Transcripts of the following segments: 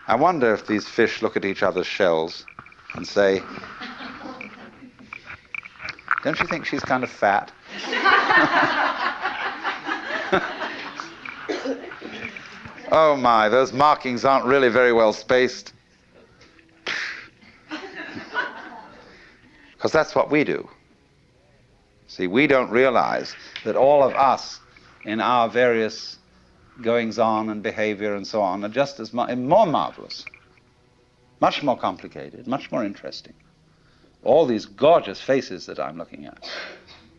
I wonder if these fish look at each other's shells and say, don't you think she's kind of fat? Oh my, those markings aren't really very well spaced. Because that's what we do. See, we don't realize that all of us in our various goings-on and behavior and so on are just as more marvelous, much more complicated, much more interesting. All these gorgeous faces that I'm looking at,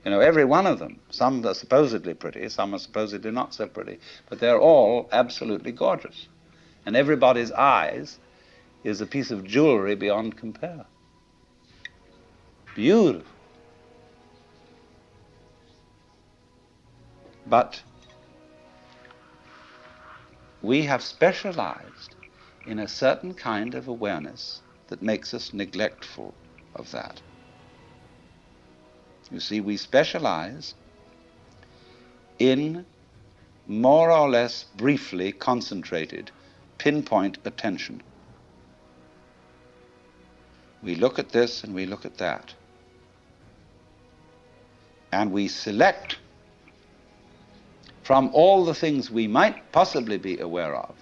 you know, every one of them, some are supposedly pretty, some are supposedly not so pretty, but they're all absolutely gorgeous. And everybody's eyes is a piece of jewelry beyond compare. Beautiful. But we have specialized in a certain kind of awareness that makes us neglectful of that. You see, we specialize in more or less briefly concentrated, pinpoint attention. We look at this and we look at that. And we select from all the things we might possibly be aware of,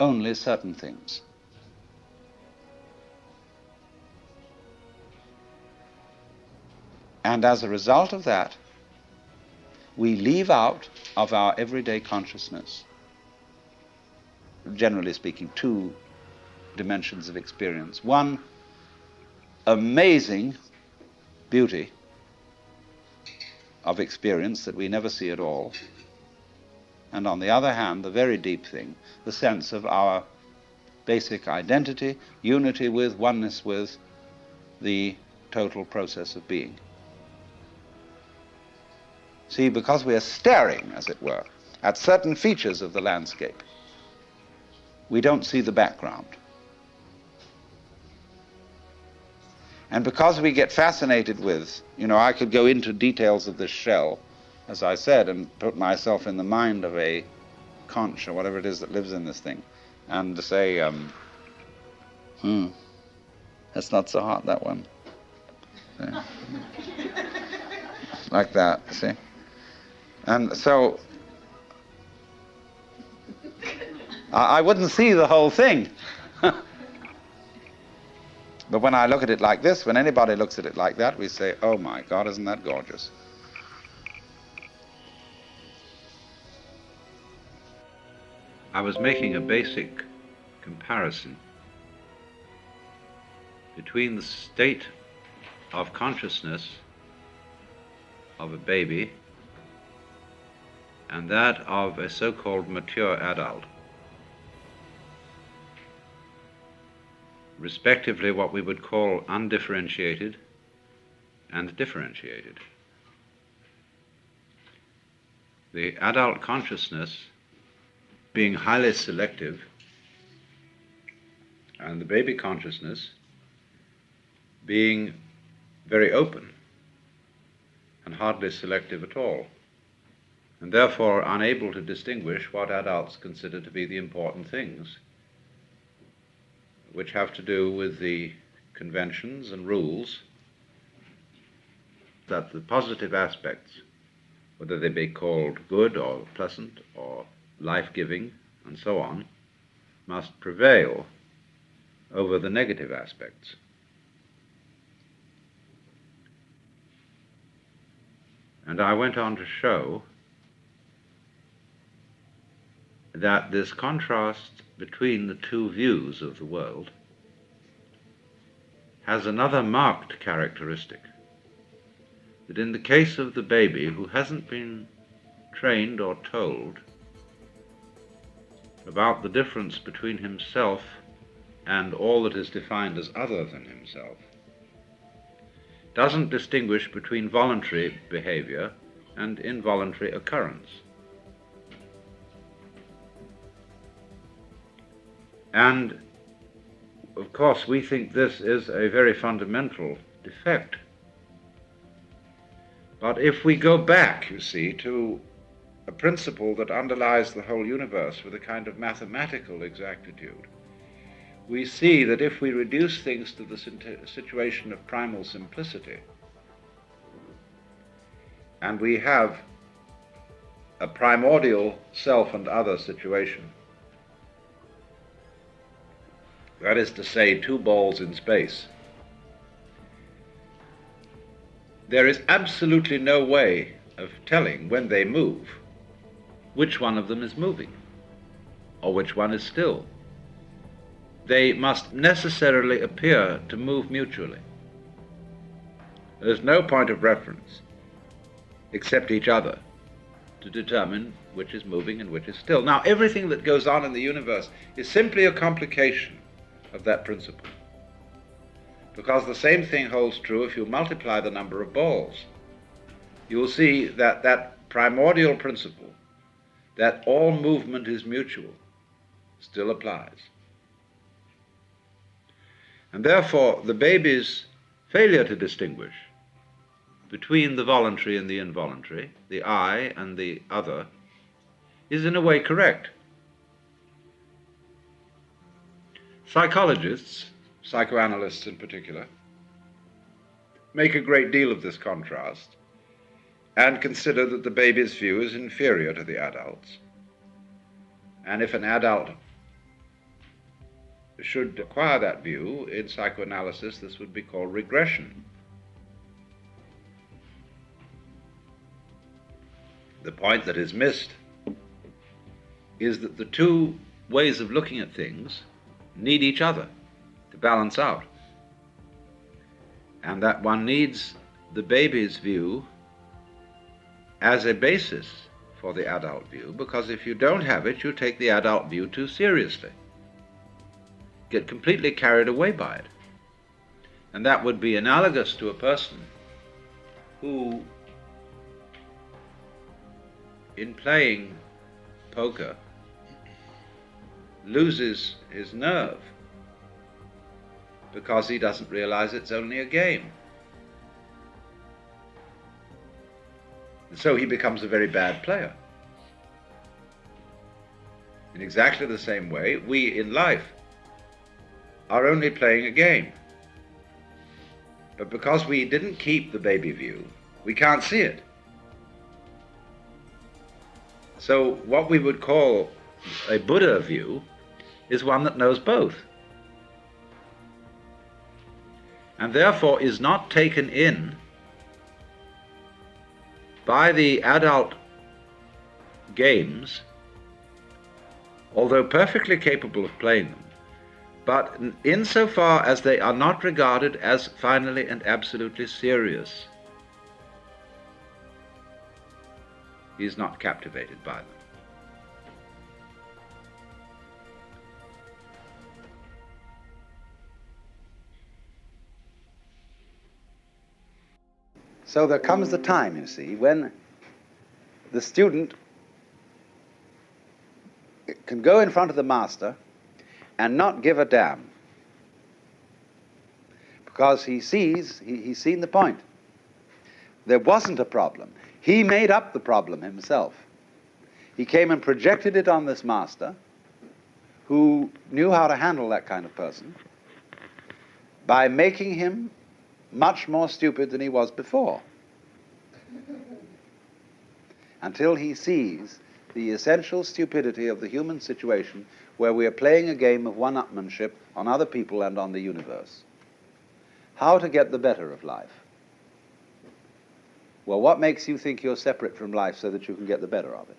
only certain things. And as a result of that, we leave out of our everyday consciousness, generally speaking, two dimensions of experience. One, amazing beauty of experience that we never see at all. And on the other hand, the very deep thing, the sense of our basic identity, unity with, oneness with the total process of being. See, because we are staring, as it were, at certain features of the landscape, we don't see the background. And because we get fascinated with, you know, I could go into details of this shell, as I said, and put myself in the mind of a conch or whatever it is that lives in this thing, and say, that's not so hot, that one. Like that, see? And so, I wouldn't see the whole thing. But when I look at it like this, when anybody looks at it like that, we say, oh my God, isn't that gorgeous? I was making a basic comparison between the state of consciousness of a baby and that of a so-called mature adult. Respectively what we would call undifferentiated and differentiated. The adult consciousness being highly selective, and the baby consciousness being very open and hardly selective at all, and therefore unable to distinguish what adults consider to be the important things, which have to do with the conventions and rules that the positive aspects, whether they be called good or pleasant or life-giving and so on, must prevail over the negative aspects. And I went on to show that this contrast between the two views of the world has another marked characteristic, that in the case of the baby who hasn't been trained or told about the difference between himself and all that is defined as other than himself, doesn't distinguish between voluntary behavior and involuntary occurrence. And, of course, we think this is a very fundamental defect. But if we go back, you see, to a principle that underlies the whole universe with a kind of mathematical exactitude, we see that if we reduce things to the situation of primal simplicity, and we have a primordial self and other situation, that is to say, two balls in space, there is absolutely no way of telling when they move which one of them is moving or which one is still. They must necessarily appear to move mutually. There's no point of reference except each other to determine which is moving and which is still. Now, everything that goes on in the universe is simply a complication of that principle, because the same thing holds true if you multiply the number of balls. You will see that that primordial principle, that all movement is mutual, still applies. And therefore, the baby's failure to distinguish between the voluntary and the involuntary, the I and the other, is in a way correct. Psychologists, psychoanalysts in particular, make a great deal of this contrast and consider that the baby's view is inferior to the adult's. And if an adult should acquire that view, in psychoanalysis this would be called regression. The point that is missed is that the two ways of looking at things need each other to balance out, and that one needs the baby's view as a basis for the adult view, because if you don't have it, you take the adult view too seriously, get completely carried away by it. And that would be analogous to a person who, in playing poker, loses his nerve because he doesn't realize it's only a game. And so he becomes a very bad player. In exactly the same way, we in life are only playing a game. But because we didn't keep the baby view, we can't see it. So what we would call a Buddha view is one that knows both, and therefore is not taken in by the adult games, although perfectly capable of playing them, but insofar as they are not regarded as finally and absolutely serious, he is not captivated by them. So there comes the time, you see, when the student can go in front of the master and not give a damn, because he sees, he's seen the point. There wasn't a problem. He made up the problem himself. He came and projected it on this master, who knew how to handle that kind of person, by making him much more stupid than he was before, until he sees the essential stupidity of the human situation, where we are playing a game of one-upmanship on other people and on the universe. How to get the better of life? Well, what makes you think you're separate from life so that you can get the better of it?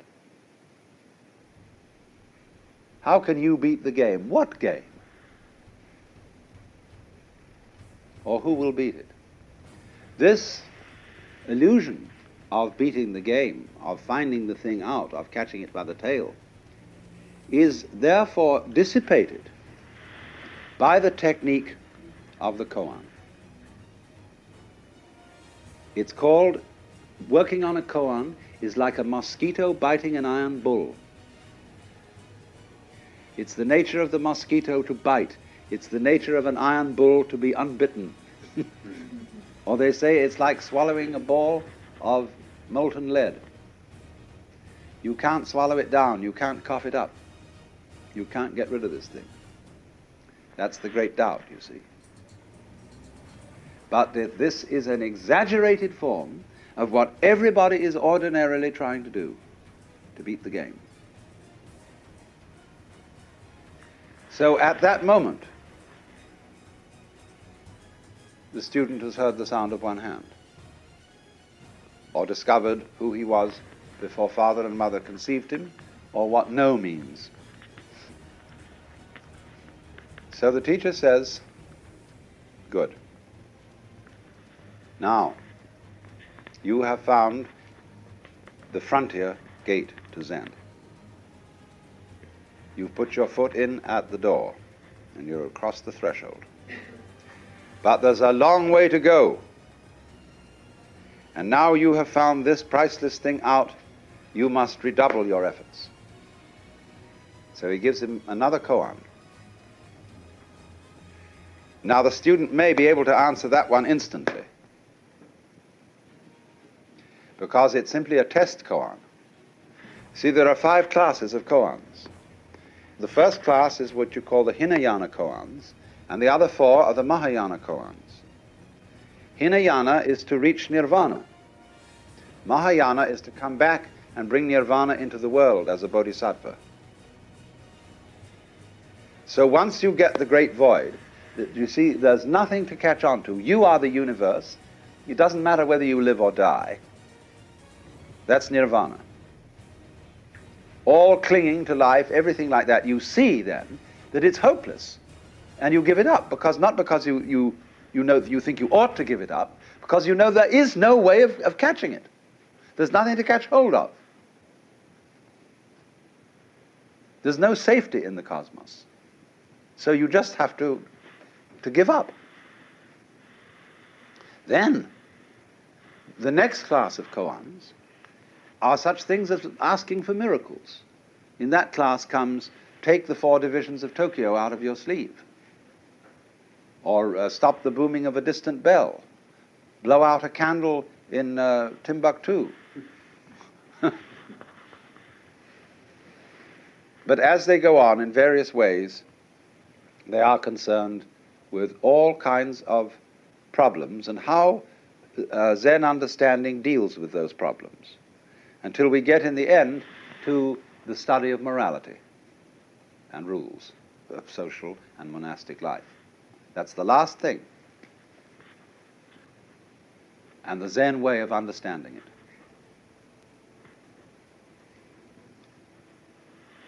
How can you beat the game? What game? Or who will beat it? This illusion of beating the game, of finding the thing out, of catching it by the tail, is therefore dissipated by the technique of the koan. It's called, working on a koan is like a mosquito biting an iron bull. It's the nature of the mosquito to bite. It's the nature of an iron bull to be unbitten. Or they say it's like swallowing a ball of molten lead. You can't swallow it down. You can't cough it up. You can't get rid of this thing. That's the great doubt, you see. But this is an exaggerated form of what everybody is ordinarily trying to do, to beat the game. So at that moment, the student has heard the sound of one hand, or discovered who he was before father and mother conceived him, or what no means. So the teacher says, good. Now, you have found the frontier gate to Zen. You've put your foot in at the door, and you're across the threshold. But there's a long way to go. And now you have found this priceless thing out, you must redouble your efforts. So he gives him another koan. Now the student may be able to answer that one instantly, because it's simply a test koan. See, there are 5 classes of koans. The first class is what you call the Hinayana koans, and the other 4 are the Mahayana koans. Hinayana is to reach nirvana. Mahayana is to come back and bring nirvana into the world as a bodhisattva. So once you get the great void, you see, there's nothing to catch on to. You are the universe. It doesn't matter whether you live or die. That's nirvana. All clinging to life, everything like that, you see then that it's hopeless. And you give it up, not because you know that you think you ought to give it up, because you know there is no way of catching it. There's nothing to catch hold of. There's no safety in the cosmos. So you just have to give up. Then, the next class of koans are such things as asking for miracles. In that class comes, take the 4 divisions of Tokyo out of your sleeve, or stop the booming of a distant bell, blow out a candle in Timbuktu. But as they go on in various ways, they are concerned with all kinds of problems and how Zen understanding deals with those problems, until we get in the end to the study of morality and rules of social and monastic life. That's the last thing, and the Zen way of understanding it.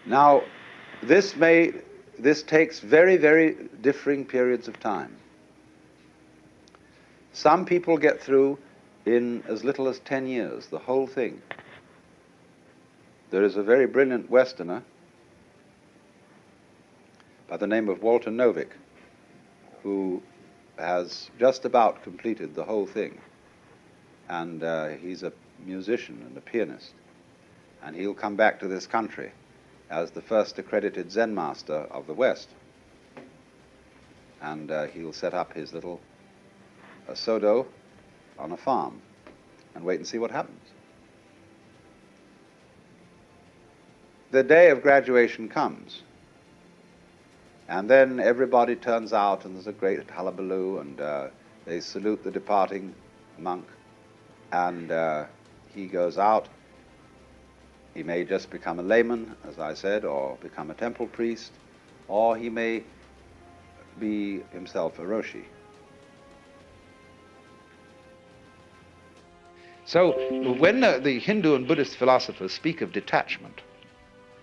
Now, this takes very, very differing periods of time. Some people get through in as little as 10 years, the whole thing. There is a very brilliant Westerner by the name of Walter Novick, who has just about completed the whole thing. And he's a musician and a pianist. And he'll come back to this country as the first accredited Zen master of the West. And he'll set up his little sodo on a farm and wait and see what happens. The day of graduation comes, and then everybody turns out, and there's a great hullabaloo, and they salute the departing monk, and he goes out. He may just become a layman, as I said, or become a temple priest, or he may be himself a Roshi. So when the Hindu and Buddhist philosophers speak of detachment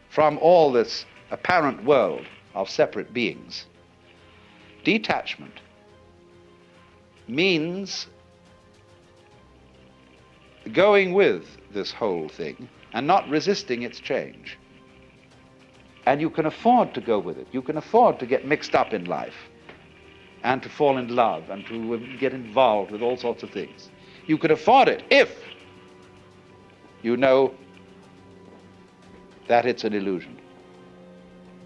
from all this apparent world of separate beings, detachment means going with this whole thing and not resisting its change. And you can afford to go with it. You can afford to get mixed up in life and to fall in love and to get involved with all sorts of things. You can afford it if you know that it's an illusion.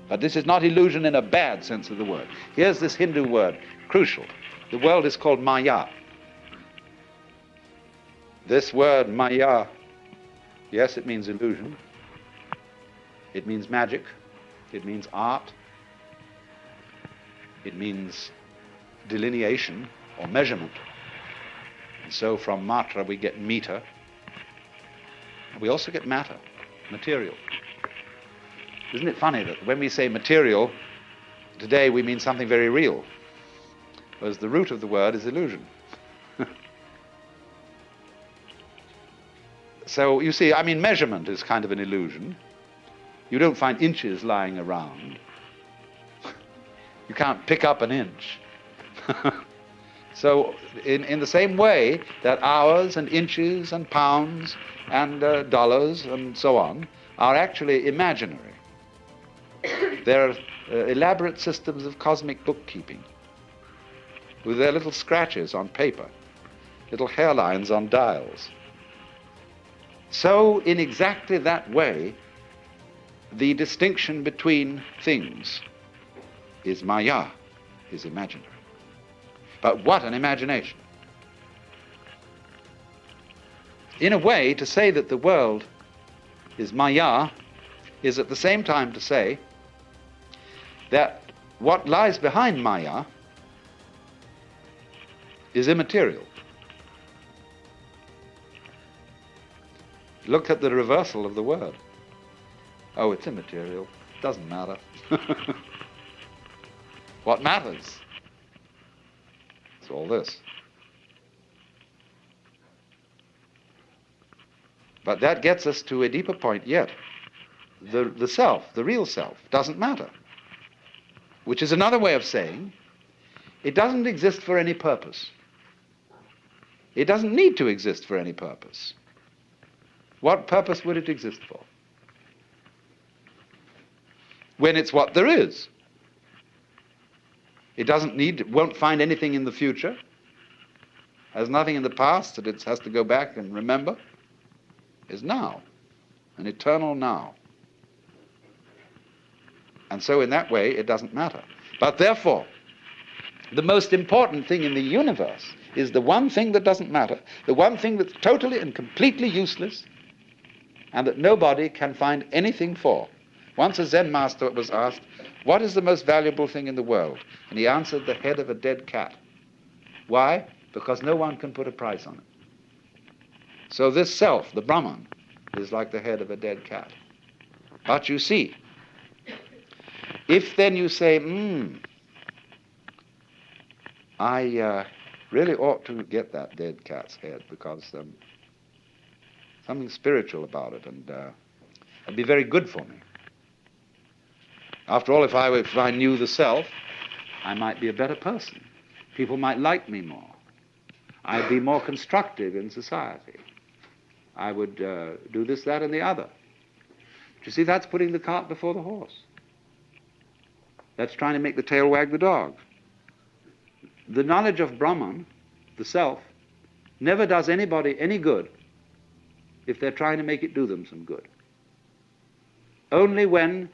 But this is not illusion in a bad sense of the word. Here's this Hindu word, crucial. The world is called Maya. This word, Maya, yes, it means illusion. It means magic. It means art. It means delineation or measurement. And so from matra we get meter. We also get matter, material. Isn't it funny that when we say material, today we mean something very real, whereas the root of the word is illusion. So you see, I mean, measurement is kind of an illusion. You don't find inches lying around. You can't pick up an inch. So in the same way that hours and inches and pounds and dollars and so on are actually imaginary. They're elaborate systems of cosmic bookkeeping with their little scratches on paper, little hairlines on dials. So in exactly that way, the distinction between things is maya, is imaginary. But what an imagination! In a way, to say that the world is maya is at the same time to say that what lies behind maya is immaterial. Look at the reversal of the word. Oh, it's immaterial. Doesn't matter. What matters? It's all this. But that gets us to a deeper point yet. The self, the real self, doesn't matter. Which is another way of saying it doesn't exist for any purpose. It doesn't need to exist for any purpose. What purpose would it exist for? When it's what there is. It doesn't need, it won't find anything in the future. Has nothing in the past that it has to go back and remember. Is now, an eternal now. And so in that way, it doesn't matter. But therefore, the most important thing in the universe is the one thing that doesn't matter, the one thing that's totally and completely useless, and that nobody can find anything for. Once a Zen master was asked, what is the most valuable thing in the world? And he answered, the head of a dead cat. Why? Because no one can put a price on it. So this self, the Brahman, is like the head of a dead cat. But you see, if then you say, I really ought to get that dead cat's head because something spiritual about it, and it'd be very good for me. After all, if I knew the self, I might be a better person. People might like me more. I'd be more constructive in society. I would do this, that, and the other. But you see, that's putting the cart before the horse. That's trying to make the tail wag the dog. The knowledge of Brahman, the self, never does anybody any good if they're trying to make it do them some good. Only when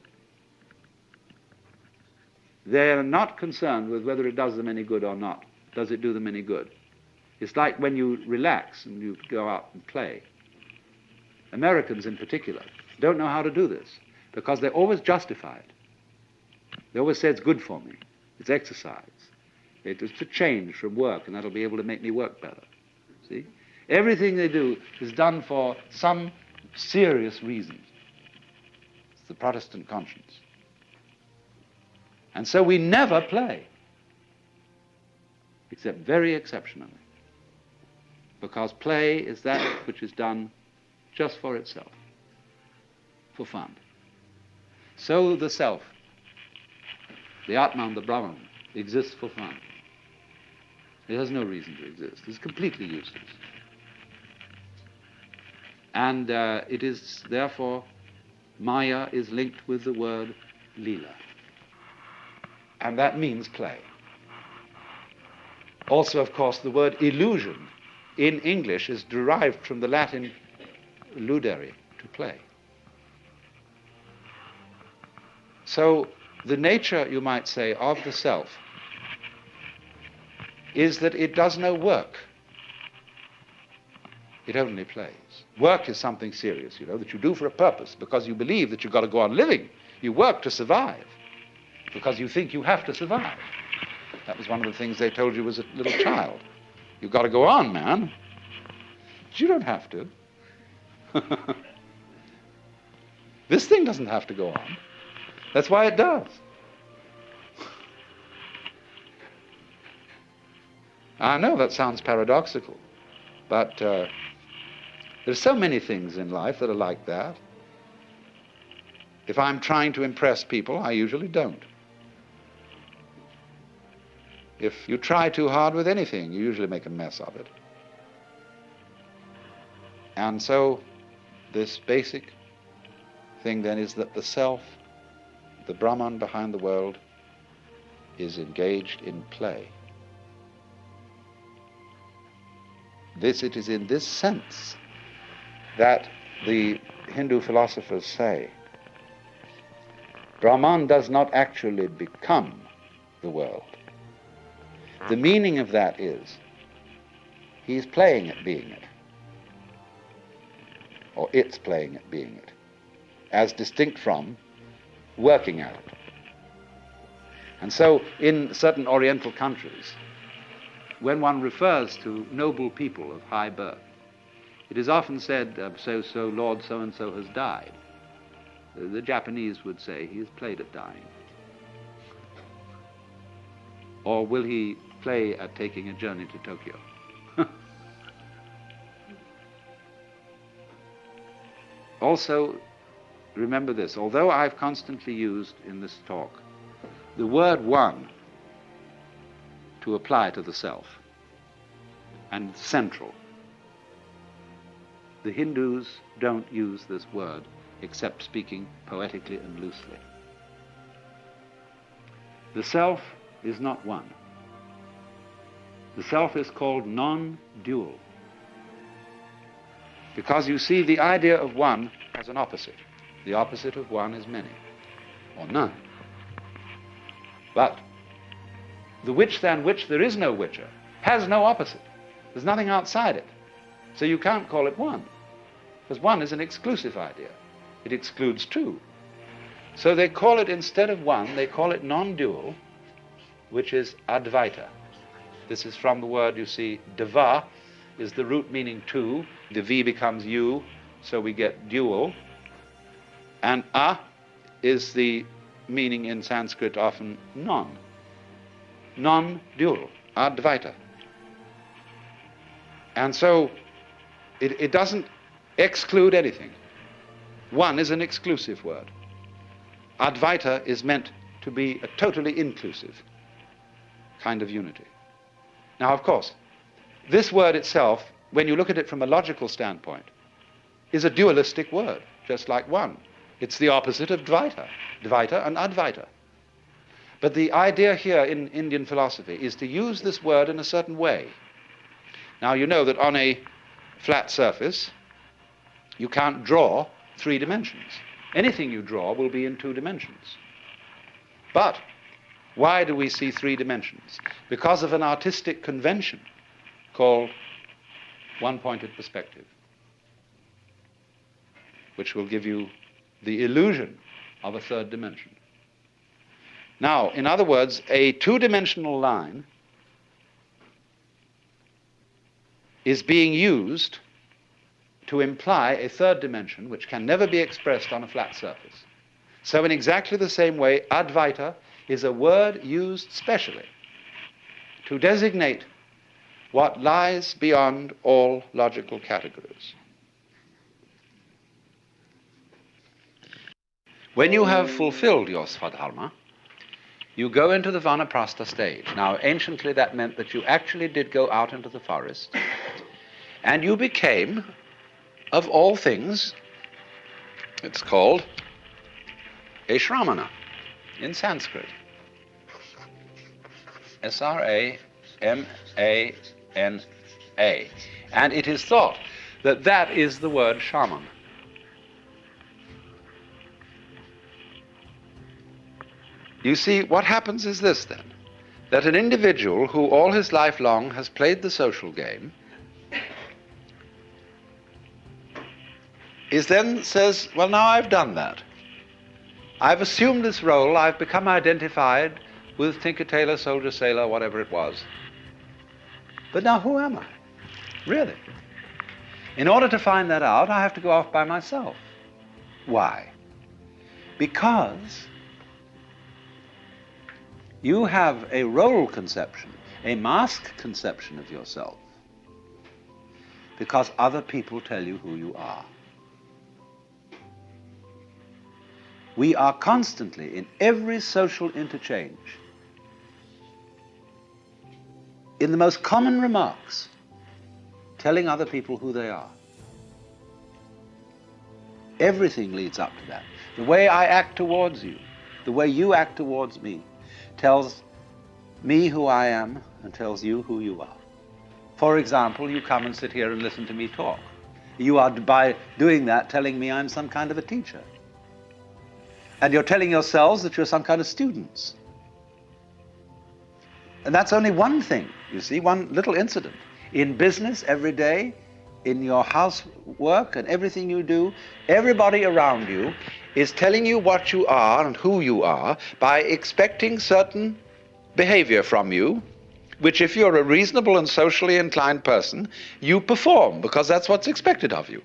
they're not concerned with whether it does them any good or not, does it do them any good. It's like when you relax and you go out and play. Americans in particular don't know how to do this because they're always justified. They always say it's good for me, it's exercise. It's a change from work, and that'll be able to make me work better. See? Everything they do is done for some serious reason. It's the Protestant conscience. And so we never play, except very exceptionally, because play is that which is done just for itself, for fun. So the self, the Atman, the Brahman, exists for fun. It has no reason to exist. It's completely useless. And it is, therefore, Maya is linked with the word lila. And that means play. Also, of course, the word illusion in English is derived from the Latin ludere, to play. So the nature, you might say, of the self is that it does no work. It only plays. Work is something serious, that you do for a purpose, because you believe that you've got to go on living. You work to survive, because you think you have to survive. That was one of the things they told you as a little child. You've got to go on, man. But you don't have to. This thing doesn't have to go on. That's why it does. I know that sounds paradoxical, but there's so many things in life that are like that. If I'm trying to impress people, I usually don't. If you try too hard with anything, you usually make a mess of it. And so this basic thing then is that the self, the Brahman behind the world, is engaged in play. It is in this sense that the Hindu philosophers say Brahman does not actually become the world. The meaning of that is he's playing at being it, or it's playing at being it, as distinct from working at it. And so in certain Oriental countries, when one refers to noble people of high birth, it is often said, so Lord so-and-so has died. The Japanese would say he has played at dying. Or will he play at taking a journey to Tokyo? Also, remember this, although I've constantly used in this talk the word one to apply to the self and central, the Hindus don't use this word except speaking poetically and loosely. The self is not one. The self is called non-dual, because you see the idea of one has an opposite. The opposite of one is many, or none. But the which than which there is no whicher has no opposite. There's nothing outside it. So you can't call it one, because one is an exclusive idea. It excludes two. So they call it, instead of one, they call it non-dual, which is Advaita. This is from the word, you see, Deva is the root meaning two. The V becomes U, so we get dual. And A is the meaning in Sanskrit often non. Non-dual, Advaita. And so it doesn't exclude anything. One is an exclusive word. Advaita is meant to be a totally inclusive kind of unity. Now, of course, this word itself, when you look at it from a logical standpoint, is a dualistic word, just like one. It's the opposite of Dvaita, Dvaita and Advaita. But the idea here in Indian philosophy is to use this word in a certain way. Now, you know that on a flat surface, you can't draw 3 dimensions. Anything you draw will be in 2 dimensions. But why do we see 3 dimensions? Because of an artistic convention called one-pointed perspective, which will give you the illusion of a 3rd dimension. Now, in other words, a 2-dimensional line is being used to imply a 3rd dimension which can never be expressed on a flat surface. So in exactly the same way, Advaita is a word used specially to designate what lies beyond all logical categories. When you have fulfilled your Swadharma, you go into the Vanaprastha stage. Now, anciently that meant that you actually did go out into the forest, and you became, of all things, it's called a Shramana in Sanskrit. Sramana. And it is thought that that is the word shaman. You see, what happens is this then, that an individual who all his life long has played the social game is then says, well, now I've done that. I've assumed this role, I've become identified with tinker, tailor, soldier, sailor, whatever it was. But now who am I? Really? In order to find that out, I have to go off by myself. Why? Because you have a role conception, a mask conception of yourself, because other people tell you who you are. We are constantly, in every social interchange, in the most common remarks, telling other people who they are. Everything leads up to that. The way I act towards you, the way you act towards me, tells me who I am and tells you who you are. For example, you come and sit here and listen to me talk. You are, by doing that, telling me I'm some kind of a teacher. And you're telling yourselves that you're some kind of students. And that's only one thing, you see, one little incident. In business, every day, in your housework and everything you do, everybody around you is telling you what you are and who you are by expecting certain behavior from you, which if you're a reasonable and socially inclined person, you perform, because that's what's expected of you.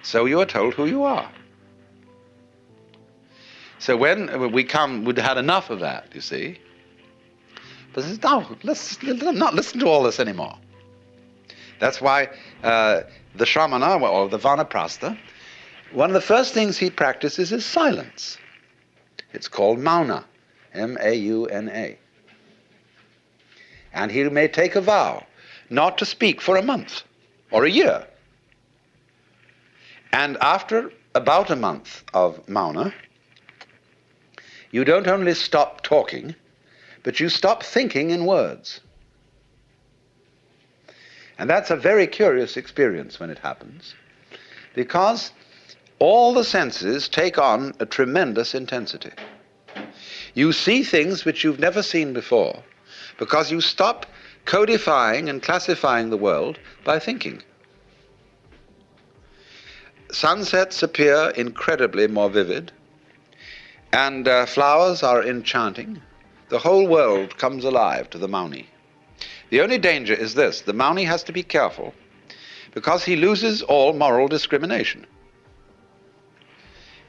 So you are told who you are. So when we'd had enough of that, you see. But no, let's not listen to all this anymore. That's why the Shramana, or the Vanaprastha, one of the first things he practices is silence. It's called Mauna, M-A-U-N-A. And he may take a vow not to speak for a month or a year. And after about a month of Mauna, you don't only stop talking, but you stop thinking in words. And that's a very curious experience when it happens, because all the senses take on a tremendous intensity. You see things which you've never seen before, because you stop codifying and classifying the world by thinking. Sunsets appear incredibly more vivid, and flowers are enchanting. The whole world comes alive to the Mauni. The only danger is this: the Mauni has to be careful, because he loses all moral discrimination.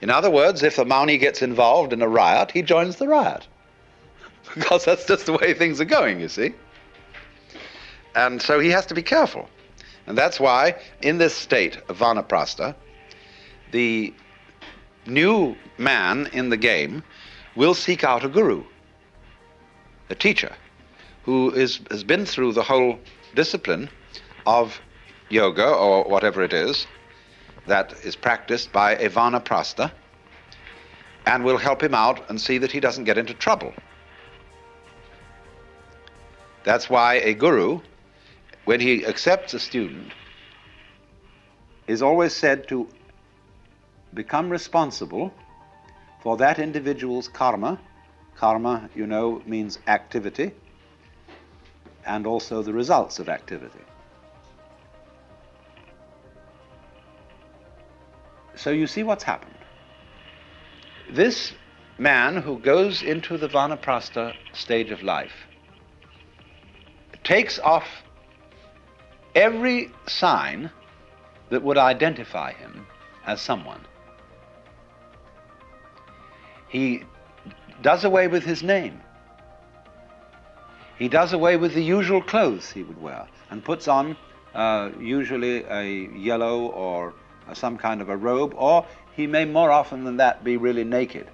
In other words, if the Mauni gets involved in a riot, he joins the riot, because that's just the way things are going, you see. And so he has to be careful. And that's why, in this state of Vanaprastha, the new man in the game will seek out a guru, a teacher, who has been through the whole discipline of yoga, or whatever it is, that is practiced by a Vanaprastha, and will help him out and see that he doesn't get into trouble. That's why a guru, when he accepts a student, is always said to become responsible for that individual's karma. Karma, you know, means activity, and also the results of activity. So you see what's happened. This man who goes into the Vanaprastha stage of life takes off every sign that would identify him as someone. He does away with his name. He does away with the usual clothes he would wear and puts on usually a yellow or some kind of a robe, or he may more often than that be really naked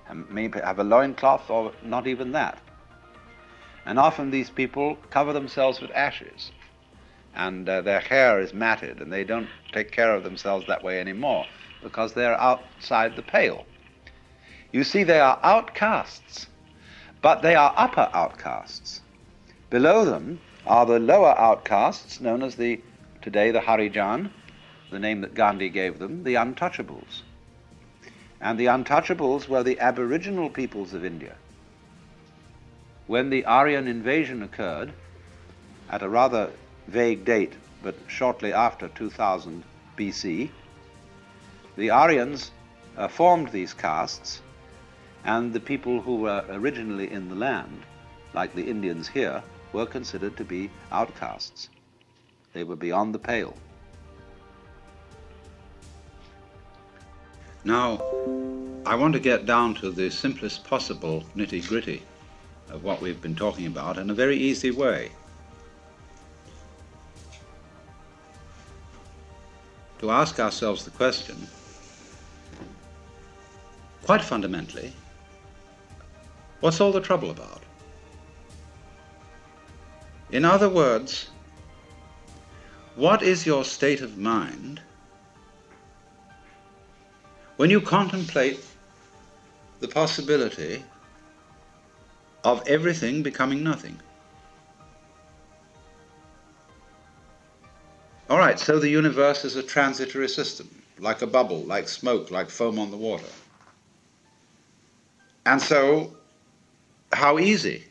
and maybe have a loincloth, or not even that. And often these people cover themselves with ashes, and their hair is matted, and they don't take care of themselves that way anymore because they're outside the pale. You see, they are outcasts, but they are upper outcasts. Below them are the lower outcasts, known as today the Harijan, the name that Gandhi gave them, the untouchables. And the untouchables were the aboriginal peoples of India. When the Aryan invasion occurred, at a rather vague date, but shortly after 2000 BC, the Aryans formed these castes, And the people who were originally in the land, like the Indians here, were considered to be outcasts. They were beyond the pale. Now, I want to get down to the simplest possible nitty-gritty of what we've been talking about in a very easy way. To ask ourselves the question, quite fundamentally, what's all the trouble about? In other words, what is your state of mind when you contemplate the possibility of everything becoming nothing? All right, so the universe is a transitory system, like a bubble, like smoke, like foam on the water. And so, how easy?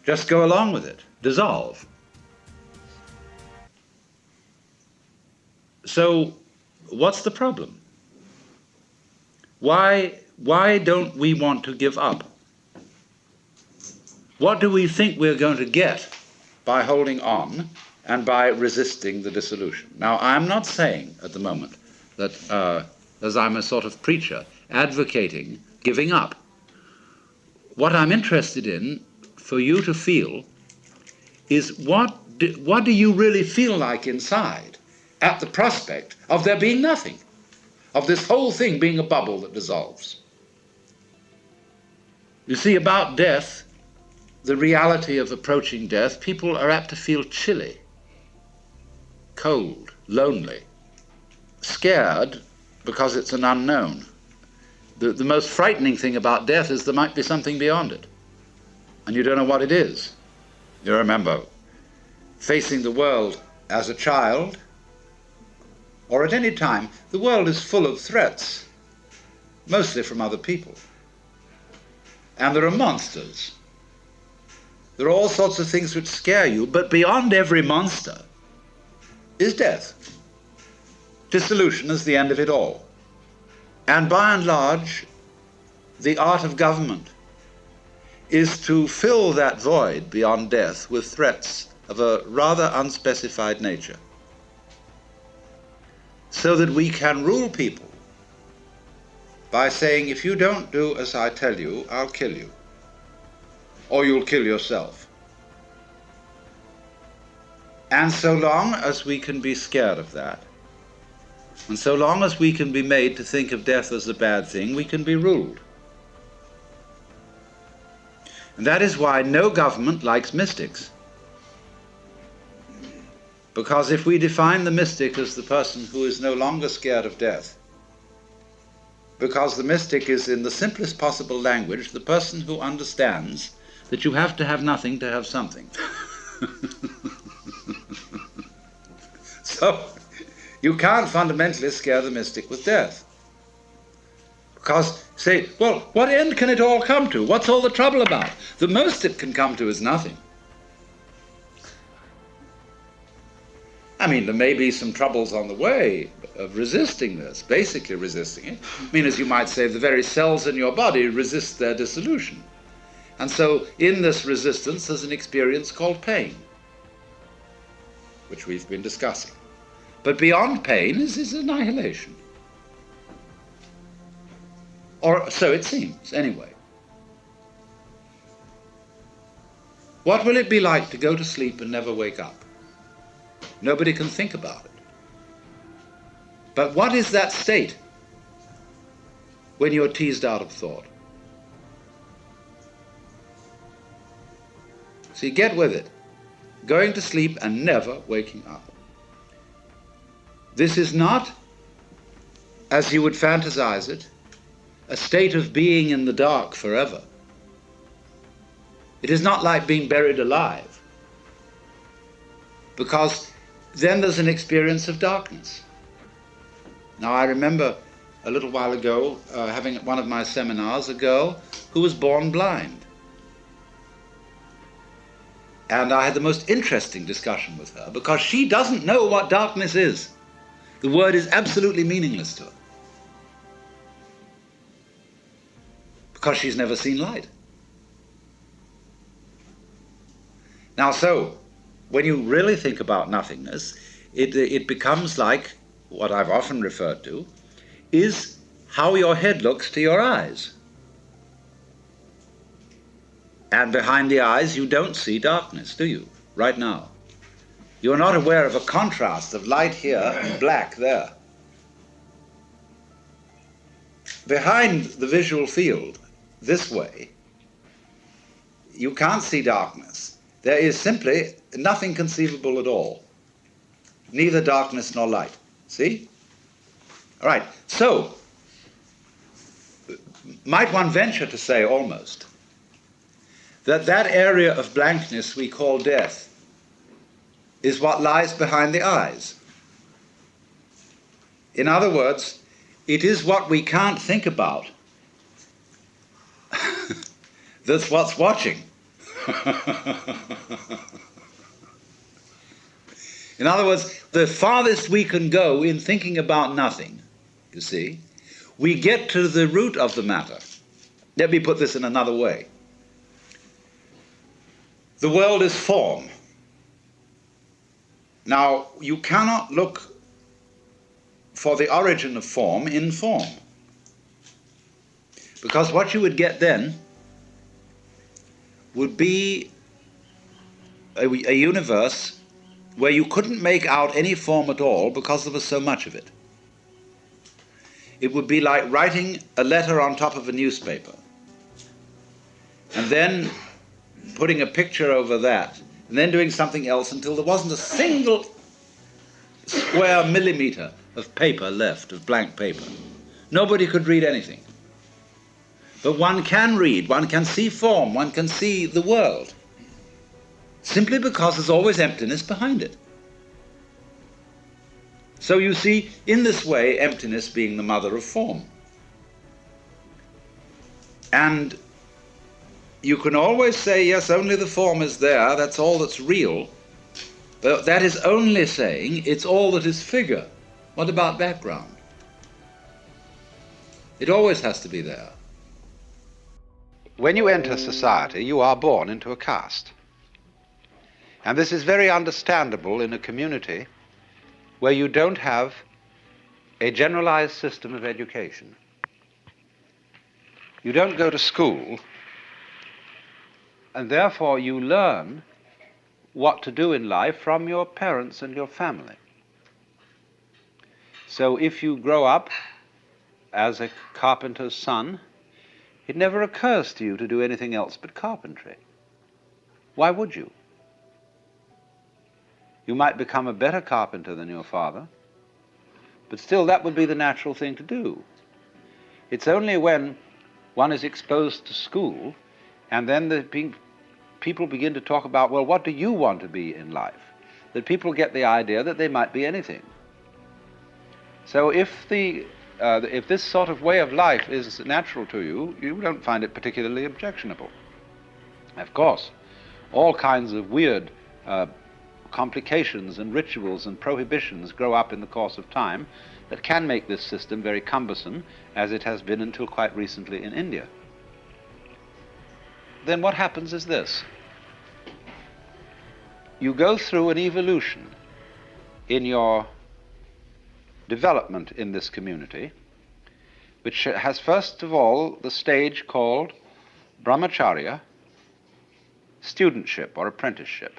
Just go along with it, dissolve. So, what's the problem? Why don't we want to give up? What do we think we're going to get by holding on and by resisting the dissolution? Now, I'm not saying at the moment that, as I'm a sort of preacher, advocating giving up. What I'm interested in for you to feel is what do you really feel like inside at the prospect of there being nothing, of this whole thing being a bubble that dissolves. You see, about death, the reality of approaching death, people are apt to feel chilly, cold, lonely, scared because it's an unknown. The most frightening thing about death is there might be something beyond it, and you don't know what it is. You remember facing the world as a child, or at any time, the world is full of threats, mostly from other people. And there are monsters. There are all sorts of things which scare you, but beyond every monster is death. Dissolution is the end of it all. And by and large, the art of government is to fill that void beyond death with threats of a rather unspecified nature, so that we can rule people by saying, if you don't do as I tell you, I'll kill you, or you'll kill yourself. And so long as we can be scared of that, and so long as we can be made to think of death as a bad thing, we can be ruled. And that is why no government likes mystics. Because if we define the mystic as the person who is no longer scared of death, because the mystic is, in the simplest possible language, the person who understands that you have to have nothing to have something. So, you can't fundamentally scare the mystic with death. Because, say, well, what end can it all come to? What's all the trouble about? The most it can come to is nothing. I mean, there may be some troubles on the way of resisting this, basically resisting it. I mean, as you might say, the very cells in your body resist their dissolution. And so, in this resistance, there's an experience called pain, which we've been discussing. But beyond pain is annihilation. Or so it seems, anyway. What will it be like to go to sleep and never wake up? Nobody can think about it. But what is that state when you're teased out of thought? See, get with it. Going to sleep and never waking up. This is not, as you would fantasize it, a state of being in the dark forever. It is not like being buried alive, because then there's an experience of darkness. Now, I remember a little while ago having at one of my seminars a girl who was born blind. And I had the most interesting discussion with her, because she doesn't know what darkness is. The word is absolutely meaningless to her. because she's never seen light. Now, so, when you really think about nothingness, it becomes like what I've often referred to, is how your head looks to your eyes. And behind the eyes, you don't see darkness, do you, right now? You're not aware of a contrast of light here and black there. Behind the visual field, this way, you can't see darkness. There is simply nothing conceivable at all. Neither darkness nor light. See? All right, so, might one venture to say almost that that area of blankness we call death is what lies behind the eyes. In other words, it is what we can't think about that's what's watching. In other words, the farthest we can go in thinking about nothing, you see, we get to the root of the matter. Let me put this in another way. The world is form. Now, you cannot look for the origin of form in form, because what you would get then would be a universe where you couldn't make out any form at all because there was so much of it. It would be like writing a letter on top of a newspaper and then putting a picture over that and then doing something else until there wasn't a single square millimeter of paper left, of blank paper. Nobody could read anything. But one can read, one can see form, one can see the world, simply because there's always emptiness behind it. So you see, in this way, emptiness being the mother of form. And you can always say, yes, only the form is there, that's all that's real. But that is only saying it's all that is figure. What about background? It always has to be there. When you enter society, you are born into a caste. And this is very understandable in a community where you don't have a generalized system of education. You don't go to school, and therefore you learn what to do in life from your parents and your family. So if you grow up as a carpenter's son, it never occurs to you to do anything else but carpentry. Why would you? You might become a better carpenter than your father, but still that would be the natural thing to do. It's only when one is exposed to school and then people begin to talk about, well, what do you want to be in life? That people get the idea that they might be anything. So if this sort of way of life is natural to you, you don't find it particularly objectionable. Of course, all kinds of weird complications and rituals and prohibitions grow up in the course of time that can make this system very cumbersome, as it has been until quite recently in India. Then what happens is this. You go through an evolution in your development in this community, which has first of all the stage called brahmacharya, studentship or apprenticeship.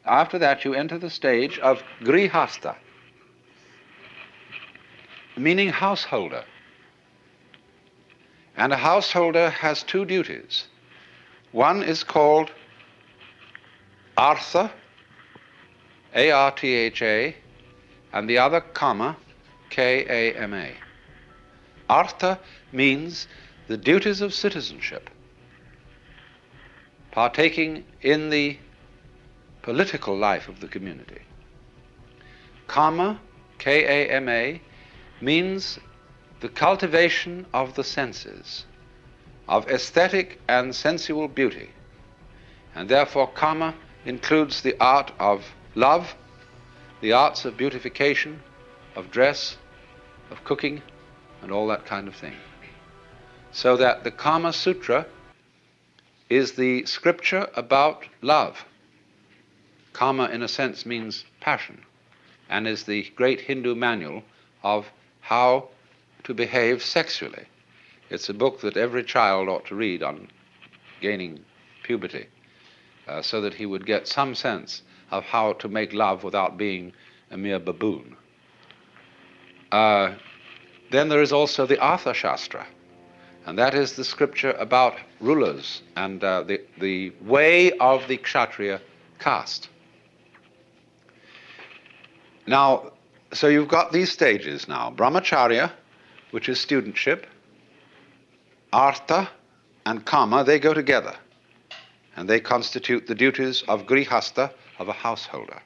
After that you enter the stage of grihastha, meaning householder. And a householder has two duties. One is called artha, A-R-T-H-A, and the other kama, K-A-M-A. Artha means the duties of citizenship, partaking in the political life of the community. Kama, K-A-M-A, means the cultivation of the senses, of aesthetic and sensual beauty. And therefore kama includes the art of love, the arts of beautification, of dress, of cooking, and all that kind of thing. So that the Kama Sutra is the scripture about love. Kama, in a sense, means passion, and is the great Hindu manual of how to behave sexually. It's a book that every child ought to read on gaining puberty, so that he would get some sense of how to make love without being a mere baboon. Then there is also the Artha Shastra, and that is the scripture about rulers and the way of the Kshatriya caste. Now, so you've got these stages now. Brahmacharya, which is studentship, Artha and Kama, they go together, and they constitute the duties of grihastha, of a householder.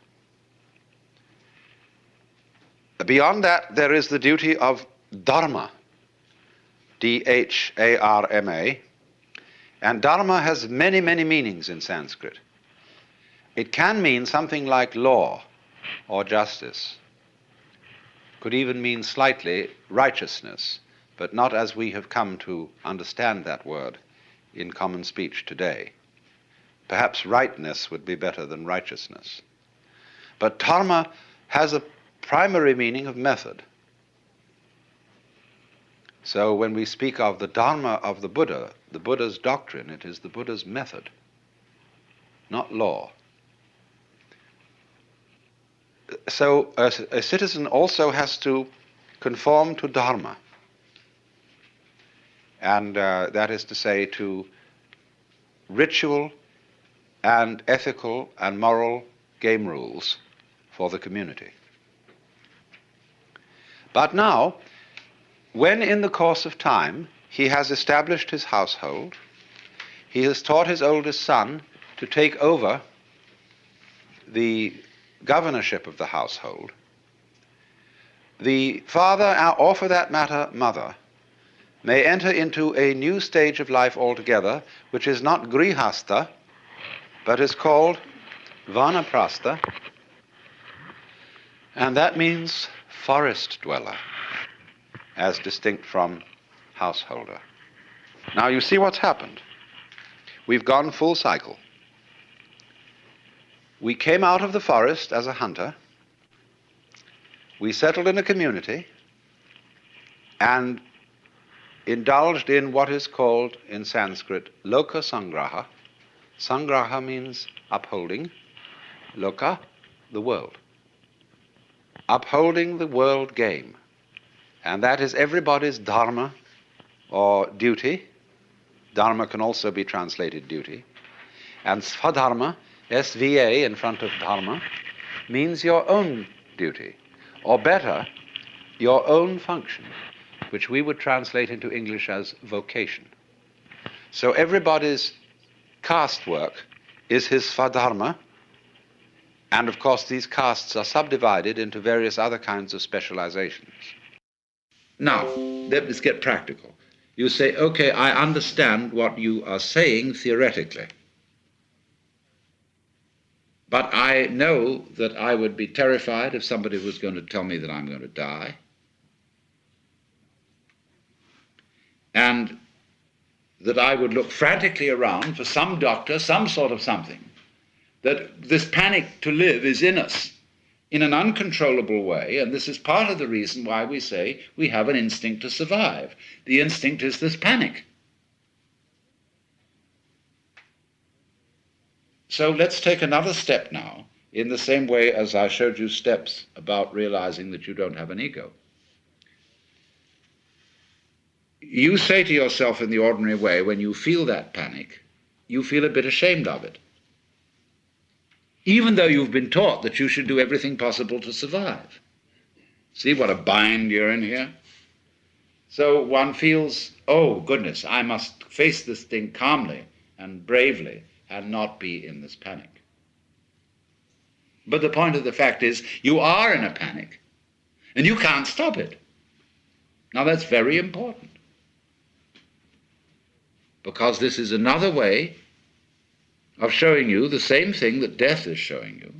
Beyond that, there is the duty of dharma, D-H-A-R-M-A, and dharma has many, many meanings in Sanskrit. It can mean something like law or justice. Could even mean slightly righteousness, but not as we have come to understand that word in common speech today. Perhaps rightness would be better than righteousness. But dharma has a primary meaning of method. So when we speak of the dharma of the Buddha's doctrine, it is the Buddha's method, not law. So a citizen also has to conform to dharma, and that is to say to ritual and ethical and moral game rules for the community. But now, when in the course of time he has established his household, he has taught his oldest son to take over the governorship of the household, the father, or for that matter, mother, may enter into a new stage of life altogether, which is not grihastha, but is called vanaprastha, and that means forest dweller, as distinct from householder. Now you see what's happened. We've gone full cycle. We came out of the forest as a hunter, we settled in a community, and indulged in what is called in Sanskrit loka sangraha. Sangraha means upholding, loka, the world. Upholding the world game. And that is everybody's dharma or duty. Dharma can also be translated duty. And svadharma, SVA in front of dharma, means your own duty, or better, your own function, which we would translate into English as vocation. So everybody's caste work is his svadharma, and of course these castes are subdivided into various other kinds of specializations. Now, let's get practical. You say, okay, I understand what you are saying theoretically, but I know that I would be terrified if somebody was going to tell me that I'm going to die. And that I would look frantically around for some doctor, some sort of something, that this panic to live is in us in an uncontrollable way, and this is part of the reason why we say we have an instinct to survive. The instinct is this panic. So let's take another step now, in the same way as I showed you steps about realizing that you don't have an ego. You say to yourself in the ordinary way, when you feel that panic, you feel a bit ashamed of it, even though you've been taught that you should do everything possible to survive. See what a bind you're in here? So one feels, oh goodness, I must face this thing calmly and bravely and not be in this panic. But the point of the fact is, you are in a panic, and you can't stop it. Now that's very important, because this is another way of showing you the same thing that death is showing you,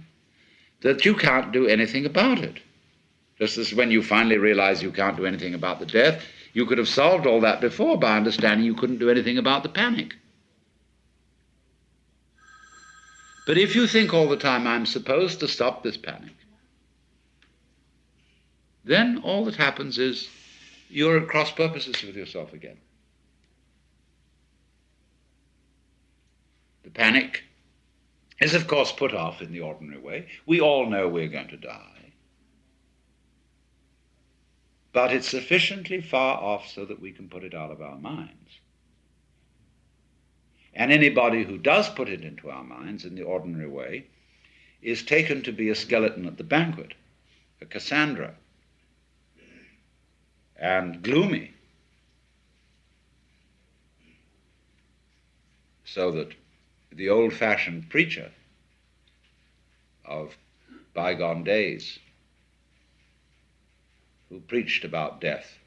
that you can't do anything about it. Just as when you finally realize you can't do anything about the death, You could have solved all that before by understanding you couldn't do anything about the panic. But if you think all the time, I'm supposed to stop this panic, then all that happens is you're at cross purposes with yourself again. The panic is, of course, put off in the ordinary way. We all know we're going to die. But it's sufficiently far off so that we can put it out of our minds. And anybody who does put it into our minds in the ordinary way is taken to be a skeleton at the banquet, a Cassandra, and gloomy, so that the old-fashioned preacher of bygone days who preached about death,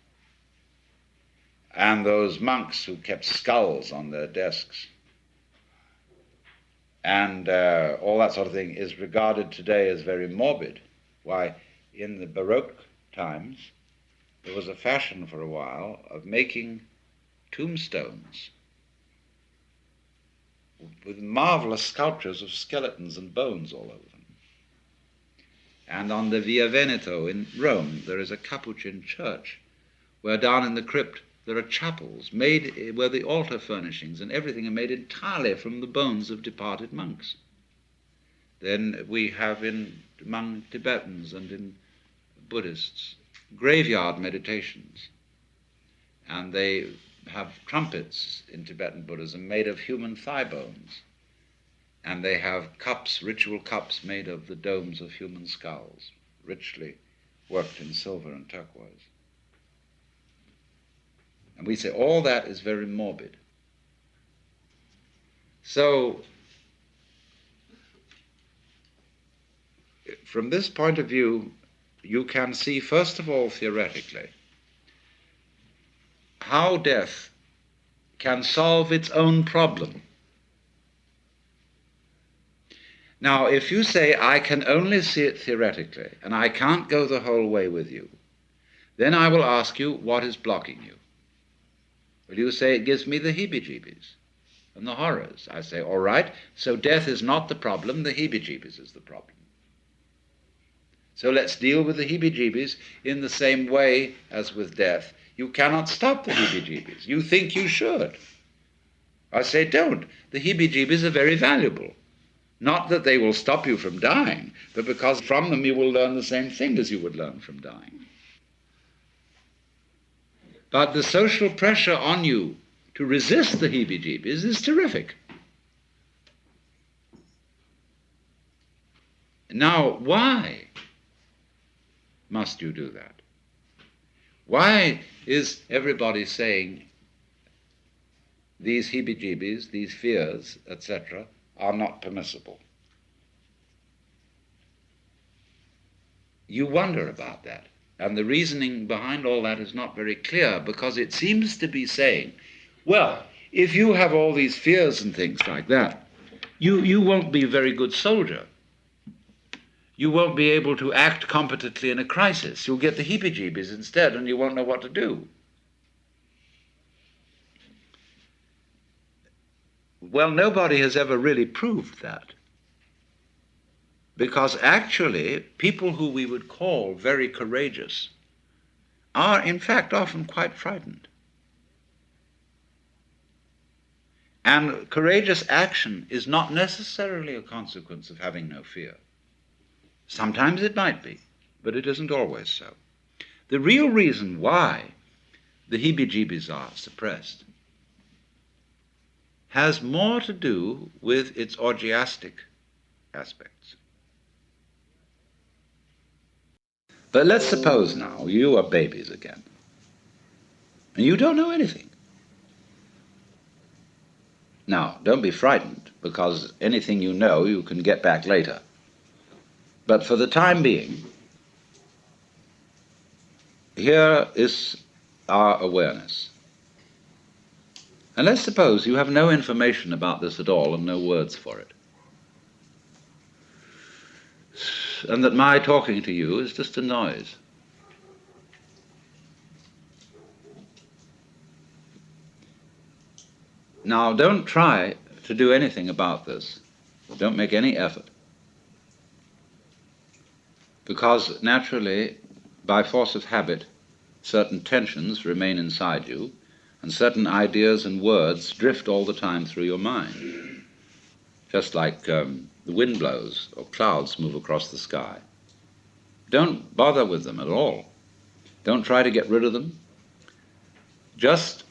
and those monks who kept skulls on their desks, and all that sort of thing is regarded today as very morbid. Why, in the Baroque times, there was a fashion for a while of making tombstones with marvelous sculptures of skeletons and bones all over them. And on the Via Veneto in Rome, there is a Capuchin church where down in the crypt there are chapels made where the altar furnishings and everything are made entirely from the bones of departed monks. Then we have among Tibetans and in Buddhists graveyard meditations, and they have trumpets in Tibetan Buddhism made of human thigh bones, and they have cups, ritual cups made of the domes of human skulls, richly worked in silver and turquoise. And we say all that is very morbid. So, from this point of view, you can see, first of all, theoretically, how death can solve its own problem. Now, if you say, I can only see it theoretically, and I can't go the whole way with you, then I will ask you, what is blocking you? Will you say, it gives me the heebie-jeebies and the horrors? I say, all right, so death is not the problem, the heebie-jeebies is the problem. So let's deal with the heebie-jeebies in the same way as with death. You cannot stop the heebie-jeebies. You think you should. I say, don't. The heebie-jeebies are very valuable. Not that they will stop you from dying, but because from them you will learn the same thing as you would learn from dying. But the social pressure on you to resist the heebie-jeebies is terrific. Now, why must you do that? Why is everybody saying these heebie-jeebies, these fears, etc., are not permissible? You wonder about that. And the reasoning behind all that is not very clear, because it seems to be saying, well, if you have all these fears and things like that, you won't be a very good soldier. You won't be able to act competently in a crisis. You'll get the heebie-jeebies instead, and you won't know what to do. Well, nobody has ever really proved that. Because actually, people who we would call very courageous are, in fact, often quite frightened. And courageous action is not necessarily a consequence of having no fear. Sometimes it might be, but it isn't always so. The real reason why the heebie-jeebies are suppressed has more to do with its orgiastic aspects. But let's suppose now you are babies again, and you don't know anything. Now, don't be frightened, because anything you know you can get back later. But for the time being, here is our awareness. And let's suppose you have no information about this at all and no words for it. And that my talking to you is just a noise. Now, don't try to do anything about this. Don't make any effort. Because naturally, by force of habit, certain tensions remain inside you, and certain ideas and words drift all the time through your mind, just like the wind blows or clouds move across the sky. Don't bother with them at all. Don't try to get rid of them. Just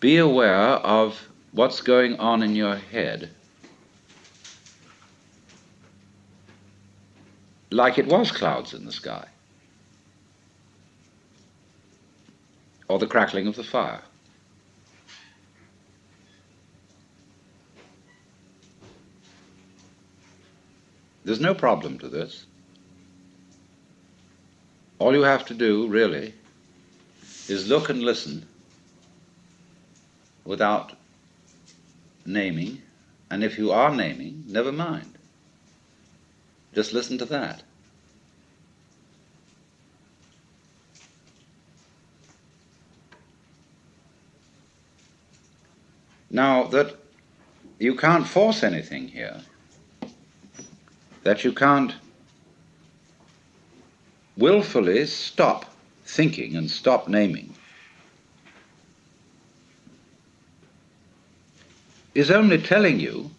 be aware of what's going on in your head, like it was clouds in the sky, or the crackling of the fire. There's no problem to this. All you have to do, really, is look and listen without naming, and if you are naming, never mind. Just listen to that. Now that you can't force anything here, that you can't willfully stop thinking and stop naming, is only telling you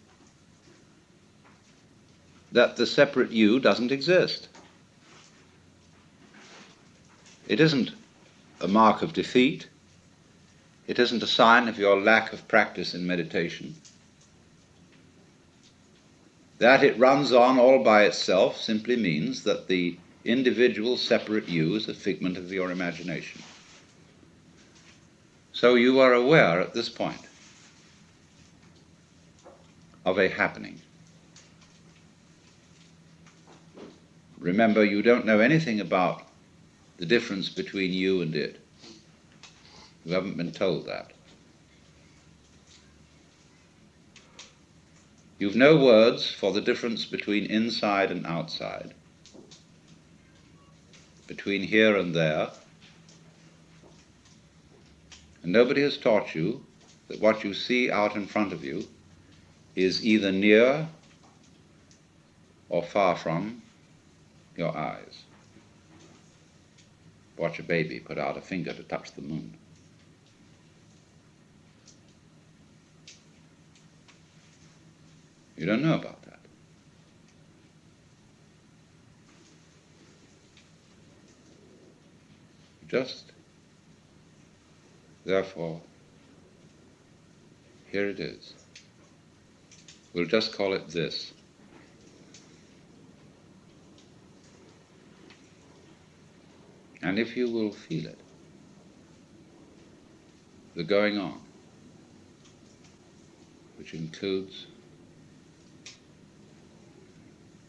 that the separate you doesn't exist. It isn't a mark of defeat. It isn't a sign of your lack of practice in meditation. That it runs on all by itself simply means that the individual separate you is a figment of your imagination. So you are aware at this point of a happening. Remember, you don't know anything about the difference between you and it. You haven't been told that. You've no words for the difference between inside and outside, between here and there, and nobody has taught you that what you see out in front of you is either near or far from your eyes. Watch a baby put out a finger to touch the moon. You don't know about that. Just, therefore, here it is. We'll just call it this. And if you will feel it, the going on, which includes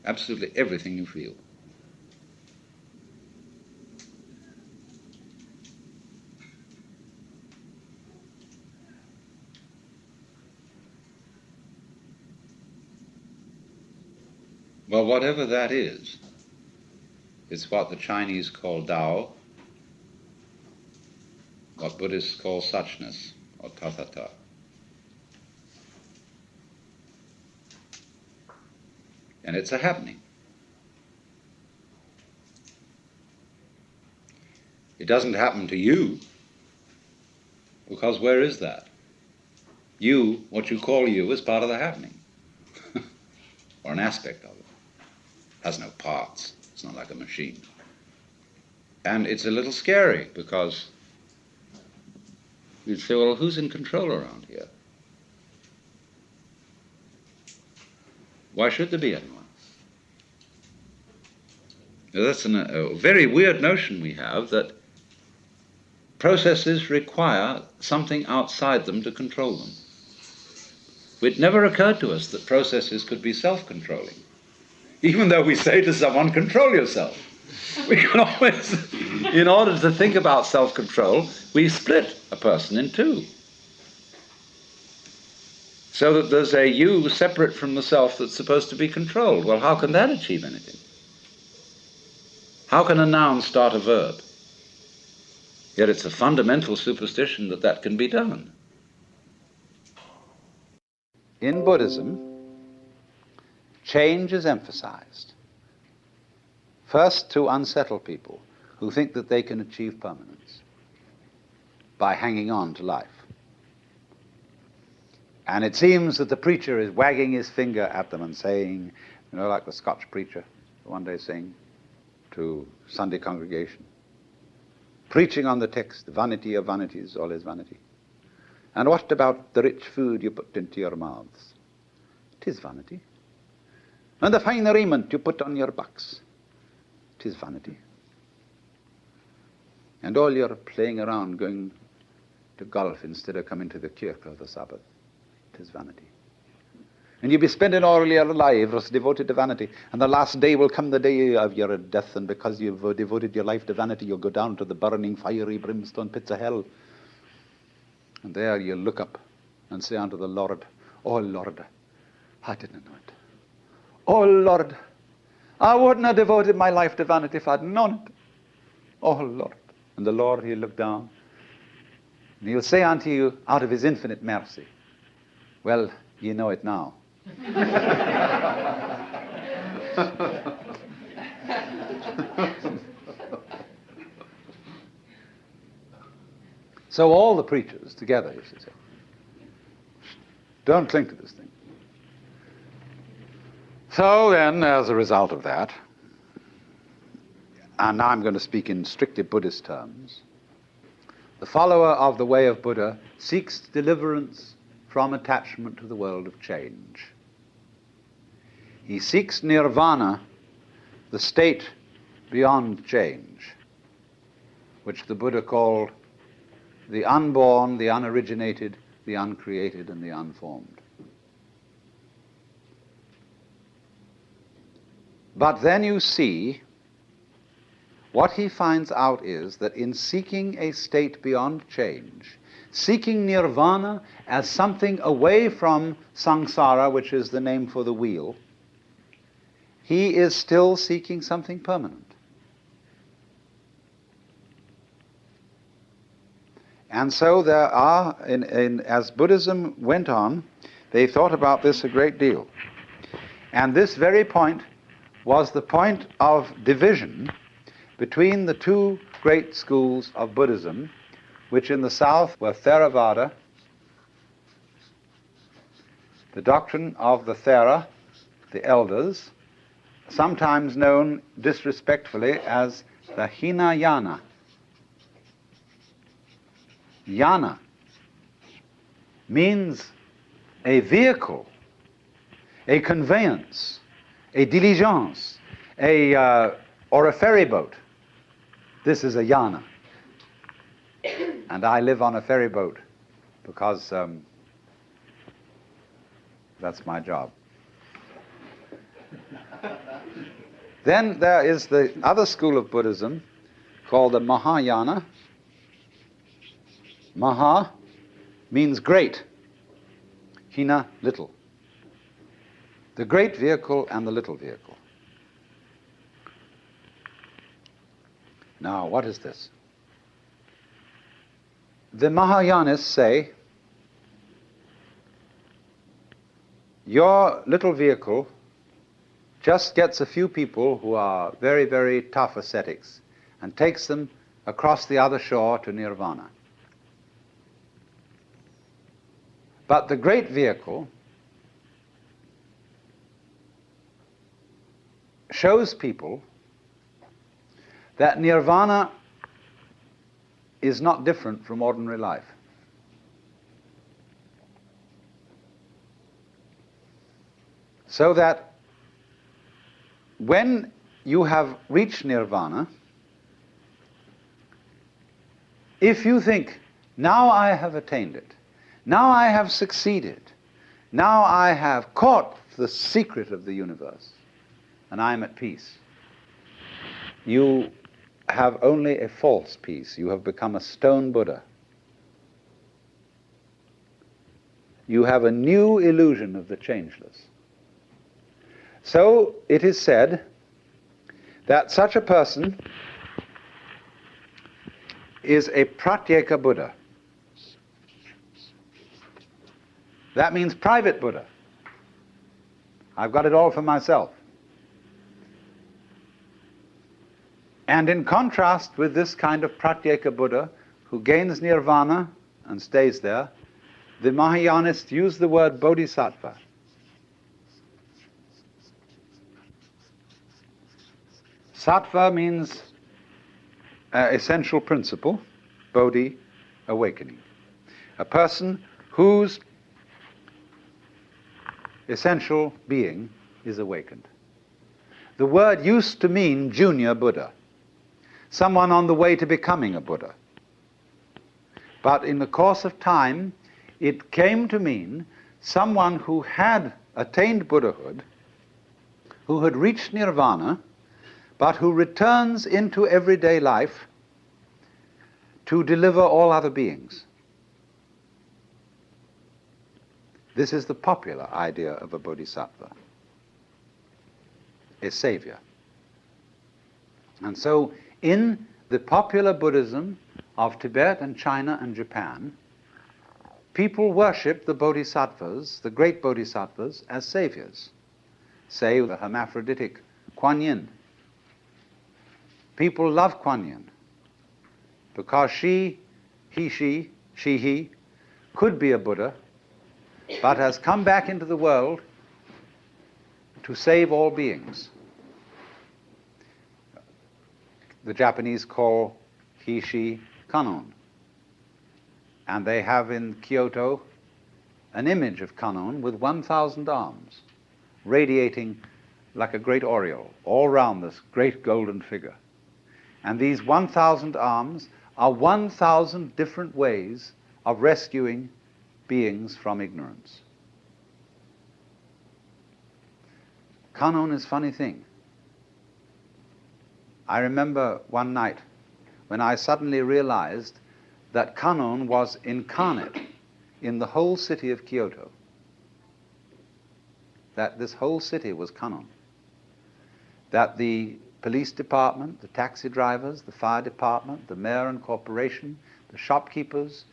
absolutely everything you feel. Well, whatever that is, it's what the Chinese call Tao, what Buddhists call suchness, or tathata. And it's a happening. It doesn't happen to you, because where is that? You, what you call you, is part of the happening, or an aspect of it. It has no parts. It's not like a machine. And it's a little scary, because you'd say, well, who's in control around here? Why should there be anyone? Now, that's a very weird notion we have, that processes require something outside them to control them. It never occurred to us that processes could be self-controlling, even though we say to someone, control yourself. We can always, in order to think about self-control, we split a person in two, so that there's a you separate from the self that's supposed to be controlled. Well, how can that achieve anything? How can a noun start a verb? Yet it's a fundamental superstition that that can be done. in Buddhism, change is emphasized. First, to unsettle people who think that they can achieve permanence by hanging on to life. And it seems that the preacher is wagging his finger at them and saying, you know, like the Scotch preacher one day saying to Sunday congregation, preaching on the text, vanity of vanities, all is vanity. And what about the rich food you put into your mouths? 'Tis vanity. And the fine raiment you put on your backs? 'Tis vanity. And all your playing around, going to golf instead of coming to the kirk of the Sabbath? 'Tis vanity. And you'll be spending all your lives devoted to vanity. And the last day will come, the day of your death, and because you've devoted your life to vanity, you'll go down to the burning, fiery, brimstone pits of hell. And there you'll look up and say unto the Lord, oh Lord, I didn't know it. Oh Lord, I wouldn't have devoted my life to vanity if I'd known it. Oh Lord. And the Lord, he'll look down, and he'll say unto you, out of his infinite mercy, well, you know it now. So all the preachers together, you should say, don't cling to this thing. So then, as a result of that, and now I'm going to speak in strictly Buddhist terms, the follower of the way of Buddha seeks deliverance from attachment to the world of change. He seeks nirvana, the state beyond change, which the Buddha called the unborn, the unoriginated, the uncreated, and the unformed. But then you see, what he finds out is that in seeking a state beyond change, seeking nirvana as something away from samsara, which is the name for the wheel, he is still seeking something permanent. And so there are, as Buddhism went on, they thought about this a great deal. And this very point was the point of division between the two great schools of Buddhism, which in the south were Theravada, the doctrine of the Thera, the elders, sometimes known disrespectfully as the Hinayana. Yana means a vehicle, a conveyance, a diligence, or a ferry boat. This is a yana. And I live on a ferry boat because that's my job. Then there is the other school of Buddhism called the Mahayana. Maha means great. Hina, little. The great vehicle and the little vehicle. Now, what is this? The Mahayanists say, your little vehicle just gets a few people who are very, very tough ascetics and takes them across the other shore to nirvana. But the great vehicle shows people that nirvana is not different from ordinary life. So that when you have reached nirvana, if you think, now I have attained it, now I have succeeded, now I have caught the secret of the universe, and I am at peace, you have only a false peace. You have become a stone Buddha. You have a new illusion of the changeless. So it is said that such a person is a pratyeka Buddha. That means private Buddha. I've got it all for myself. And in contrast with this kind of pratyeka Buddha, who gains nirvana and stays there, the Mahayanists use the word bodhisattva. Sattva means essential principle, bodhi, awakening. A person whose essential being is awakened. The word used to mean junior Buddha, someone on the way to becoming a Buddha. But in the course of time, it came to mean someone who had attained Buddhahood, who had reached nirvana, but who returns into everyday life to deliver all other beings. This is the popular idea of a bodhisattva, a savior. And so in the popular Buddhism of Tibet and China and Japan, people worship the bodhisattvas, the great bodhisattvas, as saviors. Say the hermaphroditic Kuan Yin. People love Kuan Yin because she could be a Buddha, but has come back into the world to save all beings. The Japanese call he, she, Kannon. And they have in Kyoto an image of Kannon with 1,000 arms, radiating like a great aureole all round this great golden figure. And these 1,000 arms are 1,000 different ways of rescuing beings from ignorance. Kannon is a funny thing. I remember one night when I suddenly realized that Kannon was incarnate in the whole city of Kyoto. That this whole city was Kannon. That the police department, the taxi drivers, the fire department, the mayor and corporation, the shopkeepers,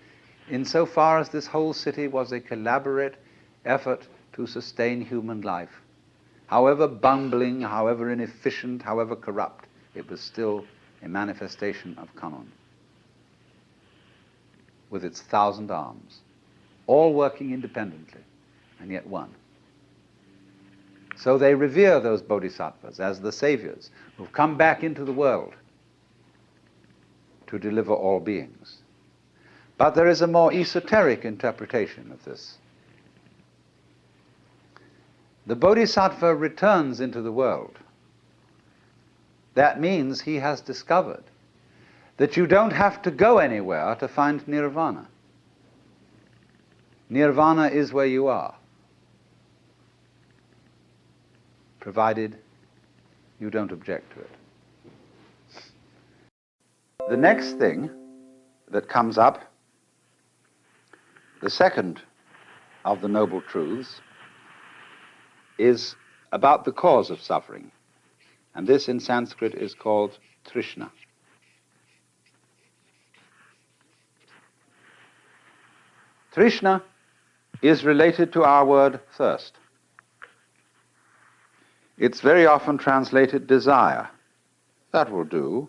insofar as this whole city was a collaborate effort to sustain human life. However bumbling, however inefficient, however corrupt, it was still a manifestation of Kannon, with its 1,000 arms, all working independently, and yet one. So they revere those bodhisattvas as the saviors who've come back into the world to deliver all beings. But there is a more esoteric interpretation of this. The bodhisattva returns into the world. That means he has discovered that you don't have to go anywhere to find nirvana. Nirvana is where you are, provided you don't object to it. The next thing that comes up, the second of the Noble Truths, is about the cause of suffering. And this in Sanskrit is called Trishna. Trishna is related to our word thirst. It's very often translated desire. That will do.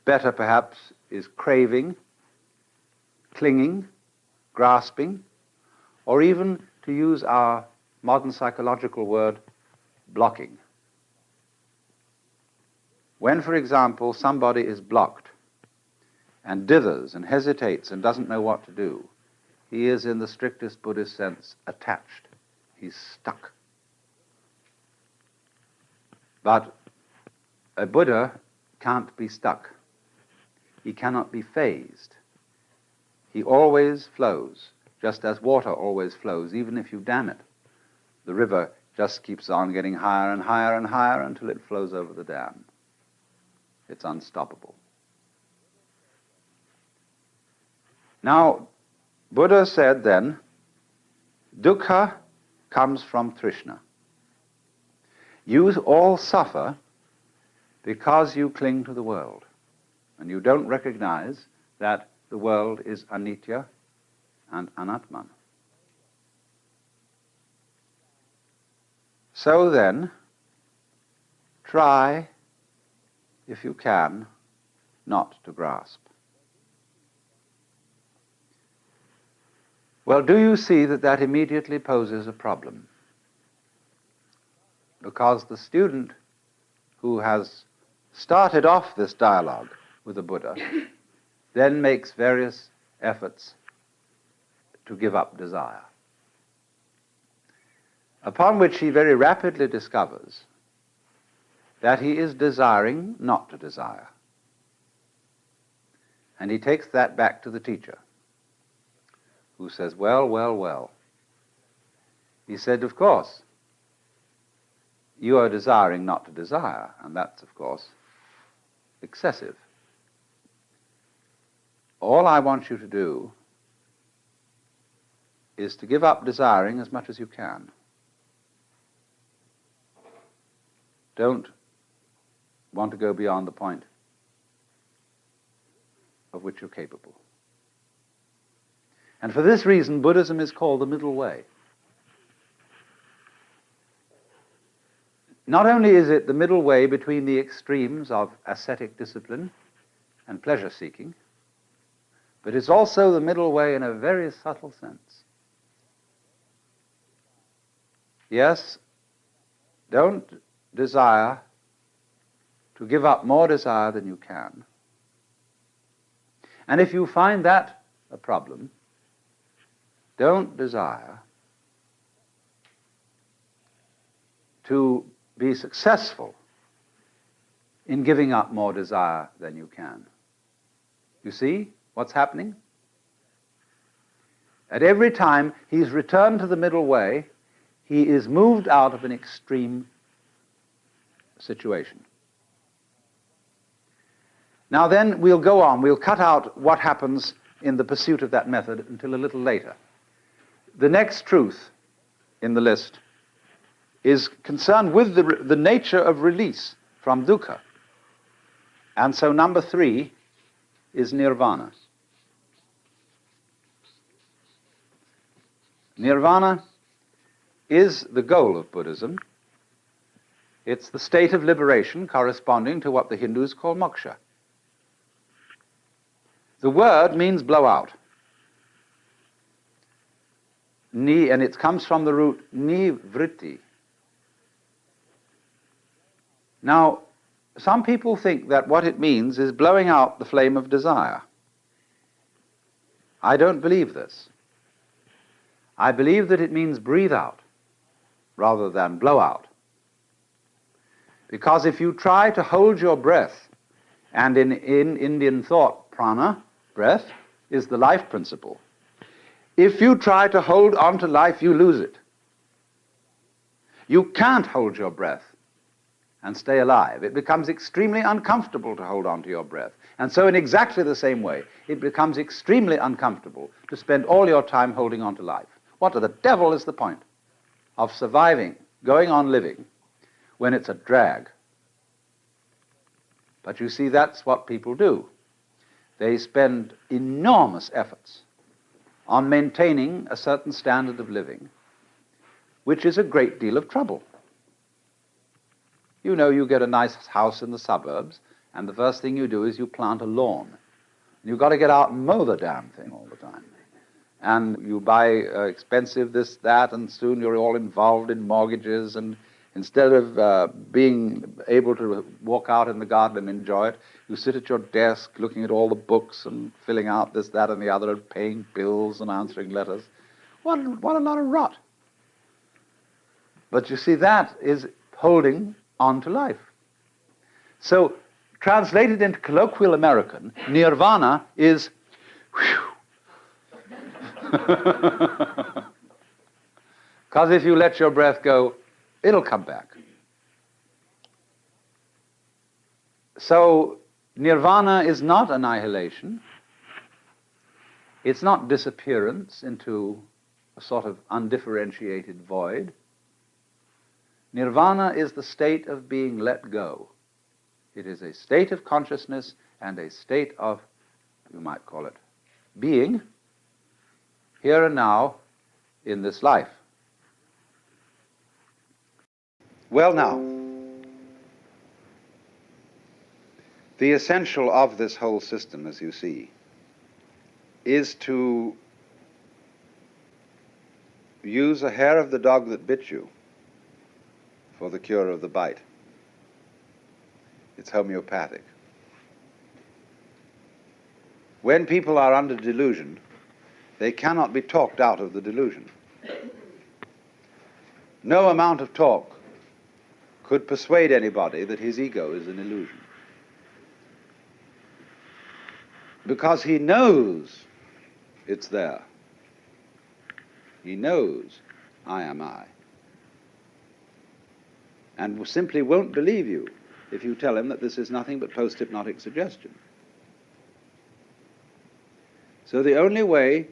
Better perhaps is craving, clinging, grasping, or even, to use our modern psychological word, blocking. When, for example, somebody is blocked and dithers and hesitates and doesn't know what to do, he is, in the strictest Buddhist sense, attached. He's stuck. But a Buddha can't be stuck. He cannot be phased. He always flows, just as water always flows, even if you dam it. The river just keeps on getting higher and higher and higher until it flows over the dam. It's unstoppable. Now, Buddha said then, dukkha comes from Trishna. You all suffer because you cling to the world, and you don't recognize that the world is anitya and anatman. So then, try, if you can, not to grasp. Well, do you see that that immediately poses a problem? Because the student who has started off this dialogue with the Buddha then makes various efforts to give up desire, upon which he very rapidly discovers that he is desiring not to desire. And he takes that back to the teacher, who says, well, well, well. He said, of course, you are desiring not to desire, and that's, of course, excessive. All I want you to do is to give up desiring as much as you can. Don't want to go beyond the point of which you're capable. And for this reason, Buddhism is called the middle way. Not only is it the middle way between the extremes of ascetic discipline and pleasure-seeking, but it's also the middle way in a very subtle sense. Yes, don't desire to give up more desire than you can. And if you find that a problem, don't desire to be successful in giving up more desire than you can. You see what's happening? At every time he's returned to the middle way, he is moved out of an extreme situation. Now then, we'll go on. We'll cut out what happens in the pursuit of that method until a little later. The next truth in the list is concerned with the nature of release from dukkha. And so number 3 is nirvana. Nirvana is the goal of Buddhism. It's the state of liberation corresponding to what the Hindus call moksha. The word means blow out. And it comes from the root nivritti. Now, some people think that what it means is blowing out the flame of desire. I don't believe this. I believe that it means breathe out rather than blow out. Because if you try to hold your breath, and in Indian thought, prana, breath, is the life principle. If you try to hold on to life, you lose it. You can't hold your breath and stay alive. It becomes extremely uncomfortable to hold on to your breath. And so in exactly the same way, it becomes extremely uncomfortable to spend all your time holding on to life. What the devil is the point of surviving, going on living, when it's a drag? But you see, that's what people do. They spend enormous efforts on maintaining a certain standard of living, which is a great deal of trouble. You know, you get a nice house in the suburbs, and the first thing you do is you plant a lawn. You've got to get out and mow the damn thing all the time. And you buy expensive this, that, and soon you're all involved in mortgages, and instead of being able to walk out in the garden and enjoy it, you sit at your desk looking at all the books and filling out this, that, and the other, and paying bills and answering letters. What a lot of rot. But you see, that is holding on to life. So, translated into colloquial American, nirvana is because if you let your breath go, it'll come back. So, nirvana is not annihilation. It's not disappearance into a sort of undifferentiated void. Nirvana is the state of being let go. It is a state of consciousness and a state of, you might call it, being, here and now, in this life. Well now, the essential of this whole system, as you see, is to use a hair of the dog that bit you for the cure of the bite. It's homeopathic. When people are under delusion, they cannot be talked out of the delusion. No amount of talk could persuade anybody that his ego is an illusion. Because he knows it's there. He knows I am I. And simply won't believe you if you tell him that this is nothing but post-hypnotic suggestion. So the only way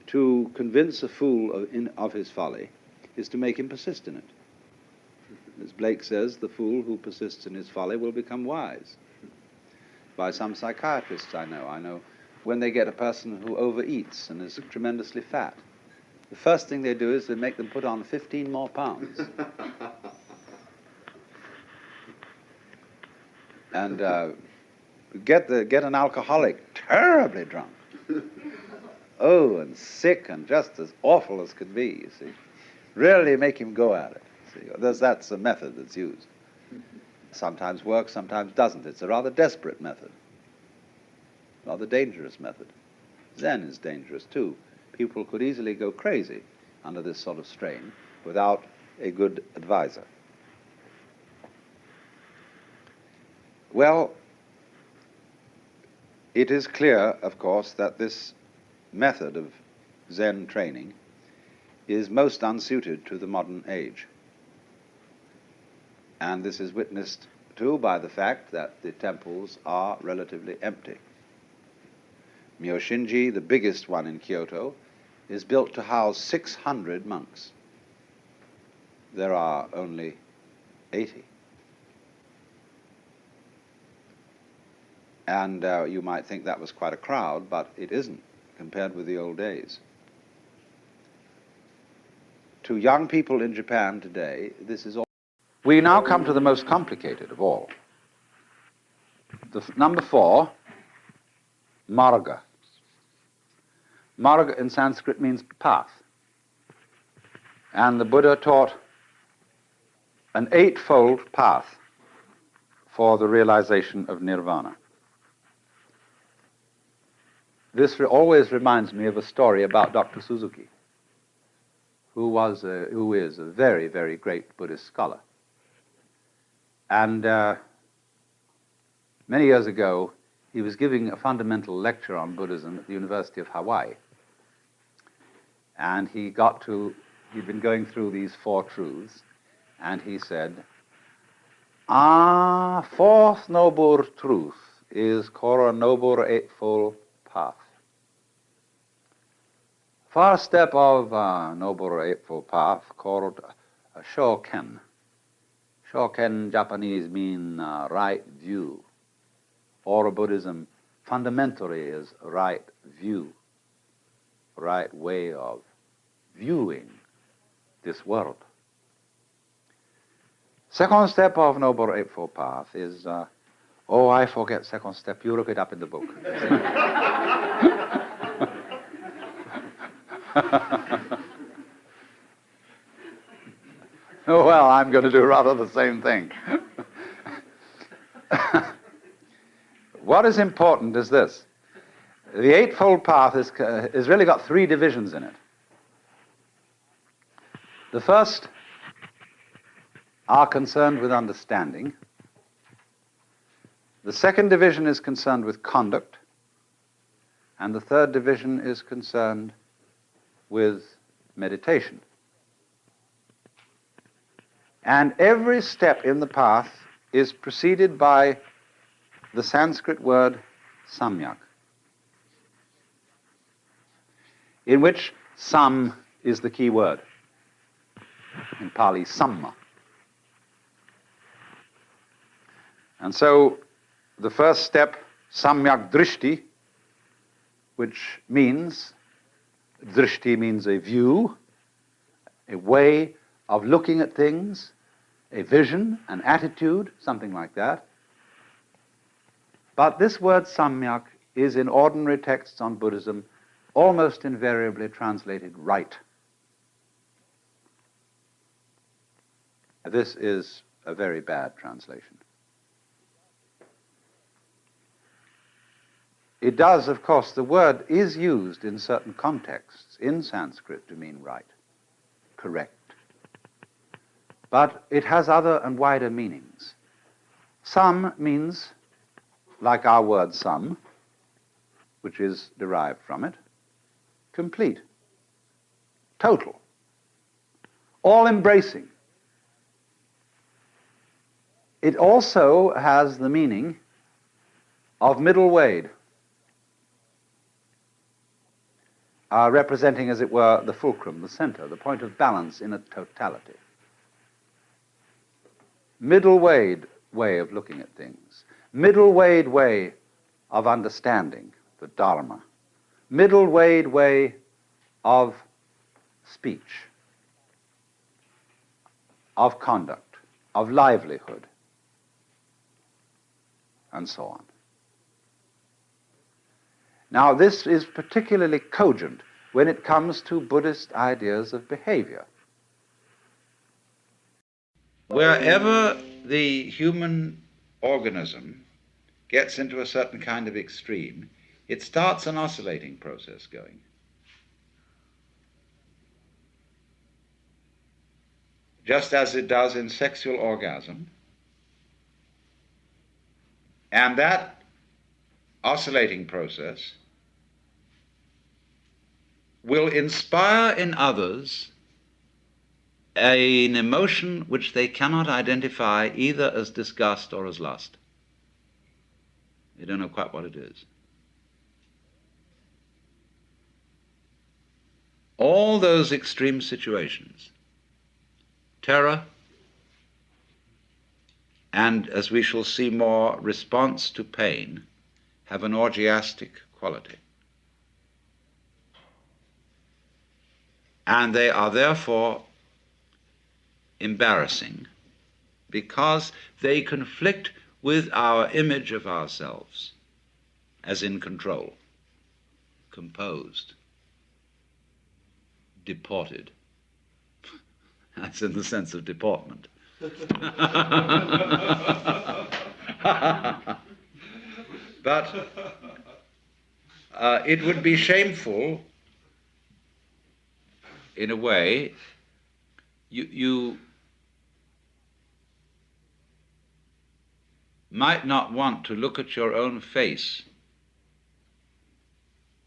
to convince a fool of his folly is to make him persist in it. As Blake says, the fool who persists in his folly will become wise. By some psychiatrists I know when they get a person who overeats and is tremendously fat, the first thing they do is they make them put on 15 more pounds. And get an alcoholic terribly drunk. Oh, and sick and just as awful as could be, you see. Really make him go at it. See, that's a method that's used. Sometimes works, sometimes doesn't. It's a rather desperate method. Rather dangerous method. Zen is dangerous too. People could easily go crazy under this sort of strain without a good advisor. Well, it is clear, of course, that this method of Zen training is most unsuited to the modern age. And this is witnessed too by the fact that the temples are relatively empty. Myoshinji, the biggest one in Kyoto, is built to house 600 monks. There are only 80. And you might think that was quite a crowd, but it isn't compared with the old days. To young people in Japan today, this is all. We now come to the most complicated of all. Number 4, marga. Marga in Sanskrit means path. And the Buddha taught an 8-fold path for the realization of nirvana. This always reminds me of a story about Dr. Suzuki, who is a very, very great Buddhist scholar. And many years ago, he was giving a fundamental lecture on Buddhism at the University of Hawaii. And he'd been going through these 4 truths, and he said, fourth noble truth is called a noble 8-fold path. First step of noble 8-fold path called shoken. Shoken, Japanese, mean right view. All of Buddhism fundamentally is right view, right way of viewing this world. Second step of Noble Eightfold Path is, I forget second step, you look it up in the book. Well, I'm going to do rather the same thing. What is important is this. The Eightfold Path has really got 3 divisions in it. The first are concerned with understanding. The second division is concerned with conduct. And the third division is concerned with meditation. And every step in the path is preceded by the Sanskrit word samyak, in which sam is the key word. In Pali, samma. And so the first step, samyak drishti, which means, drishti means a view, a way of looking at things a vision, an attitude, something like that. But this word samyak is in ordinary texts on Buddhism almost invariably translated right. This is a very bad translation. It does, of course, the word is used in certain contexts in Sanskrit to mean right, correct. But it has other and wider meanings. Sam means, like our word sum, which is derived from it, complete, total, all-embracing. It also has the meaning of middle way, representing, as it were, the fulcrum, the center, the point of balance in a totality. Middle-weighed way of looking at things, middle-weighed way of understanding the Dharma, middle-weighed way of speech, of conduct, of livelihood, and so on. Now, this is particularly cogent when it comes to Buddhist ideas of behavior. Wherever the human organism gets into a certain kind of extreme, it starts an oscillating process going. Just as it does in sexual orgasm. And that oscillating process will inspire in others an emotion which they cannot identify either as disgust or as lust. They don't know quite what it is. All those extreme situations, terror, and, as we shall see more, response to pain, have an orgiastic quality. And they are therefore embarrassing because they conflict with our image of ourselves as in control, composed, deported. That's in the sense of deportment. But it would be shameful, in a way. You might not want to look at your own face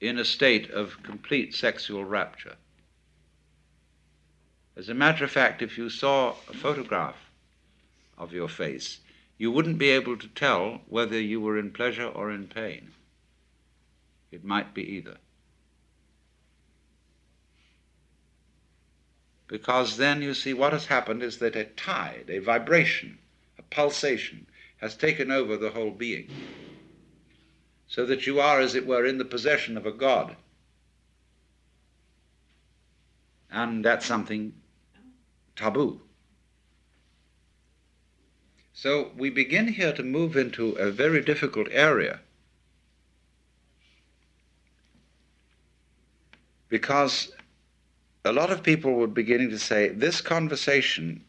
in a state of complete sexual rapture. As a matter of fact, if you saw a photograph of your face, you wouldn't be able to tell whether you were in pleasure or in pain. It might be either. Because then, you see, what has happened is that a tide, a vibration, a pulsation has taken over the whole being, so that you are, as it were, in the possession of a god. And that's something taboo. So we begin here to move into a very difficult area, because a lot of people were beginning to say, this conversation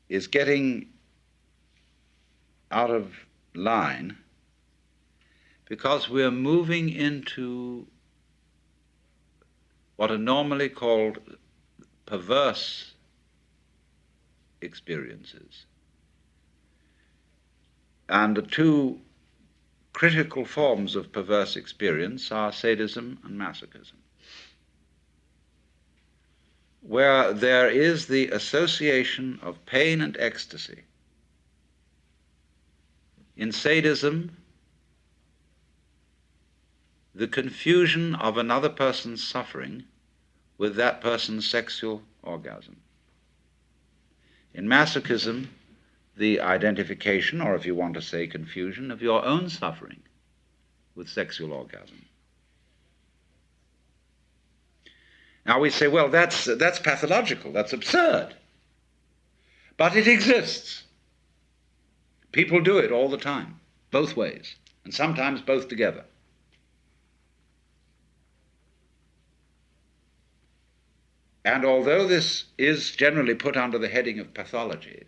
is getting out of line because we're moving into what are normally called perverse experiences. And the two critical forms of perverse experience are sadism and masochism, where there is the association of pain and ecstasy. In sadism, the confusion of another person's suffering with that person's sexual orgasm. In masochism, the identification, or if you want to say confusion, of your own suffering with sexual orgasm. Now we say, well, that's pathological, that's absurd. But it exists. People do it all the time, both ways, and sometimes both together. And although this is generally put under the heading of pathology,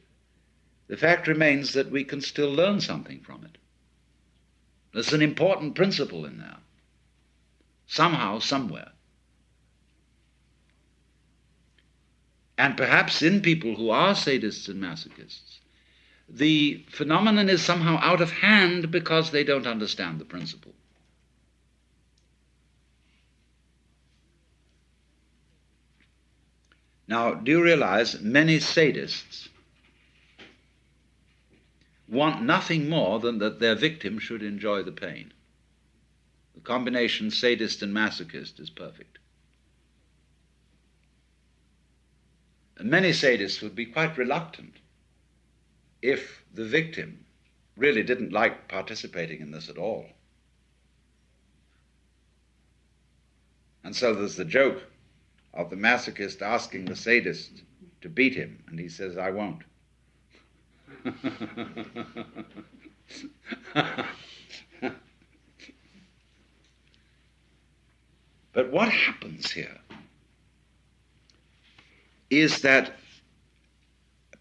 the fact remains that we can still learn something from it. There's an important principle in there, somehow, somewhere. And perhaps in people who are sadists and masochists, the phenomenon is somehow out of hand because they don't understand the principle. Now, do you realize many sadists want nothing more than that their victim should enjoy the pain? The combination sadist and masochist is perfect. And many sadists would be quite reluctant if the victim really didn't like participating in this at all. And so there's the joke of the masochist asking the sadist to beat him, and he says, "I won't." But what happens here is that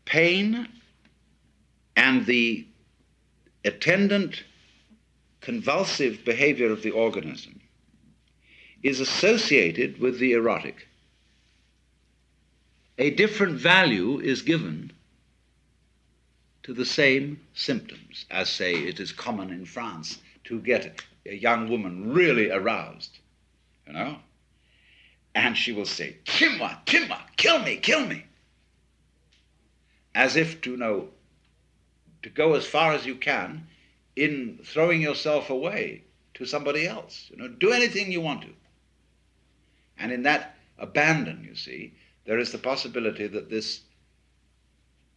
pain and the attendant convulsive behavior of the organism is associated with the erotic. A different value is given to the same symptoms, as, say, it is common in France to get a young woman really aroused, you know, and she will say, "Tue-moi, tue-moi, kill me, kill me," as if to know, to go as far as you can in throwing yourself away to somebody else. You know, do anything you want to. And in that abandon, you see, there is the possibility that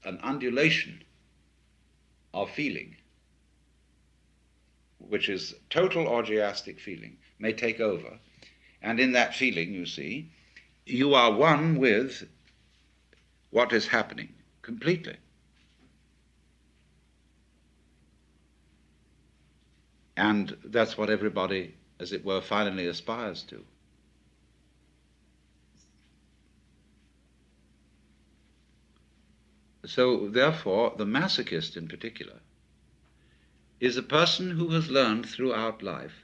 an undulation of feeling, which is total orgiastic feeling, may take over. And in that feeling, you see, you are one with what is happening completely. And that's what everybody, as it were, finally aspires to. So, therefore, the masochist in particular is a person who has learned throughout life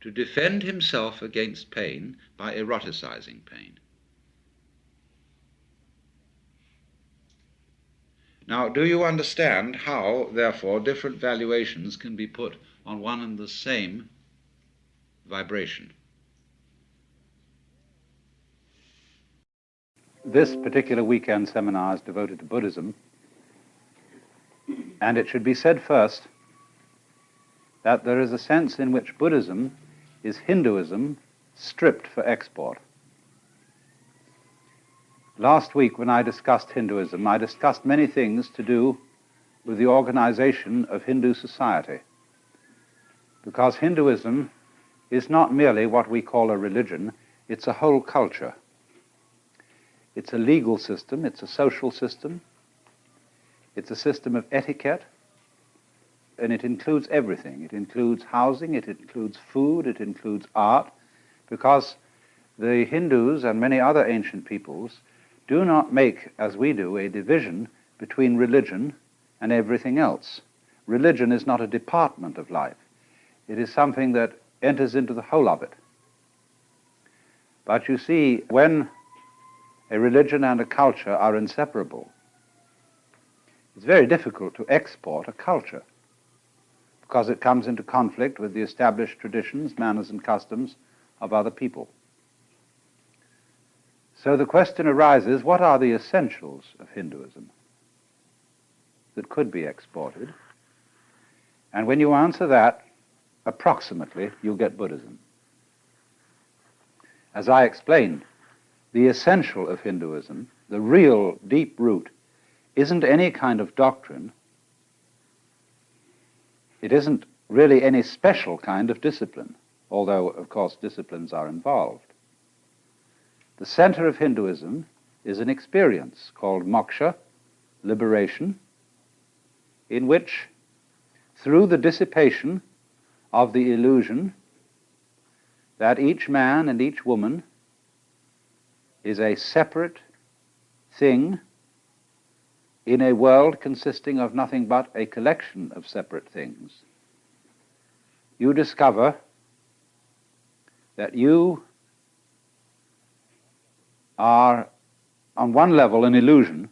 to defend himself against pain by eroticizing pain. Now, do you understand how, therefore, different valuations can be put on one and the same vibration? This particular weekend seminar is devoted to Buddhism, and it should be said first that there is a sense in which Buddhism is Hinduism stripped for export. Last week when I discussed Hinduism, I discussed many things to do with the organization of Hindu society, because Hinduism is not merely what we call a religion, it's a whole culture. It's a legal system, it's a social system, it's a system of etiquette, and it includes everything. It includes housing, it includes food, it includes art, because the Hindus and many other ancient peoples do not make, as we do, a division between religion and everything else. Religion is not a department of life. It is something that enters into the whole of it. But you see, when a religion and a culture are inseparable, it's very difficult to export a culture, because it comes into conflict with the established traditions, manners, and customs of other people. So the question arises, what are the essentials of Hinduism that could be exported? And when you answer that, approximately, you'll get Buddhism. As I explained, the essential of Hinduism, the real deep root, isn't any kind of doctrine. It isn't really any special kind of discipline, although, of course, disciplines are involved. The center of Hinduism is an experience called moksha, liberation, in which, through the dissipation of the illusion that each man and each woman is a separate thing in a world consisting of nothing but a collection of separate things, you discover that you are, on one level, an illusion,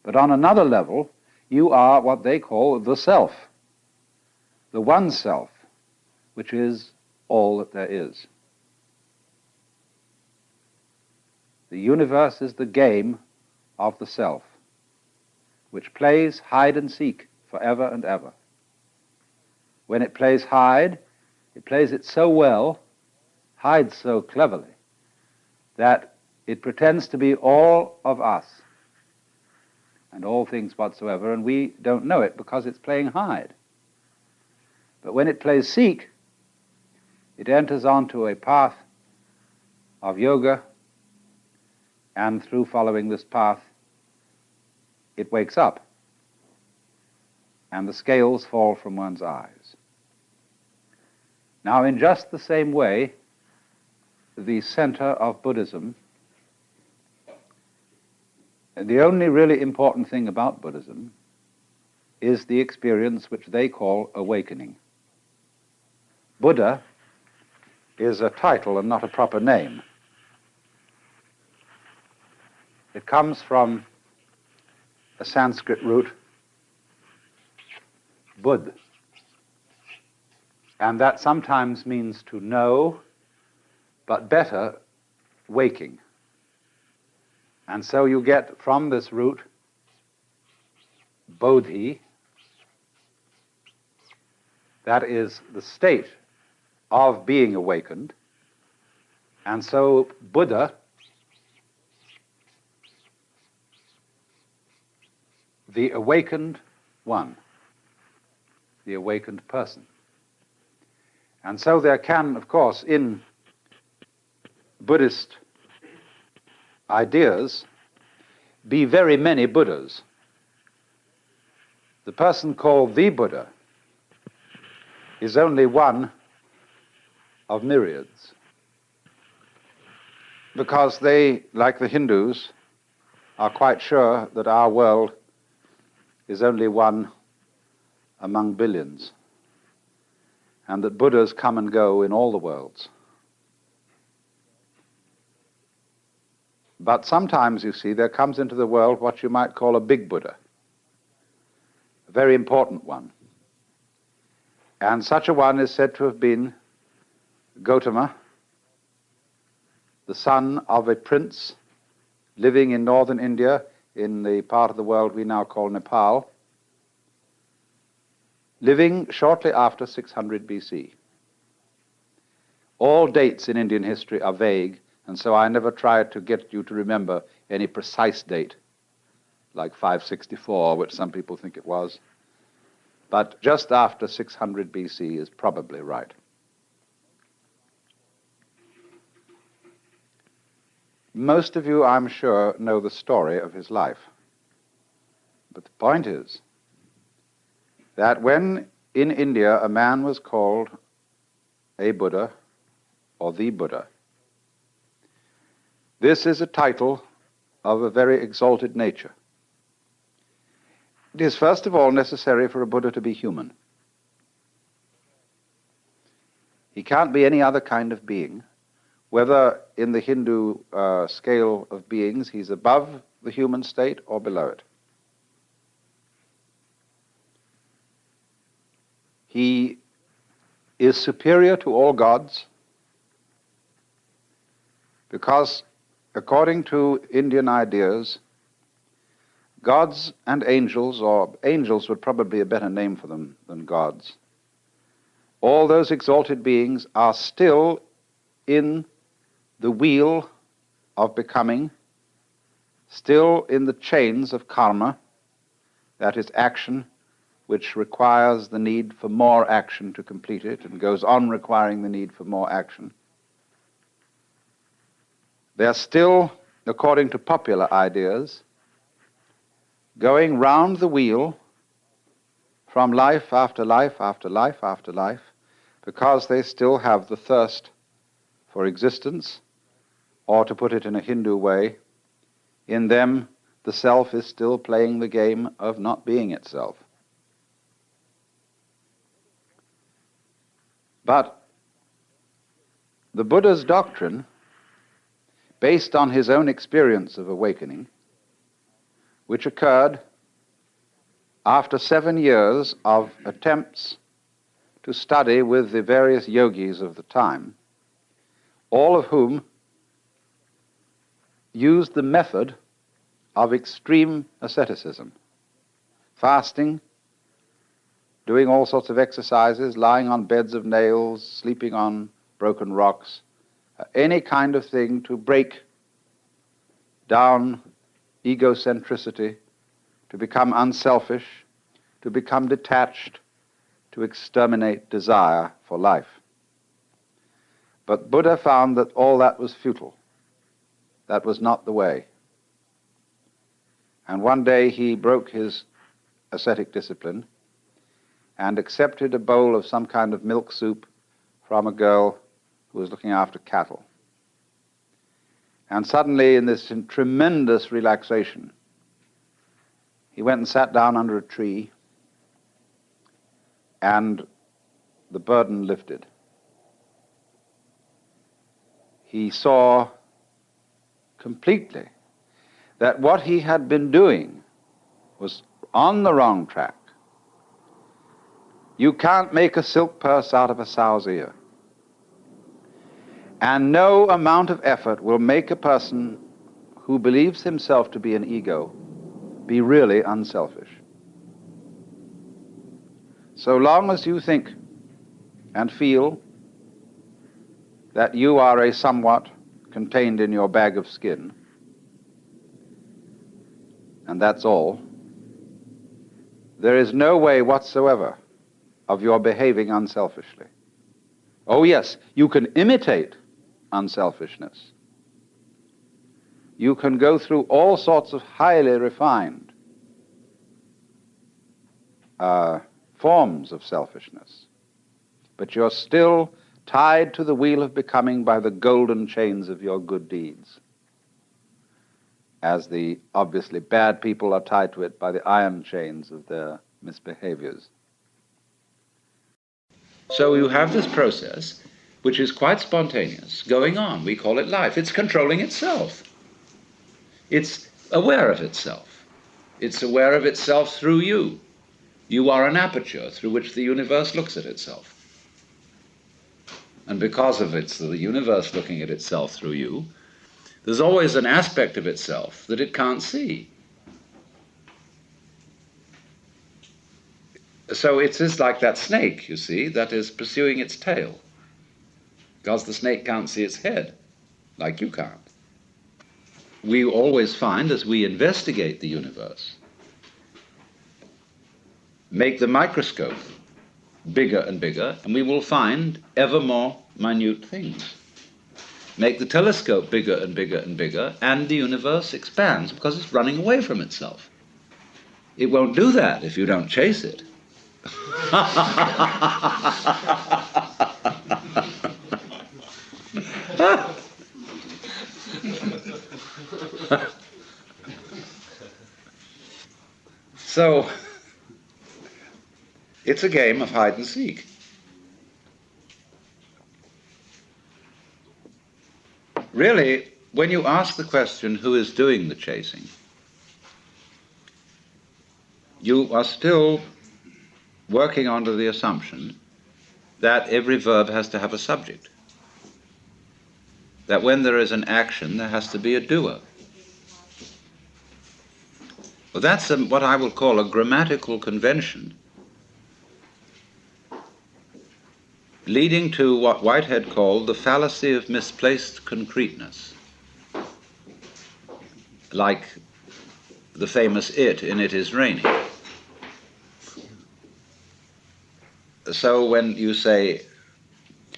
but on another level, you are what they call the self, the one self, which is all that there is. The universe is the game of the self, which plays hide and seek forever and ever. When it plays hide, it plays it so well, hides so cleverly, that it pretends to be all of us and all things whatsoever, and we don't know it because it's playing hide. But when it plays seek, it enters onto a path of yoga, and through following this path, it wakes up, and the scales fall from one's eyes. Now, in just the same way, the center of Buddhism, the only really important thing about Buddhism is the experience which they call awakening. Buddha is a title and not a proper name. It comes from a Sanskrit root, bud, and that sometimes means to know, but better, waking. And so you get from this root bodhi, that is the state of being awakened, and so Buddha, the awakened one, the awakened person. And so there can, of course, in Buddhist ideas, be very many Buddhas. The person called the Buddha is only one of myriads, because they, like the Hindus, are quite sure that our world is only one among billions, and that Buddhas come and go in all the worlds. But sometimes, you see, there comes into the world what you might call a big Buddha, a very important one. And such a one is said to have been Gautama, the son of a prince living in northern India, in the part of the world we now call Nepal, living shortly after 600 BC. All dates in Indian history are vague, and so I never tried to get you to remember any precise date, like 564, which some people think it was. But just after 600 BC is probably right. Most of you, I'm sure, know the story of his life. But the point is that when in India a man was called a Buddha or the Buddha, this is a title of a very exalted nature. It is first of all necessary for a Buddha to be human. He can't be any other kind of being. Whether in the Hindu scale of beings he's above the human state or below it. He is superior to all gods because, according to Indian ideas, gods and angels, or angels would probably be a better name for them than gods, all those exalted beings are still in the wheel of becoming, still in the chains of karma, that is action which requires the need for more action to complete it and goes on requiring the need for more action. They are still, according to popular ideas, going round the wheel from life after life after life after life, because they still have the thirst for existence, or to put it in a Hindu way, in them the self is still playing the game of not being itself. But the Buddha's doctrine, based on his own experience of awakening, which occurred after 7 years of attempts to study with the various yogis of the time, all of whom used the method of extreme asceticism, fasting, doing all sorts of exercises, lying on beds of nails, sleeping on broken rocks, any kind of thing to break down egocentricity, to become unselfish, to become detached, to exterminate desire for life. But Buddha found that all that was futile. That was not the way. And one day he broke his ascetic discipline and accepted a bowl of some kind of milk soup from a girl who was looking after cattle. And suddenly, in this tremendous relaxation, he went and sat down under a tree, and the burden lifted. He saw completely that what he had been doing was on the wrong track. You can't make a silk purse out of a sow's ear. And no amount of effort will make a person who believes himself to be an ego be really unselfish. So long as you think and feel that you are a somewhat contained in your bag of skin, and that's all, there is no way whatsoever of your behaving unselfishly. Oh yes, you can imitate unselfishness. You can go through all sorts of highly refined forms of selfishness, but you're still tied to the wheel of becoming by the golden chains of your good deeds, as the obviously bad people are tied to it by the iron chains of their misbehaviors. So you have this process, which is quite spontaneous, going on. We call it life. It's controlling itself. It's aware of itself. It's aware of itself through you. You are an aperture through which the universe looks at itself. And because of the universe looking at itself through you, there's always an aspect of itself that it can't see. So it is like that snake, you see, that is pursuing its tail, because the snake can't see its head, like you can't. We always find, as we investigate the universe, make the microscope bigger and bigger, and we will find ever more minute things. Make the telescope bigger and bigger and bigger, and the universe expands because it's running away from itself. It won't do that if you don't chase it. So, it's a game of hide and seek. Really, when you ask the question, who is doing the chasing, you are still working under the assumption that every verb has to have a subject. That when there is an action, there has to be a doer. Well, that's what I will call a grammatical convention, leading to what Whitehead called the fallacy of misplaced concreteness. Like the famous "It" in "It Is Raining." So when you say,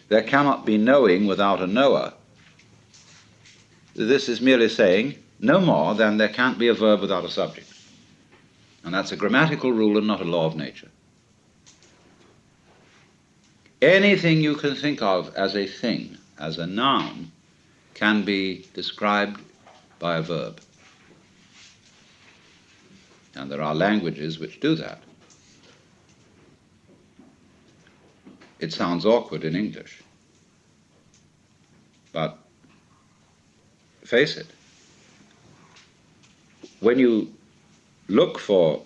there cannot be knowing without a knower, this is merely saying no more than there can't be a verb without a subject. And that's a grammatical rule and not a law of nature. Anything you can think of as a thing, as a noun, can be described by a verb. And there are languages which do that. It sounds awkward in English. But face it, when you look for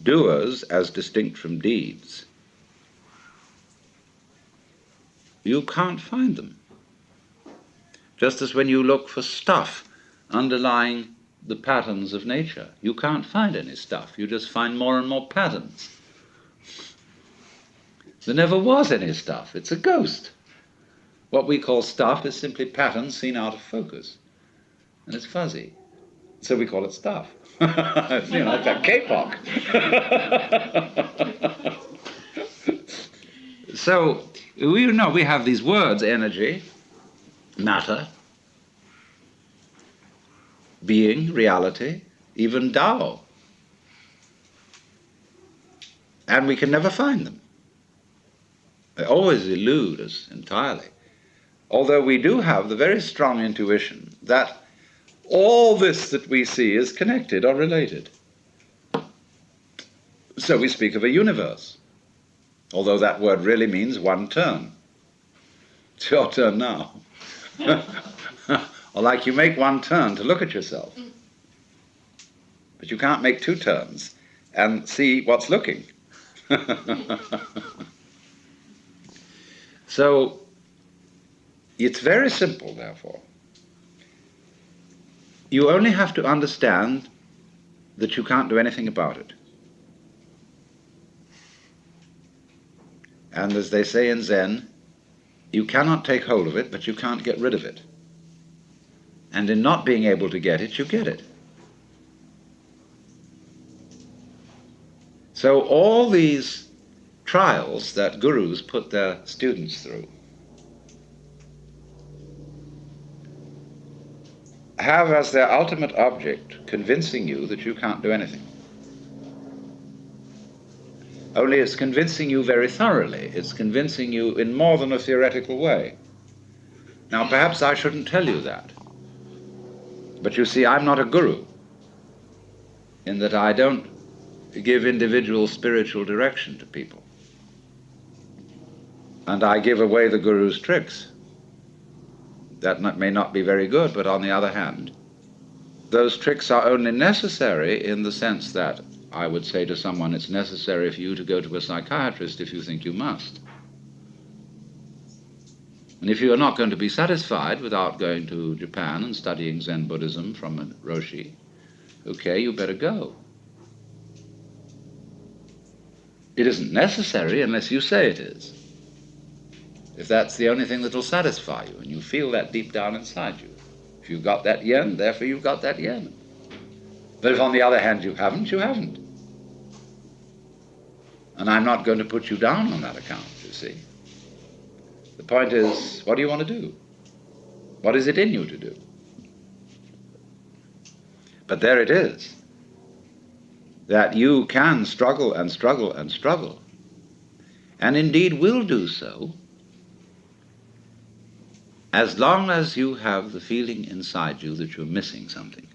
doers as distinct from deeds, you can't find them. Just as when you look for stuff underlying the patterns of nature, you can't find any stuff. You just find more and more patterns. There never was any stuff. It's a ghost. What we call stuff is simply patterns seen out of focus. And it's fuzzy. So we call it stuff. You know, it's like K-pop. So, we have these words, energy, matter, being, reality, even Tao. And we can never find them. They always elude us entirely. Although we do have the very strong intuition that all this that we see is connected or related. So we speak of a universe, although that word really means one turn. It's your turn now. Or like you make one turn to look at yourself, but you can't make two turns and see what's looking. So it's very simple, therefore. You only have to understand that you can't do anything about it. And as they say in Zen, you cannot take hold of it, but you can't get rid of it. And in not being able to get it, you get it. So all these trials that gurus put their students through have as their ultimate object convincing you that you can't do anything. Only it's convincing you very thoroughly. It's convincing you in more than a theoretical way. Now, perhaps I shouldn't tell you that. But you see, I'm not a guru, in that I don't give individual spiritual direction to people. And I give away the guru's tricks. That may not be very good, but on the other hand, those tricks are only necessary in the sense that I would say to someone, it's necessary for you to go to a psychiatrist if you think you must. And if you are not going to be satisfied without going to Japan and studying Zen Buddhism from a Roshi, okay, you better go. It isn't necessary unless you say it is. If that's the only thing that will satisfy you, and you feel that deep down inside you. If you've got that yen, therefore you've got that yen. But if on the other hand you haven't, you haven't. And I'm not going to put you down on that account, you see. The point is, what do you want to do? What is it in you to do? But there it is, that you can struggle and struggle and struggle, and indeed will do so, as long as you have the feeling inside you that you're missing something.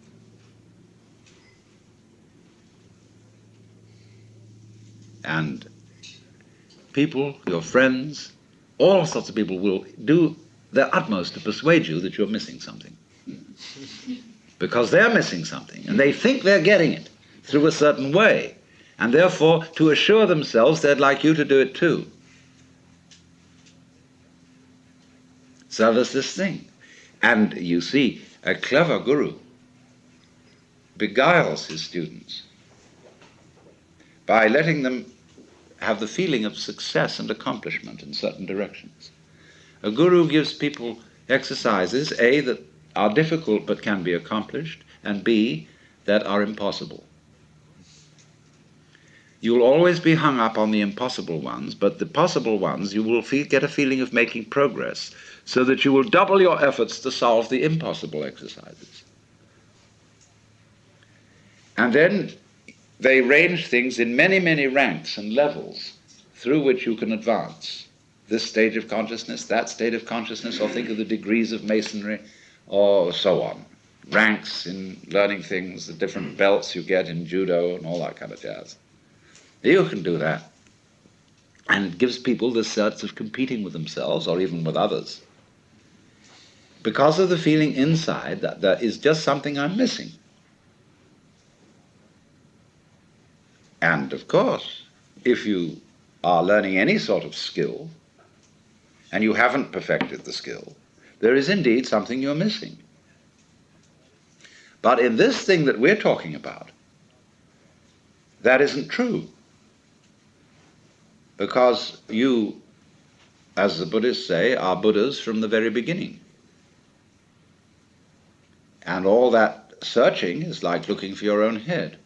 And people, your friends, all sorts of people will do their utmost to persuade you that you're missing something. Because they're missing something, and they think they're getting it through a certain way. And therefore, to assure themselves, they'd like you to do it too. So there's this thing. And you see, a clever guru beguiles his students by letting them have the feeling of success and accomplishment in certain directions. A guru gives people exercises, A, that are difficult but can be accomplished, and B, that are impossible. You'll always be hung up on the impossible ones, but the possible ones you will get a feeling of making progress, so that you will double your efforts to solve the impossible exercises. And then They range things in many, many ranks and levels through which you can advance. This stage of consciousness, that state of consciousness, or think of the degrees of masonry, or so on. Ranks in learning things, the different belts you get in judo and all that kind of jazz. You can do that. And it gives people this sense of competing with themselves or even with others, because of the feeling inside that there is just something I'm missing. And of course, if you are learning any sort of skill and you haven't perfected the skill, there is indeed something you're missing. But in this thing that we're talking about, that isn't true. Because you, as the Buddhists say, are Buddhas from the very beginning. And all that searching is like looking for your own head,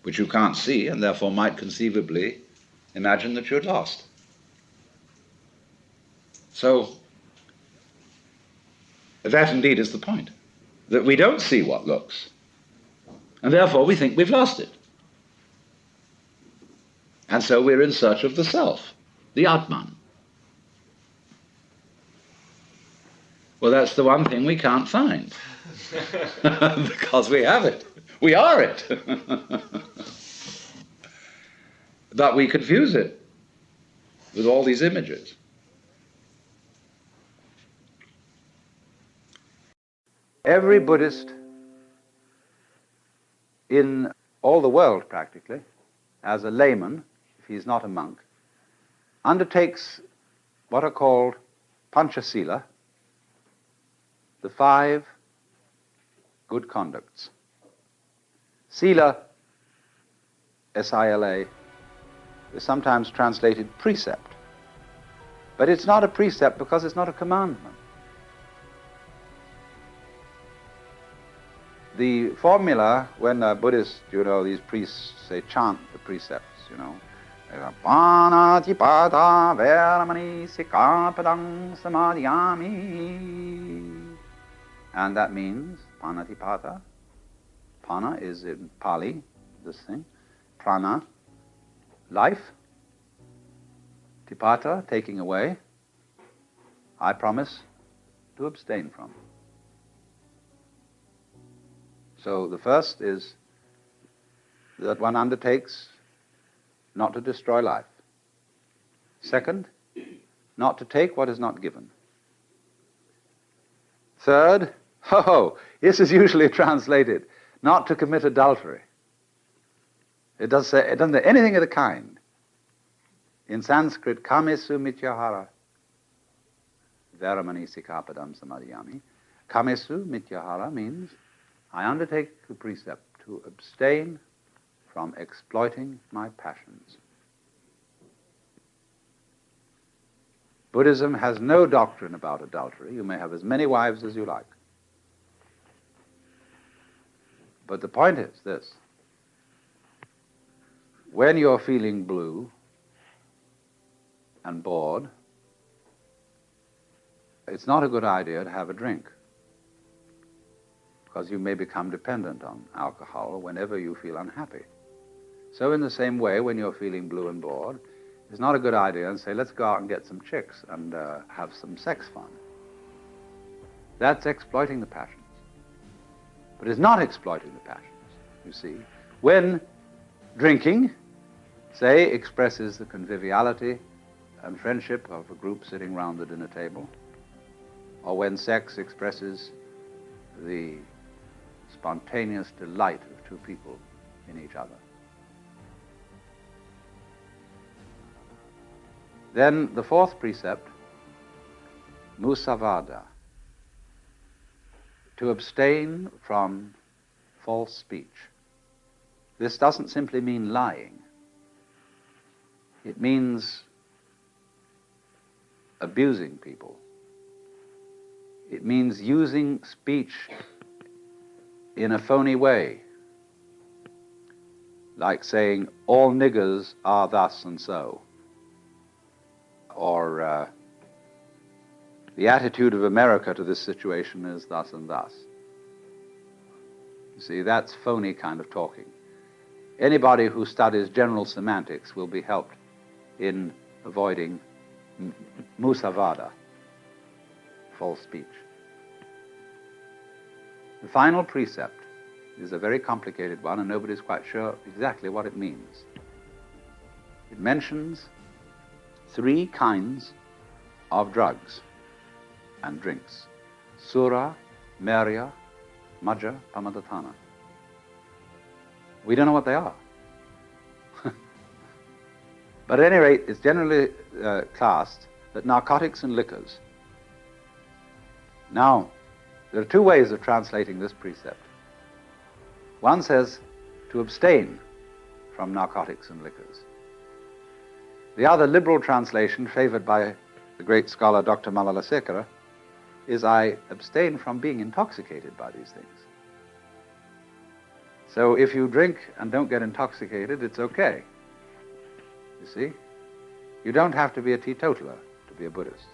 which you can't see and therefore might conceivably imagine that you're lost. So that indeed is the point, that we don't see what looks, and therefore we think we've lost it. And so we're in search of the self, the Atman. Well, that's the one thing we can't find, because we have it. We are it. But we confuse it with all these images. Every Buddhist in all the world, practically, as a layman, if he's not a monk, undertakes what are called Panchasila, the 5 good conducts. Sila, S-I-L-A, is sometimes translated precept, but it's not a precept because it's not a commandment. The formula, when Buddhists, these priests say chant the precepts, Panatipata veramani sikapadang samadhyami. And that means panatipata. Pana is in Pali, this thing. Prana, life. Tipata, taking away. I promise to abstain from. So the first is that one undertakes not to destroy life. Second, not to take what is not given. Third, this is usually translated, not to commit adultery. It doesn't say anything of the kind. In Sanskrit, kamesu mityahara, veramani sikapadam samadhyami. Kamesu mityahara means I undertake the precept to abstain from exploiting my passions. Buddhism has no doctrine about adultery. You may have as many wives as you like. But the point is this. When you're feeling blue and bored, it's not a good idea to have a drink, because you may become dependent on alcohol whenever you feel unhappy. So in the same way, when you're feeling blue and bored, it's not a good idea to say, let's go out and get some chicks and have some sex fun. That's exploiting the passions. But it's not exploiting the passions, you see. When drinking, say, expresses the conviviality and friendship of a group sitting round the dinner table, or when sex expresses the spontaneous delight of two people in each other. Then the 4th precept, musavada, to abstain from false speech. This doesn't simply mean lying. It means abusing people. It means using speech in a phony way, like saying, all niggers are thus and so, or the attitude of America to this situation is thus and thus. You see, that's phony kind of talking. Anybody who studies general semantics will be helped in avoiding musavada, false speech. The final precept is a very complicated one, and nobody's quite sure exactly what it means. It mentions 3 kinds of drugs and drinks: sura, merya, majja, pamadatana. We don't know what they are. But at any rate, it's generally classed that narcotics and liquors. Now, there are 2 ways of translating this precept. One says to abstain from narcotics and liquors. The other liberal translation, favored by the great scholar Dr. Malalasekara, is I abstain from being intoxicated by these things. So if you drink and don't get intoxicated, it's okay. You see? You don't have to be a teetotaler to be a Buddhist.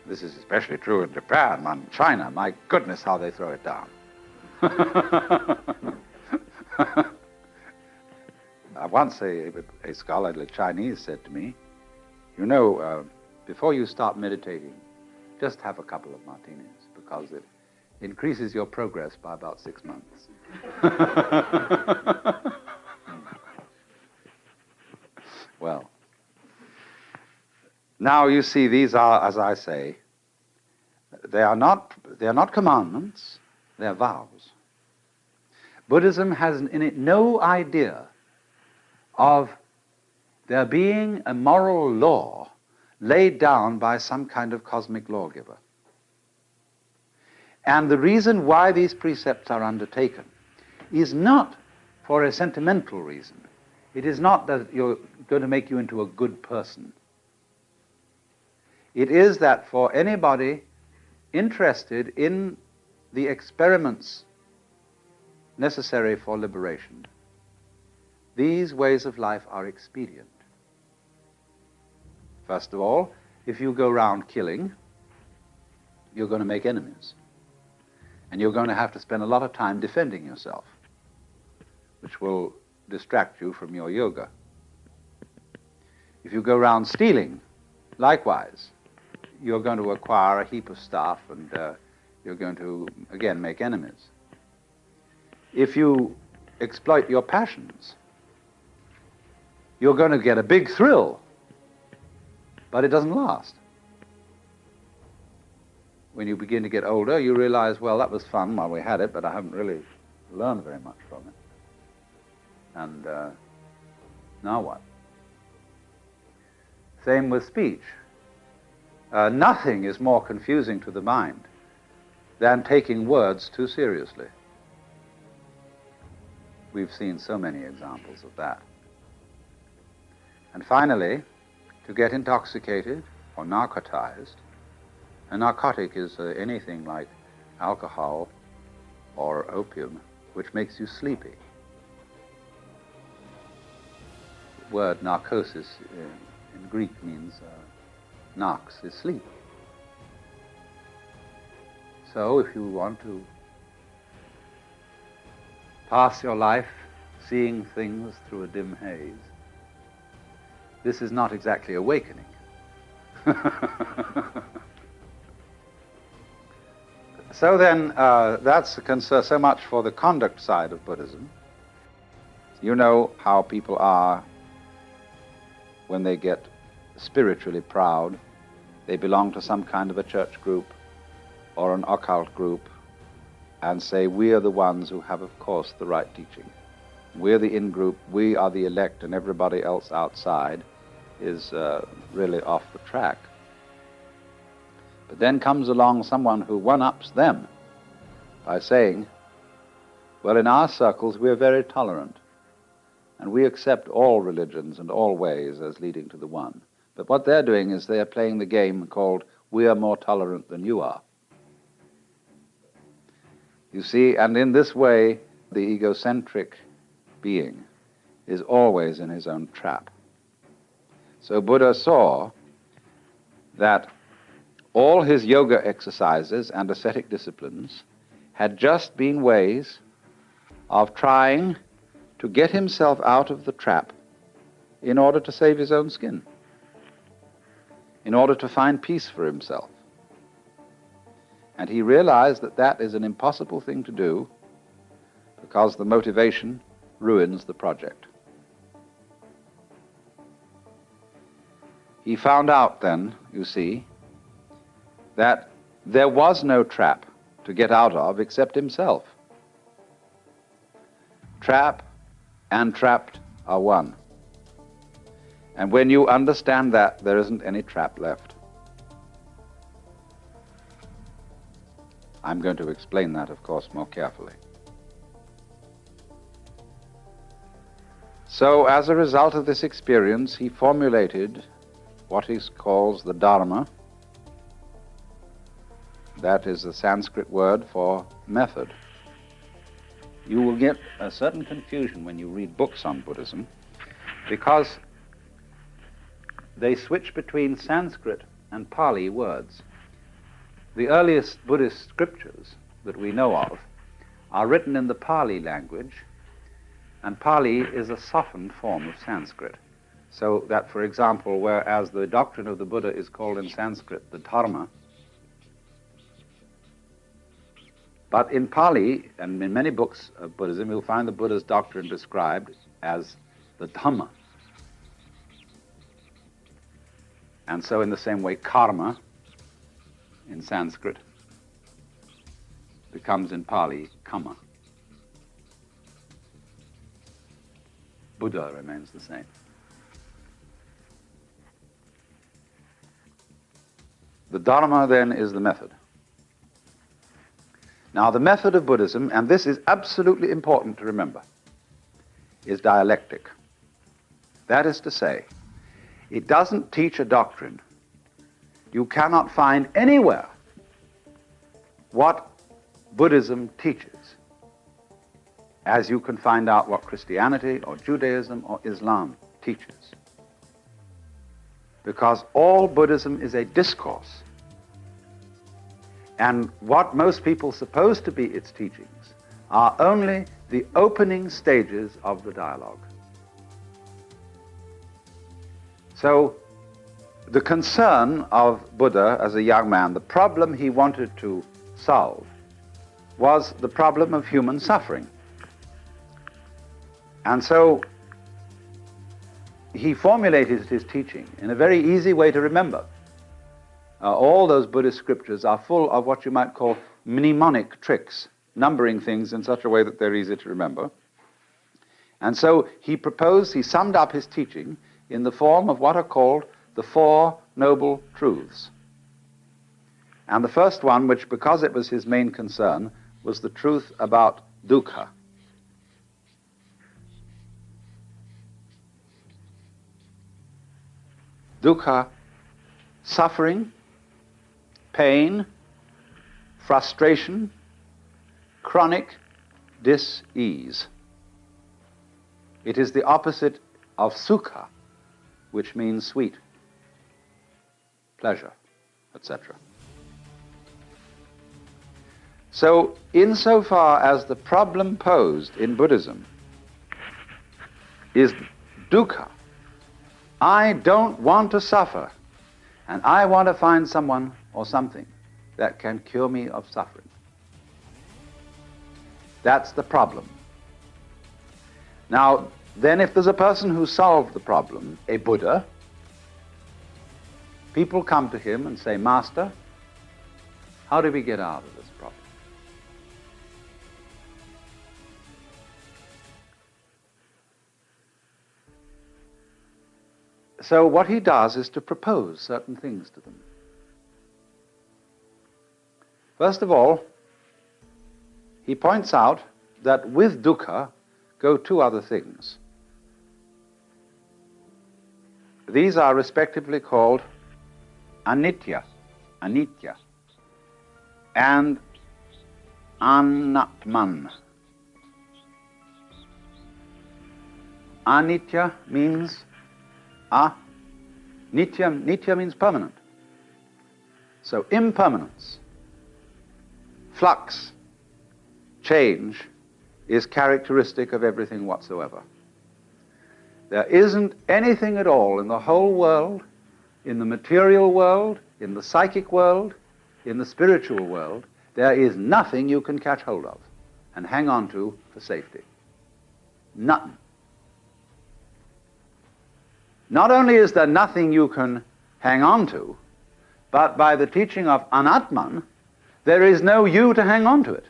This is especially true in Japan and China. My goodness, how they throw it down. Once a scholarly Chinese said to me, you know, before you start meditating, just have a couple of martinis, because it increases your progress by about 6 months. Well, now you see, these are, as I say, they are not commandments, they are vows. Buddhism has in it no idea of there being a moral law laid down by some kind of cosmic lawgiver. And the reason why these precepts are undertaken is not for a sentimental reason. It is not that you're going to make you into a good person. It is that for anybody interested in the experiments necessary for liberation, these ways of life are expedient. First of all, if you go around killing, you're going to make enemies. And you're going to have to spend a lot of time defending yourself, which will distract you from your yoga. If you go around stealing, likewise, you're going to acquire a heap of stuff, and you're going to, again, make enemies. If you exploit your passions, you're going to get a big thrill, but it doesn't last. When you begin to get older, you realize, well, that was fun while we had it, but I haven't really learned very much from it. And now what? Same with speech. Nothing is more confusing to the mind than taking words too seriously. We've seen so many examples of that. And finally, to get intoxicated or narcotized, a narcotic is anything like alcohol or opium, which makes you sleepy. The word narcosis in Greek means narx is sleep. So if you want to pass your life seeing things through a dim haze, this is not exactly awakening. So then, that's so much for the conduct side of Buddhism. You know how people are when they get spiritually proud. They belong to some kind of a church group or an occult group and say, we are the ones who have, of course, the right teaching. We're the in-group, we are the elect, and everybody else outside is really off the track. But then comes along someone who one-ups them by saying, well, in our circles we're very tolerant, and we accept all religions and all ways as leading to the one. But what they're doing is they're playing the game called, we are more tolerant than you are. You see, and in this way, the egocentric being is always in his own trap. So Buddha saw that all his yoga exercises and ascetic disciplines had just been ways of trying to get himself out of the trap in order to save his own skin, in order to find peace for himself. And he realized that that is an impossible thing to do because the motivation ruins the project. He found out then, you see, that there was no trap to get out of except himself. Trap and trapped are one. And when you understand that, there isn't any trap left. I'm going to explain that, of course, more carefully. So, as a result of this experience, he formulated what he calls the Dharma. That is the Sanskrit word for method. You will get a certain confusion when you read books on Buddhism because they switch between Sanskrit and Pali words. The earliest Buddhist scriptures that we know of are written in the Pali language, and Pali is a softened form of Sanskrit. So that, for example, whereas the doctrine of the Buddha is called in Sanskrit the Dharma, but in Pali, and in many books of Buddhism, you'll find the Buddha's doctrine described as the Dhamma. And so in the same way, karma in Sanskrit becomes in Pali kamma. Buddha remains the same. The Dharma then is the method. Now the method of Buddhism, and this is absolutely important to remember, is dialectic. That is to say, it doesn't teach a doctrine. You cannot find anywhere what Buddhism teaches, as you can find out what Christianity or Judaism or Islam teaches. Because all Buddhism is a discourse. And what most people suppose to be its teachings are only the opening stages of the dialogue. So, the concern of Buddha as a young man, the problem he wanted to solve, was the problem of human suffering. And so, he formulated his teaching in a very easy way to remember. All those Buddhist scriptures are full of what you might call mnemonic tricks, numbering things in such a way that they're easy to remember. And so he summed up his teaching in the form of what are called the Four Noble Truths. And the first one, which because it was his main concern, was the truth about dukkha. Dukkha, suffering, pain, frustration, chronic dis-ease. It is the opposite of sukha, which means sweet, pleasure, etc. So, insofar as the problem posed in Buddhism is dukkha, I don't want to suffer, and I want to find someone or something that can cure me of suffering. That's the problem. Now, then if there's a person who solved the problem, a Buddha, people come to him and say, Master, how do we get out of this problem? So what he does is to propose certain things to them. First of all, he points out that with dukkha go two other things. These are respectively called anitya, and anatman. Anitya means nitya means permanent. So impermanence, flux, change is characteristic of everything whatsoever. There isn't anything at all in the whole world, in the material world, in the psychic world, in the spiritual world, there is nothing you can catch hold of and hang on to for safety. Nothing. Not only is there nothing you can hang on to, but by the teaching of Anatman, there is no you to hang on to it.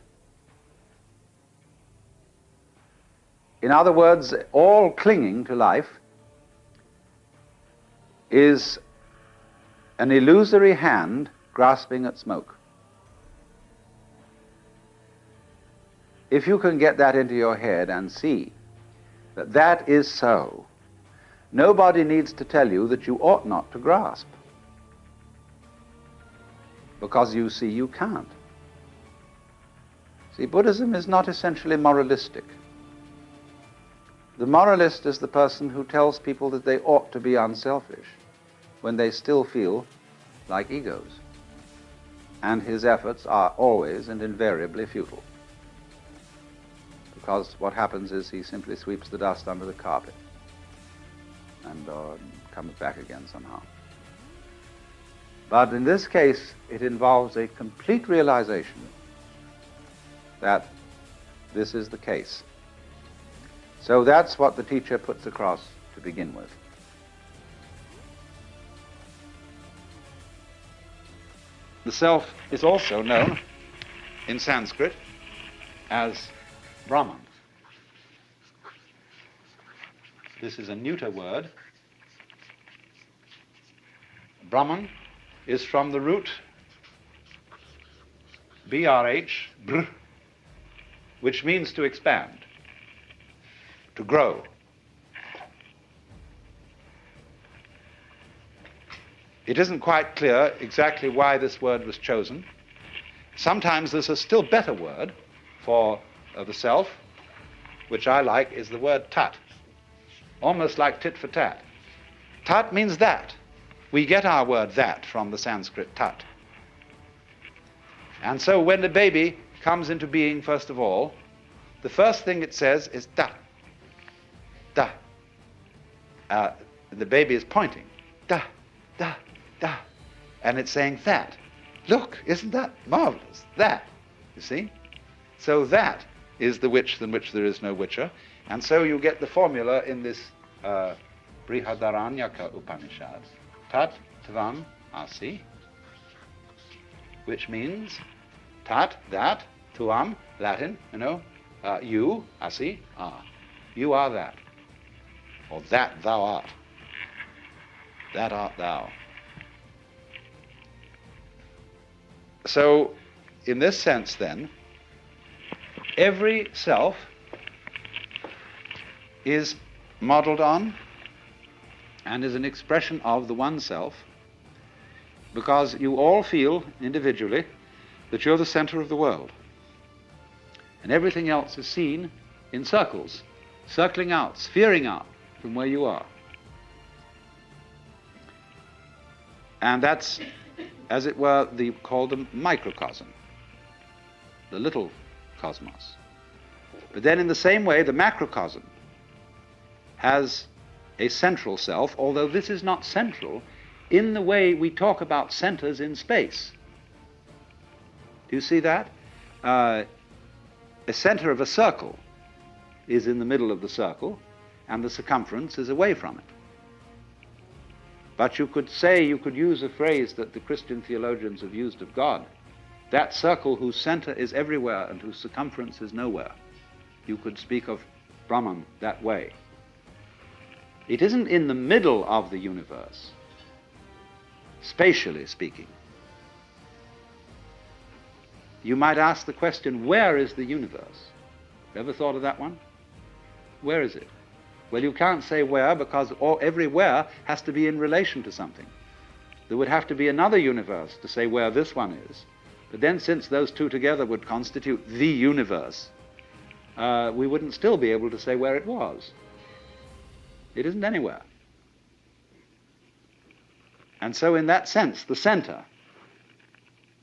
In other words, all clinging to life is an illusory hand grasping at smoke. If you can get that into your head and see that that is so, nobody needs to tell you that you ought not to grasp, because you see you can't. See, Buddhism is not essentially moralistic. The moralist is the person who tells people that they ought to be unselfish when they still feel like egos. And his efforts are always and invariably futile. Because what happens is he simply sweeps the dust under the carpet and comes back again somehow. But in this case, it involves a complete realization that this is the case. So that's what the teacher puts across to begin with. The self is also known in Sanskrit as Brahman. This is a neuter word. Brahman is from the root BRH, br, which means to expand, to grow. It isn't quite clear exactly why this word was chosen. Sometimes there's a still better word for the self, which I like, is the word tat, almost like tit for tat. Tat means that. We get our word that from the Sanskrit tat. And so when the baby comes into being, first of all, the first thing it says is da, da. The baby is pointing, da, da, da, and it's saying that. Look, isn't that marvelous? That, you see? So that is the which than which there is no whicher, and so you get the formula in this Brihadaranyaka Upanishad, tat tvam asi, which means tat, that, tvam, Latin, you, asi, are. You are that, or that thou art. That art thou. So, in this sense then, every self is modeled on and is an expression of the one self, because you all feel individually that you're the center of the world. And everything else is seen in circles, circling out, sphering out from where you are. And that's, as it were, called the microcosm, the little cosmos. But then in the same way, the macrocosm has a central self, although this is not central in the way we talk about centers in space. Do you see that? A center of a circle is in the middle of the circle, and the circumference is away from it. But you could use a phrase that the Christian theologians have used of God, that circle whose center is everywhere and whose circumference is nowhere. You could speak of Brahman that way. It isn't in the middle of the universe, spatially speaking. You might ask the question, where is the universe? Ever thought of that one? Where is it? Well, you can't say where, because everywhere has to be in relation to something. There would have to be another universe to say where this one is. But then, since those two together would constitute the universe, we wouldn't still be able to say where it was. It isn't anywhere. And so in that sense, the center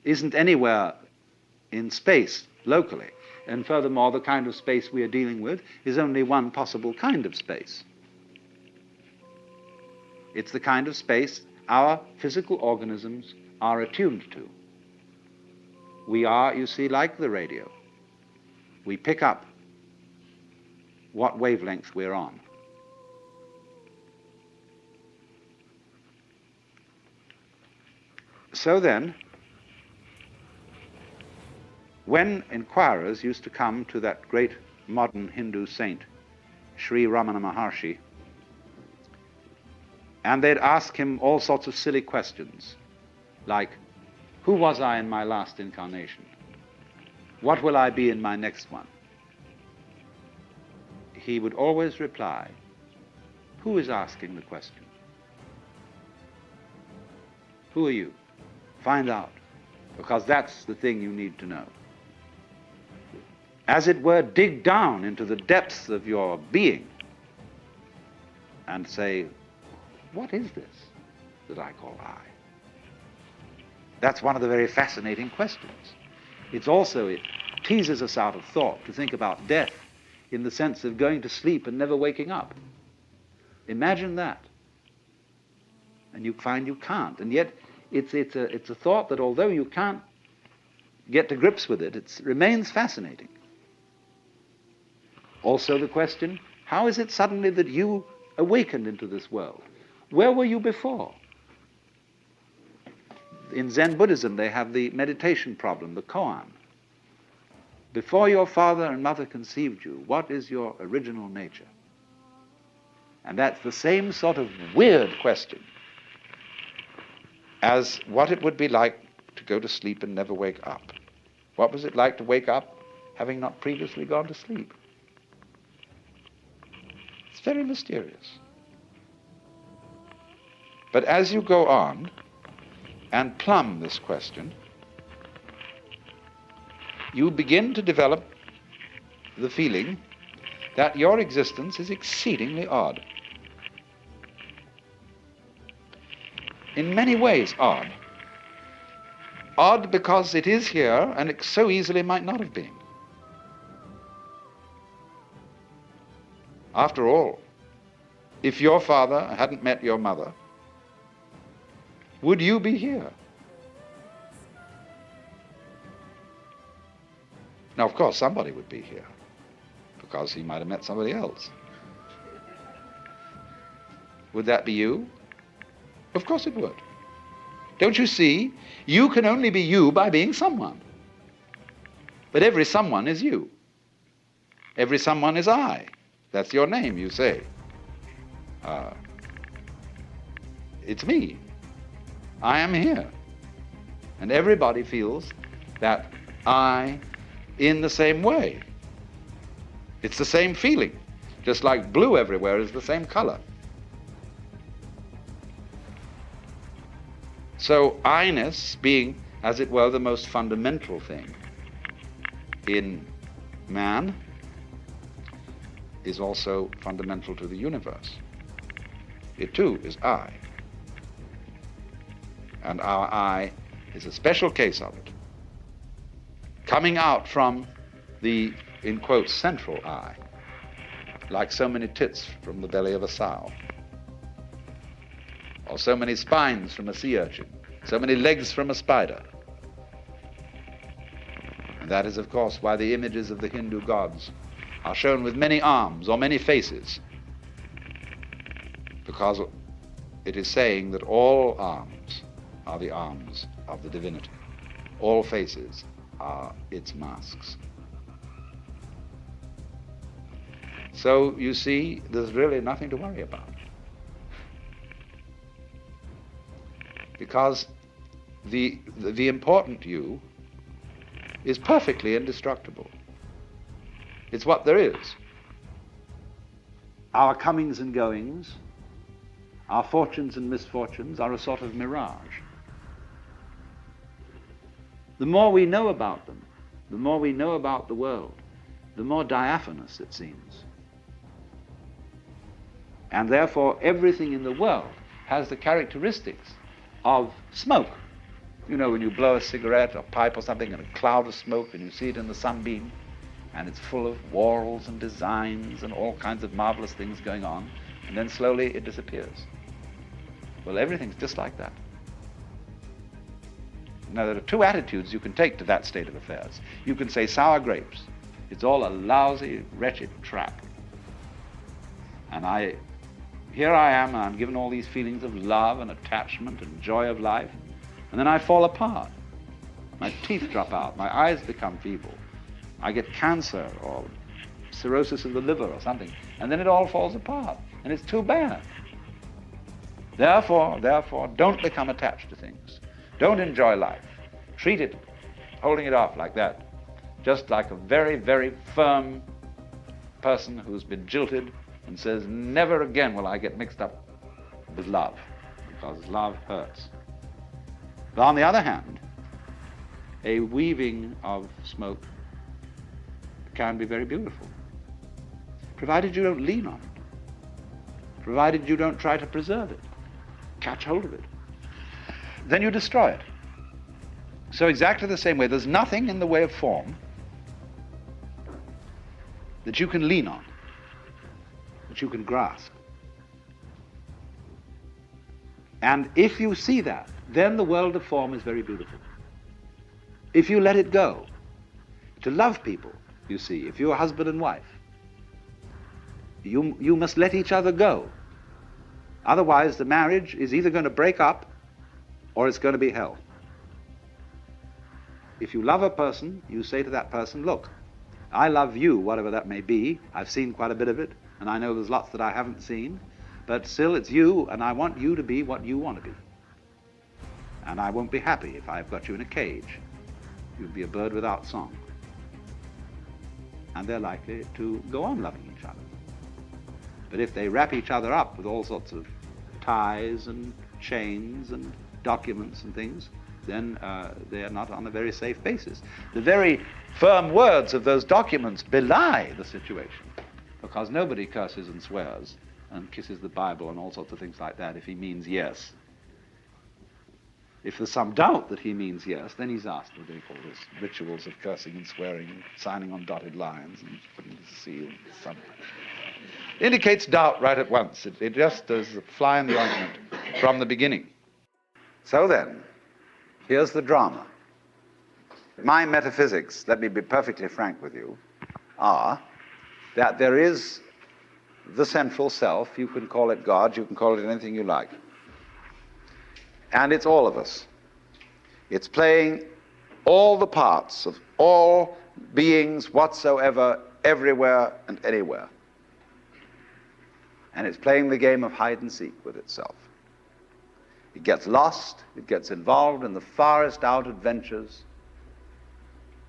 isn't anywhere in space locally. And furthermore, the kind of space we are dealing with is only one possible kind of space. It's the kind of space our physical organisms are attuned to. We are, you see, like the radio. We pick up what wavelength we're on. So then, when inquirers used to come to that great modern Hindu saint, Sri Ramana Maharshi, and they'd ask him all sorts of silly questions, like, who was I in my last incarnation? What will I be in my next one? He would always reply, who is asking the question? Who are you? Find out, because that's the thing you need to know. As it were, dig down into the depths of your being and say, what is this that I call I? That's one of the very fascinating questions. It teases us out of thought to think about death in the sense of going to sleep and never waking up. Imagine that. And you find you can't. And yet it's a thought that although you can't get to grips with it, it remains fascinating. Also the question, how is it suddenly that you awakened into this world? Where were you before? In Zen Buddhism, they have the meditation problem, the koan. Before your father and mother conceived you, what is your original nature? And that's the same sort of weird question as what it would be like to go to sleep and never wake up. What was it like to wake up having not previously gone to sleep? It's very mysterious. But as you go on and plumb this question, you begin to develop the feeling that your existence is exceedingly odd. In many ways odd. Odd because it is here and it so easily might not have been. After all, if your father hadn't met your mother, would you be here? Now, of course, somebody would be here, because he might have met somebody else. Would that be you? Of course it would. Don't you see? You can only be you by being someone. But every someone is you. Every someone is I. That's your name, you say. It's me. I am here. And everybody feels that I in the same way. It's the same feeling, just like blue everywhere is the same color. So I-ness being, as it were, the most fundamental thing in man is also fundamental to the universe. It too is I. And our I is a special case of it, coming out from the, in quotes, central I, like so many tits from the belly of a sow, or so many spines from a sea urchin, so many legs from a spider. And that is, of course, why the images of the Hindu gods are shown with many arms or many faces, because it is saying that all arms are the arms of the divinity. All faces are its masks. So, you see, there's really nothing to worry about. Because the important you is perfectly indestructible. It's what there is. Our comings and goings, our fortunes and misfortunes are a sort of mirage. The more we know about them, the more we know about the world, the more diaphanous it seems. And therefore, everything in the world has the characteristics of smoke. You know, when you blow a cigarette or pipe or something and a cloud of smoke and you see it in the sunbeam, and it's full of whorls and designs and all kinds of marvelous things going on, and then slowly it disappears. Well, everything's just like that. Now, there are two attitudes you can take to that state of affairs. You can say, sour grapes, it's all a lousy, wretched trap. And here I am, and I'm given all these feelings of love and attachment and joy of life, and then I fall apart. My teeth drop out, my eyes become feeble, I get cancer or cirrhosis of the liver or something, and then it all falls apart, and it's too bad. Therefore, don't become attached to things. Don't enjoy life. Treat it, holding it off like that, just like a very, very firm person who's been jilted and says, never again will I get mixed up with love, because love hurts. But on the other hand, a weaving of smoke can be very beautiful, provided you don't lean on it, provided you don't try to preserve it, catch hold of it. Then you destroy it. So exactly the same way, there's nothing in the way of form that you can lean on, that you can grasp. And if you see that, then the world of form is very beautiful. If you let it go, to love people, you see, if you're husband and wife, you must let each other go. Otherwise, the marriage is either going to break up or it's going to be hell. If you love a person, you say to that person, look, I love you, whatever that may be. I've seen quite a bit of it, and I know there's lots that I haven't seen, but still it's you, and I want you to be what you want to be. And I won't be happy if I've got you in a cage. You'd be a bird without song. And they're likely to go on loving each other. But if they wrap each other up with all sorts of ties and chains and documents and things, then they are not on a very safe basis. The very firm words of those documents belie the situation, because nobody curses and swears and kisses the Bible and all sorts of things like that if he means yes. If there's some doubt that he means yes, then he's asked, what do they call this, rituals of cursing and swearing, and signing on dotted lines and putting the seal, something. It indicates doubt right at once. It just does a fly in the ointment from the beginning. So then, here's the drama. My metaphysics, let me be perfectly frank with you, are that there is the central self. You can call it God, you can call it anything you like. And it's all of us. It's playing all the parts of all beings whatsoever, everywhere and anywhere. And it's playing the game of hide and seek with itself. It gets lost, it gets involved in the farthest out adventures,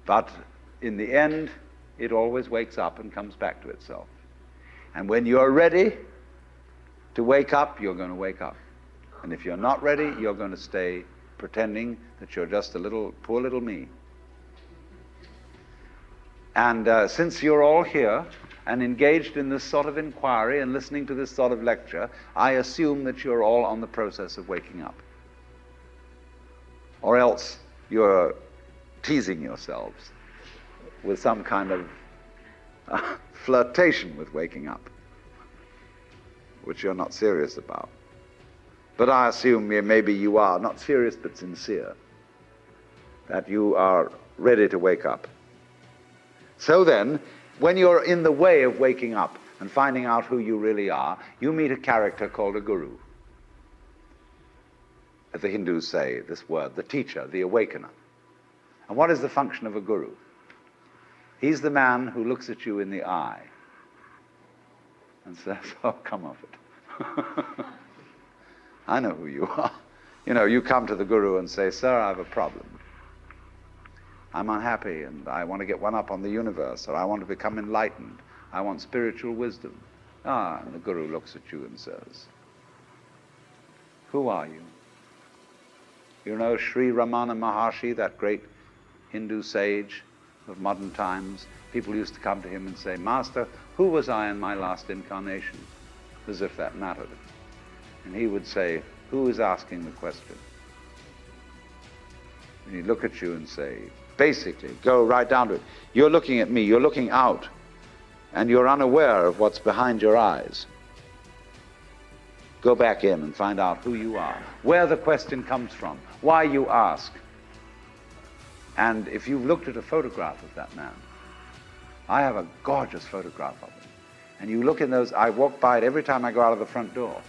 but in the end, it always wakes up and comes back to itself. And when you're ready to wake up, you're going to wake up. And if you're not ready, you're going to stay pretending that you're just a little, poor little me. And since you're all here and engaged in this sort of inquiry and listening to this sort of lecture, I assume that you're all on the process of waking up. Or else you're teasing yourselves with some kind of flirtation with waking up, which you're not serious about. But I assume maybe you are, not serious but sincere, that you are ready to wake up. So then, when you're in the way of waking up and finding out who you really are, you meet a character called a guru. As the Hindus say, this word, the teacher, the awakener. And what is the function of a guru? He's the man who looks at you in the eye and says, oh, come off it. I know who you are. You know, you come to the guru and say, sir, I have a problem. I'm unhappy and I want to get one up on the universe, or I want to become enlightened. I want spiritual wisdom. Ah, and the guru looks at you and says, who are you? You know Sri Ramana Maharshi, that great Hindu sage of modern times? People used to come to him and say, Master, who was I in my last incarnation? As if that mattered. And he would say, who is asking the question? And he'd look at you and say, basically, go right down to it. You're looking at me, you're looking out, and you're unaware of what's behind your eyes. Go back in and find out who you are, where the question comes from, why you ask. And if you've looked at a photograph of that man, I have a gorgeous photograph of him. And you look in those, I walk by it every time I go out of the front door.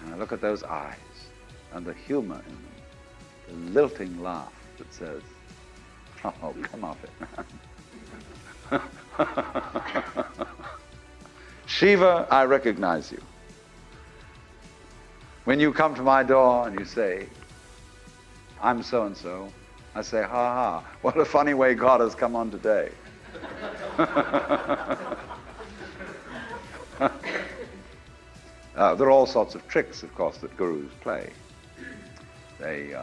And I look at those eyes and the humor in them, the lilting laugh that says, oh, come off it, man. Shiva, I recognize you. When you come to my door and you say, I'm so-and-so, I say, ha ha, what a funny way God has come on today. There are all sorts of tricks, of course, that gurus play. They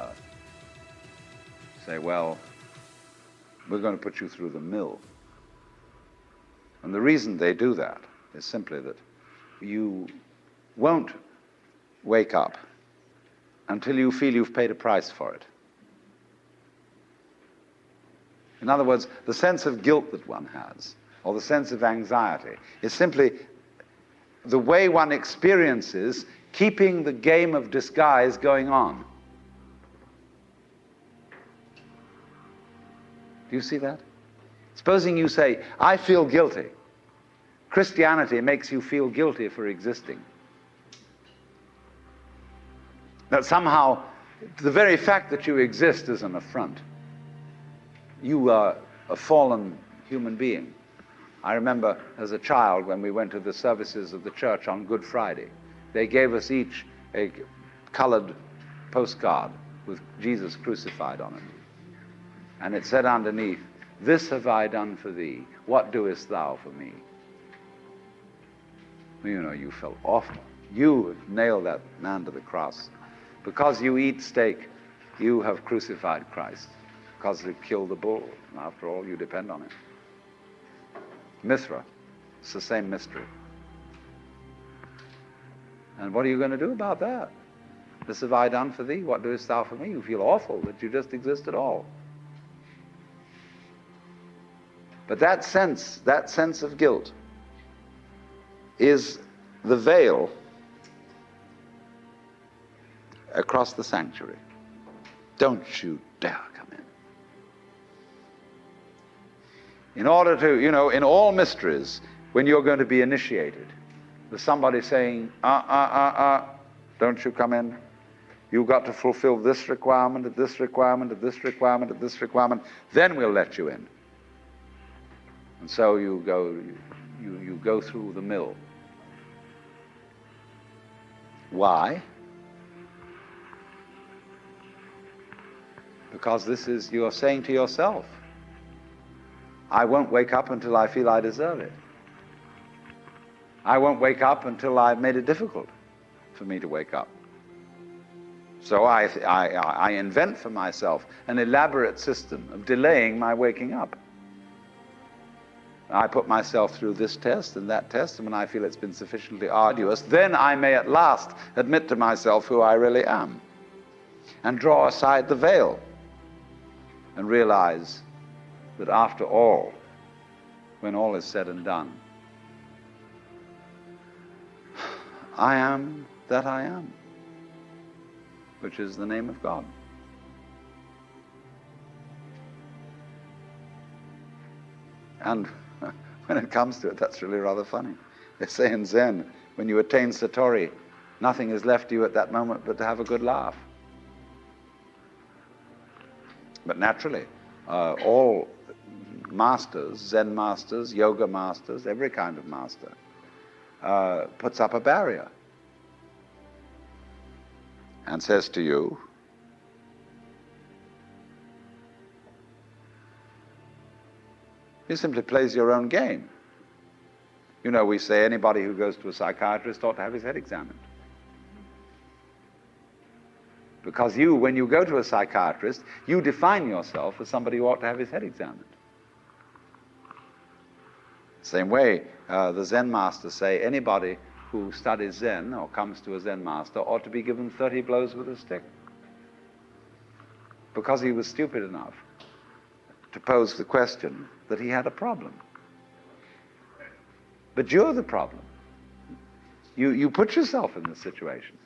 say, well, we're going to put you through the mill. And the reason they do that is simply that you won't wake up until you feel you've paid a price for it. In other words, the sense of guilt that one has, or the sense of anxiety, is simply the way one experiences keeping the game of disguise going on. Do you see that? Supposing you say, I feel guilty. Christianity makes you feel guilty for existing. That somehow the very fact that you exist is an affront. You are a fallen human being. I remember as a child when we went to the services of the church on Good Friday, they gave us each a colored postcard with Jesus crucified on it. And it said underneath, this have I done for thee, what doest thou for me? You know, you felt awful. You nailed that man to the cross. Because you eat steak, you have crucified Christ. Because you killed the bull. And after all, you depend on it. Mithra, it's the same mystery. And what are you going to do about that? This have I done for thee, what doest thou for me? You feel awful that you just exist at all. But that sense of guilt is the veil across the sanctuary. Don't you dare come in. In order to, you know, in all mysteries, when you're going to be initiated, there's somebody saying, don't you come in. You've got to fulfill this requirement, and this requirement, and this requirement, and this requirement, then we'll let you in. And so you go through the mill. Why? Because this is, you're saying to yourself, I won't wake up until I feel I deserve it. I won't wake up until I've made it difficult for me to wake up. So I invent for myself an elaborate system of delaying my waking up. I put myself through this test and that test, and when I feel it's been sufficiently arduous, then I may at last admit to myself who I really am and draw aside the veil and realize that after all, when all is said and done, I am that I am, which is the name of God. And when it comes to it, that's really rather funny. They say in Zen, when you attain Satori, nothing is left to you at that moment but to have a good laugh. But naturally, all masters, Zen masters, yoga masters, every kind of master, puts up a barrier and says to you, he simply plays your own game. You know, we say anybody who goes to a psychiatrist ought to have his head examined. Because you, when you go to a psychiatrist, you define yourself as somebody who ought to have his head examined. Same way, the Zen masters say anybody who studies Zen or comes to a Zen master ought to be given 30 blows with a stick. Because he was stupid enough to pose the question that he had a problem. But you're the problem. You put yourself in this situation.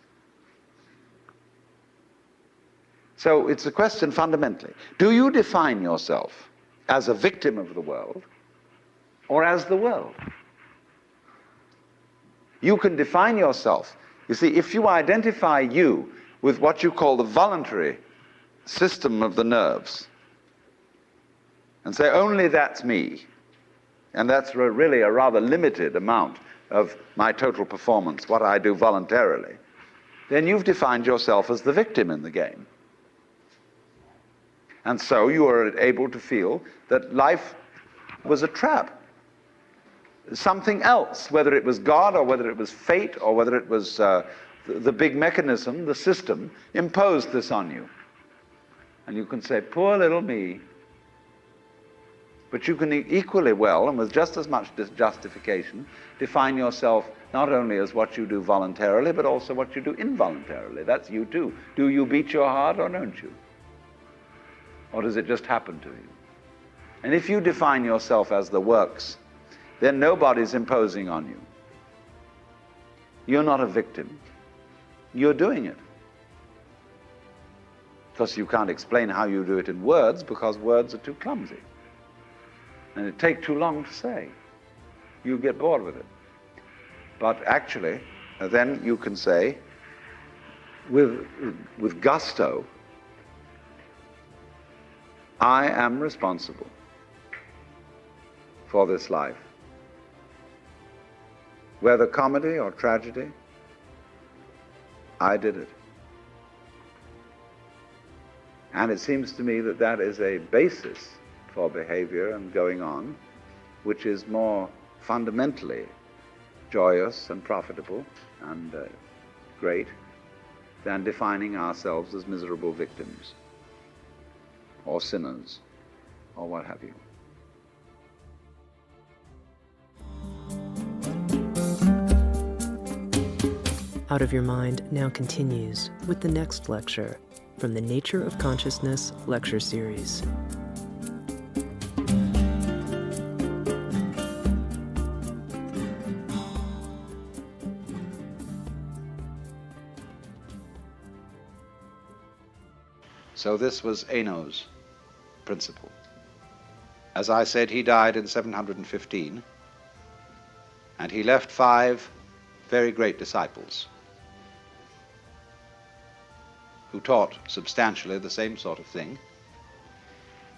So it's a question fundamentally. Do you define yourself as a victim of the world or as the world? You can define yourself. You see, if you identify you with what you call the voluntary system of the nerves and say, only that's me, and that's really a rather limited amount of my total performance, what I do voluntarily, then you've defined yourself as the victim in the game. And so you are able to feel that life was a trap. Something else, whether it was God or whether it was fate or whether it was the big mechanism, the system, imposed this on you. And you can say, poor little me. But you can equally well, and with just as much justification, define yourself not only as what you do voluntarily, but also what you do involuntarily. That's you too. Do you beat your heart or don't you? Or does it just happen to you? And if you define yourself as the works, then nobody's imposing on you. You're not a victim. You're doing it. Because you can't explain how you do it in words, because words are too clumsy. And it takes too long to say. You get bored with it. But actually, then you can say, with gusto, I am responsible for this life. Whether comedy or tragedy, I did it. And it seems to me that that is a basis for behavior and going on, which is more fundamentally joyous and profitable and great than defining ourselves as miserable victims or sinners or what have you. Out of Your Mind now continues with the next lecture from the Nature of Consciousness lecture series. So this was Eno's principle. As I said, he died in 715, and he left 5 very great disciples who taught substantially the same sort of thing.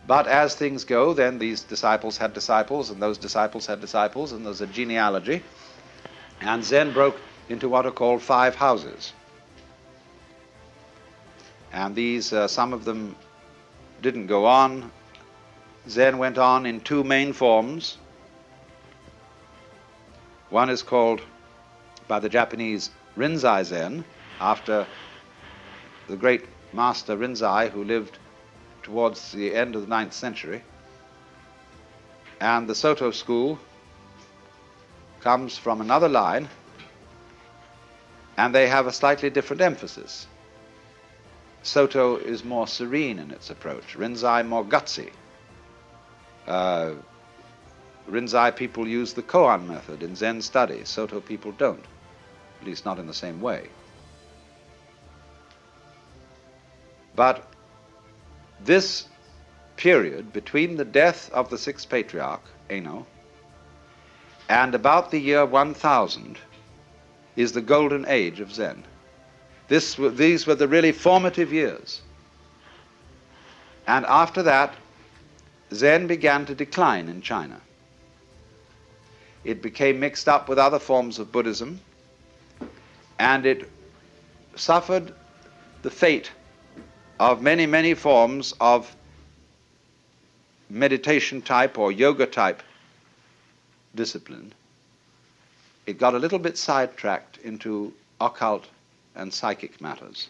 But as things go, then these disciples had disciples, and those disciples had disciples, and there's a genealogy, and Zen broke into what are called 5 houses. And these, some of them didn't go on. Zen went on in 2 main forms. One is called, by the Japanese, Rinzai Zen, after the great master Rinzai, who lived towards the end of the 9th century. And the Soto school comes from another line, and they have a slightly different emphasis. Soto is more serene in its approach, Rinzai more gutsy. Rinzai people use the koan method in Zen study. Soto people don't, at least not in the same way. But this period between the death of the 6th patriarch, Eno, and about the year 1000 is the golden age of Zen. These were the really formative years. And after that, Zen began to decline in China. It became mixed up with other forms of Buddhism, and it suffered the fate of many, many forms of meditation type or yoga type discipline. It got a little bit sidetracked into occult and psychic matters,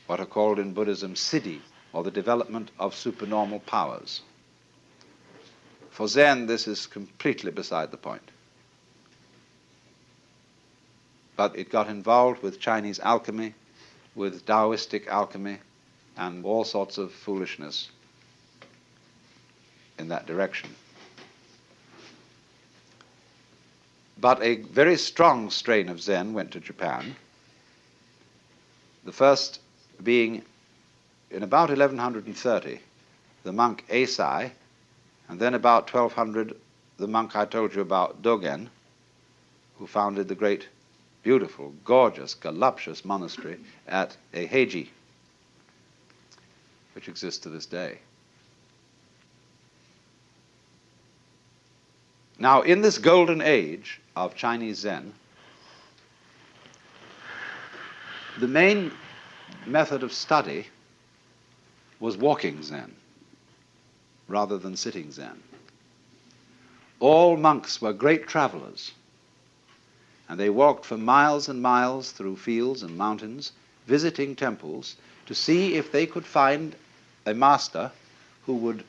what are called in Buddhism siddhi, or the development of supernormal powers. For Zen, this is completely beside the point. But it got involved with Chinese alchemy, with Taoistic alchemy, and all sorts of foolishness in that direction. But a very strong strain of Zen went to Japan, the first being in about 1130, the monk Eisai, and then about 1200, the monk I told you about, Dogen, who founded the great, beautiful, gorgeous, voluptuous monastery at Eiheiji, which exists to this day. Now, in this golden age of Chinese Zen, the main method of study was walking Zen rather than sitting Zen. All monks were great travelers, and they walked for miles and miles through fields and mountains, visiting temples to see if they could find a master who would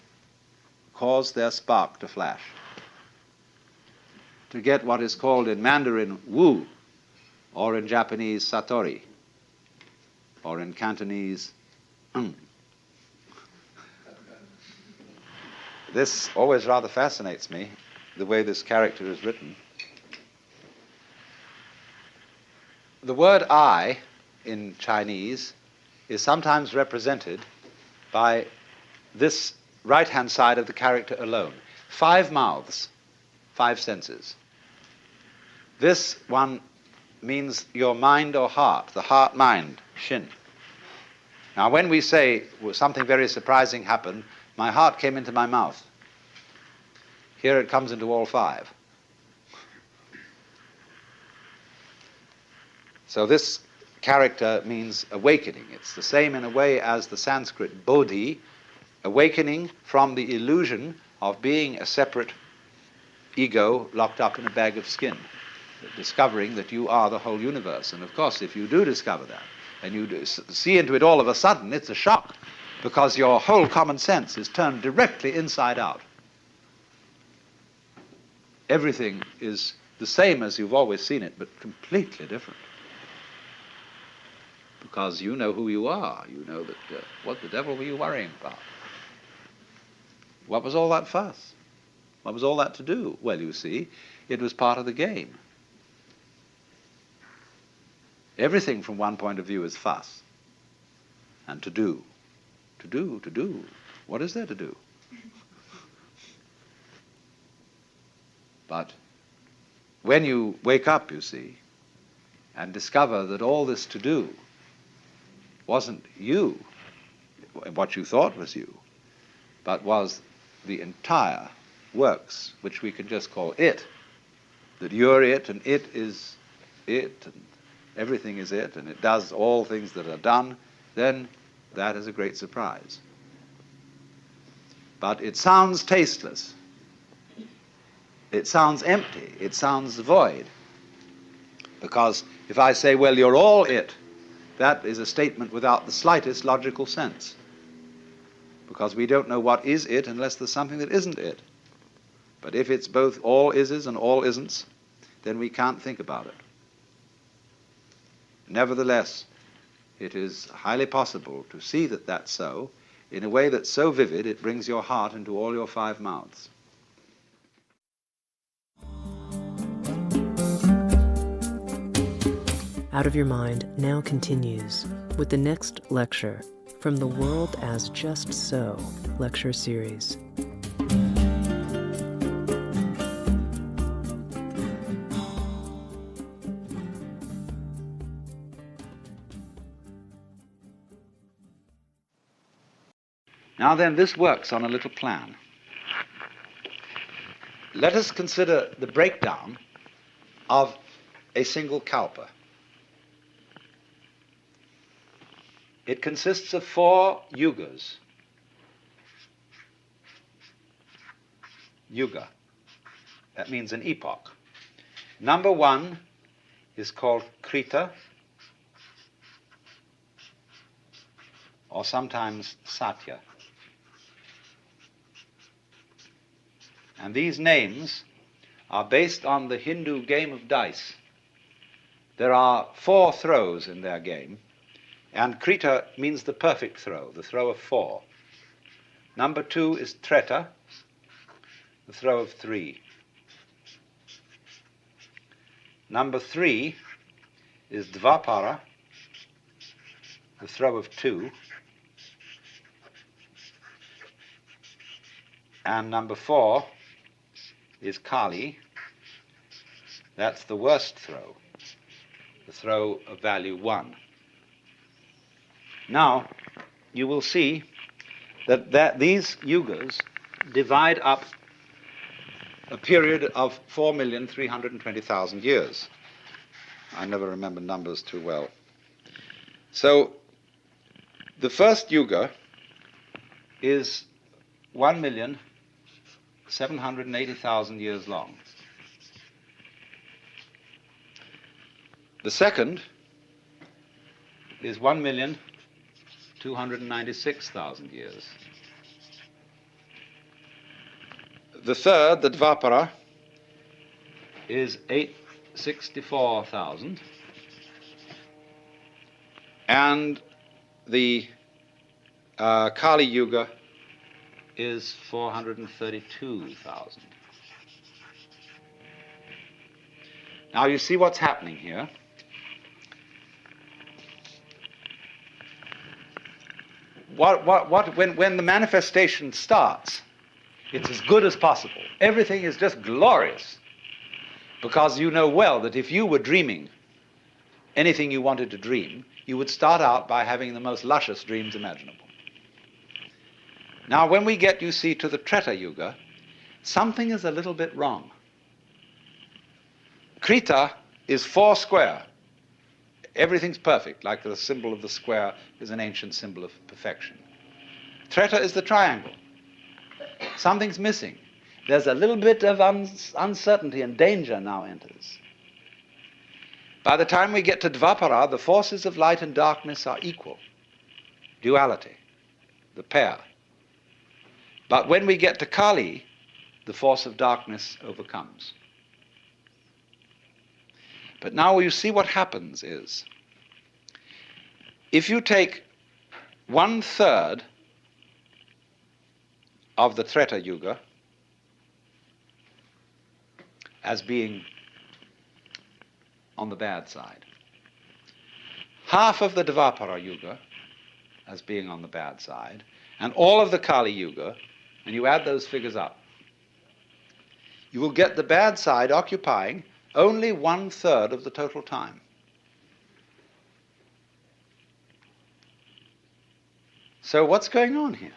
cause their spark to flash, to get what is called in Mandarin Wu, or in Japanese Satori, or in Cantonese This always rather fascinates me, the way this character is written. The word I in Chinese is sometimes represented by this right-hand side of the character alone. 5 mouths, 5 senses. This one means your mind or heart, the heart-mind, Shin. Now, when we say something very surprising happened, my heart came into my mouth. Here it comes into all 5. So this character means awakening. It's the same in a way as the Sanskrit bodhi, awakening from the illusion of being a separate ego locked up in a bag of skin, discovering that you are the whole universe. And of course, if you do discover that, and you do see into it all of a sudden, it's a shock, because your whole common sense is turned directly inside out. Everything is the same as you've always seen it, but completely different. Because you know who you are. You know that, what the devil were you worrying about? What was all that fuss? What was all that to do? Well, you see, it was part of the game. Everything from one point of view is fuss and to do. To do, to do. What is there to do? But when you wake up, you see, and discover that all this to do wasn't you, what you thought was you, but was the entire works, which we can just call it, that you're it, and it is it, and everything is it, and it does all things that are done, then that is a great surprise. But it sounds tasteless. It sounds empty. It sounds void. Because if I say, well, you're all it, that is a statement without the slightest logical sense. Because we don't know what is it unless there's something that isn't it. But if it's both all ises and all isn'ts, then we can't think about it. Nevertheless, it is highly possible to see that that's so, in a way that's so vivid it brings your heart into all your 5 mouths. Out of Your Mind now continues with the next lecture from the World as Just So lecture series. Now then, this works on a little plan. Let us consider the breakdown of a single kalpa. It consists of 4 yugas. Yuga. That means an epoch. Number 1 is called Krita, or sometimes Satya. And these names are based on the Hindu game of dice. There are 4 throws in their game, and Krita means the perfect throw, the throw of 4. Number 2 is Treta, the throw of 3. Number 3 is Dvapara, the throw of 2. And number 4 is Kali, that's the worst throw, the throw of value 1. Now, you will see that these yugas divide up a period of 4,320,000 years. I never remember numbers too well. So, the first yuga is 1,780,000 years long. The second is 1,296,000 years. The third, the Dvapara, is 864,000. And the Kali Yuga is 432,000. Now you see what's happening here. When the manifestation starts, it's as good as possible. Everything is just glorious. Because you know well that if you were dreaming anything you wanted to dream, you would start out by having the most luscious dreams imaginable. Now, when we get, you see, to the Treta Yuga, something is a little bit wrong. Krita is 4 square. Everything's perfect, like the symbol of the square is an ancient symbol of perfection. Treta is the triangle. Something's missing. There's a little bit of uncertainty, and danger now enters. By the time we get to Dvapara, the forces of light and darkness are equal. Duality, the pair. But when we get to Kali, the force of darkness overcomes. But now you see what happens is, if you take 1/3 of the Treta Yuga as being on the bad side, half of the Dvapara Yuga as being on the bad side, and all of the Kali Yuga, and you add those figures up, you will get the bad side occupying only 1/3 of the total time. So what's going on here?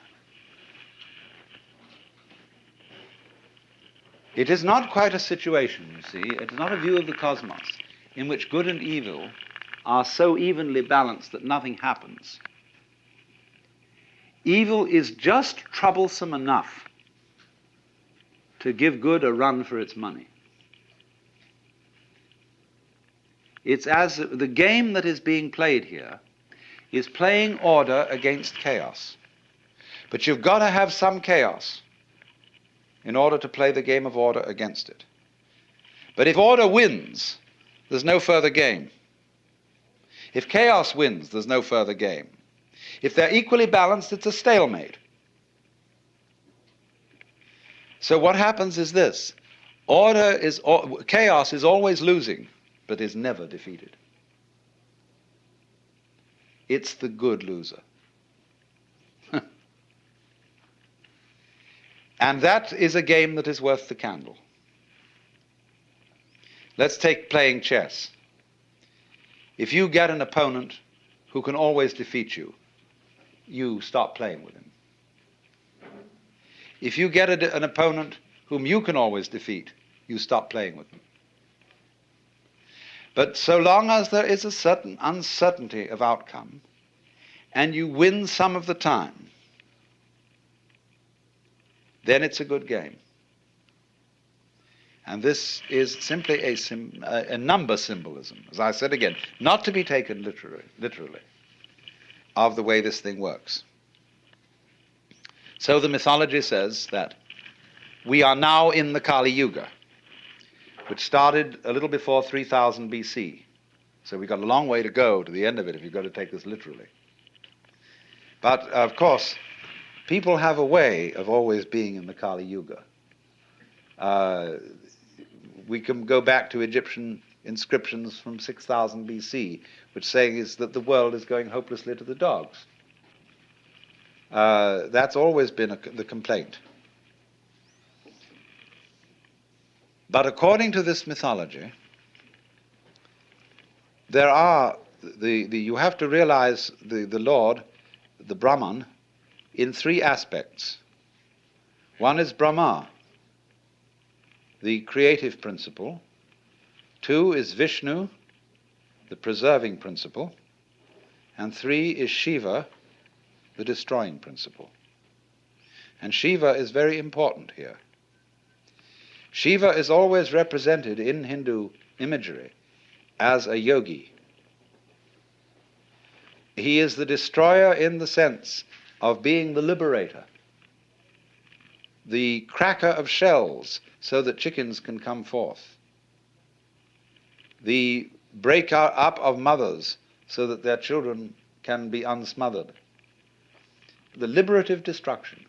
It is not quite a situation, you see, it is not a view of the cosmos in which good and evil are so evenly balanced that nothing happens. Evil is just troublesome enough to give good a run for its money. It's as the game that is being played here is playing order against chaos. But you've got to have some chaos in order to play the game of order against it. But if order wins, there's no further game. If chaos wins, there's no further game. If they're equally balanced, it's a stalemate. So what happens is this: chaos is always losing, but is never defeated. It's the good loser. And that is a game that is worth the candle. Let's take playing chess. If you get an opponent who can always defeat you, you stop playing with him. If you get an opponent whom you can always defeat, you stop playing with him. But so long as there is a certain uncertainty of outcome, and you win some of the time, then it's a good game. And this is simply a number symbolism, as I said again, not to be taken literally, of the way this thing works. So the mythology says that we are now in the Kali Yuga, which started a little before 3000 BC. So we've got a long way to go to the end of it if you've got to take this literally. But, of course, people have a way of always being in the Kali Yuga. We can go back to Egyptian inscriptions from 6000 BC, which saying is that the world is going hopelessly to the dogs. That's always been the complaint. But according to this mythology, there are you have to realize the Lord, the Brahman, in three aspects. One is Brahma, the creative principle. Two is Vishnu, the preserving principle. And three is Shiva, the destroying principle. And Shiva is very important here. Shiva is always represented in Hindu imagery as a yogi. He is the destroyer in the sense of being the liberator, the cracker of shells so that chickens can come forth, the breaker up of mothers so that their children can be unsmothered, the liberative destruction,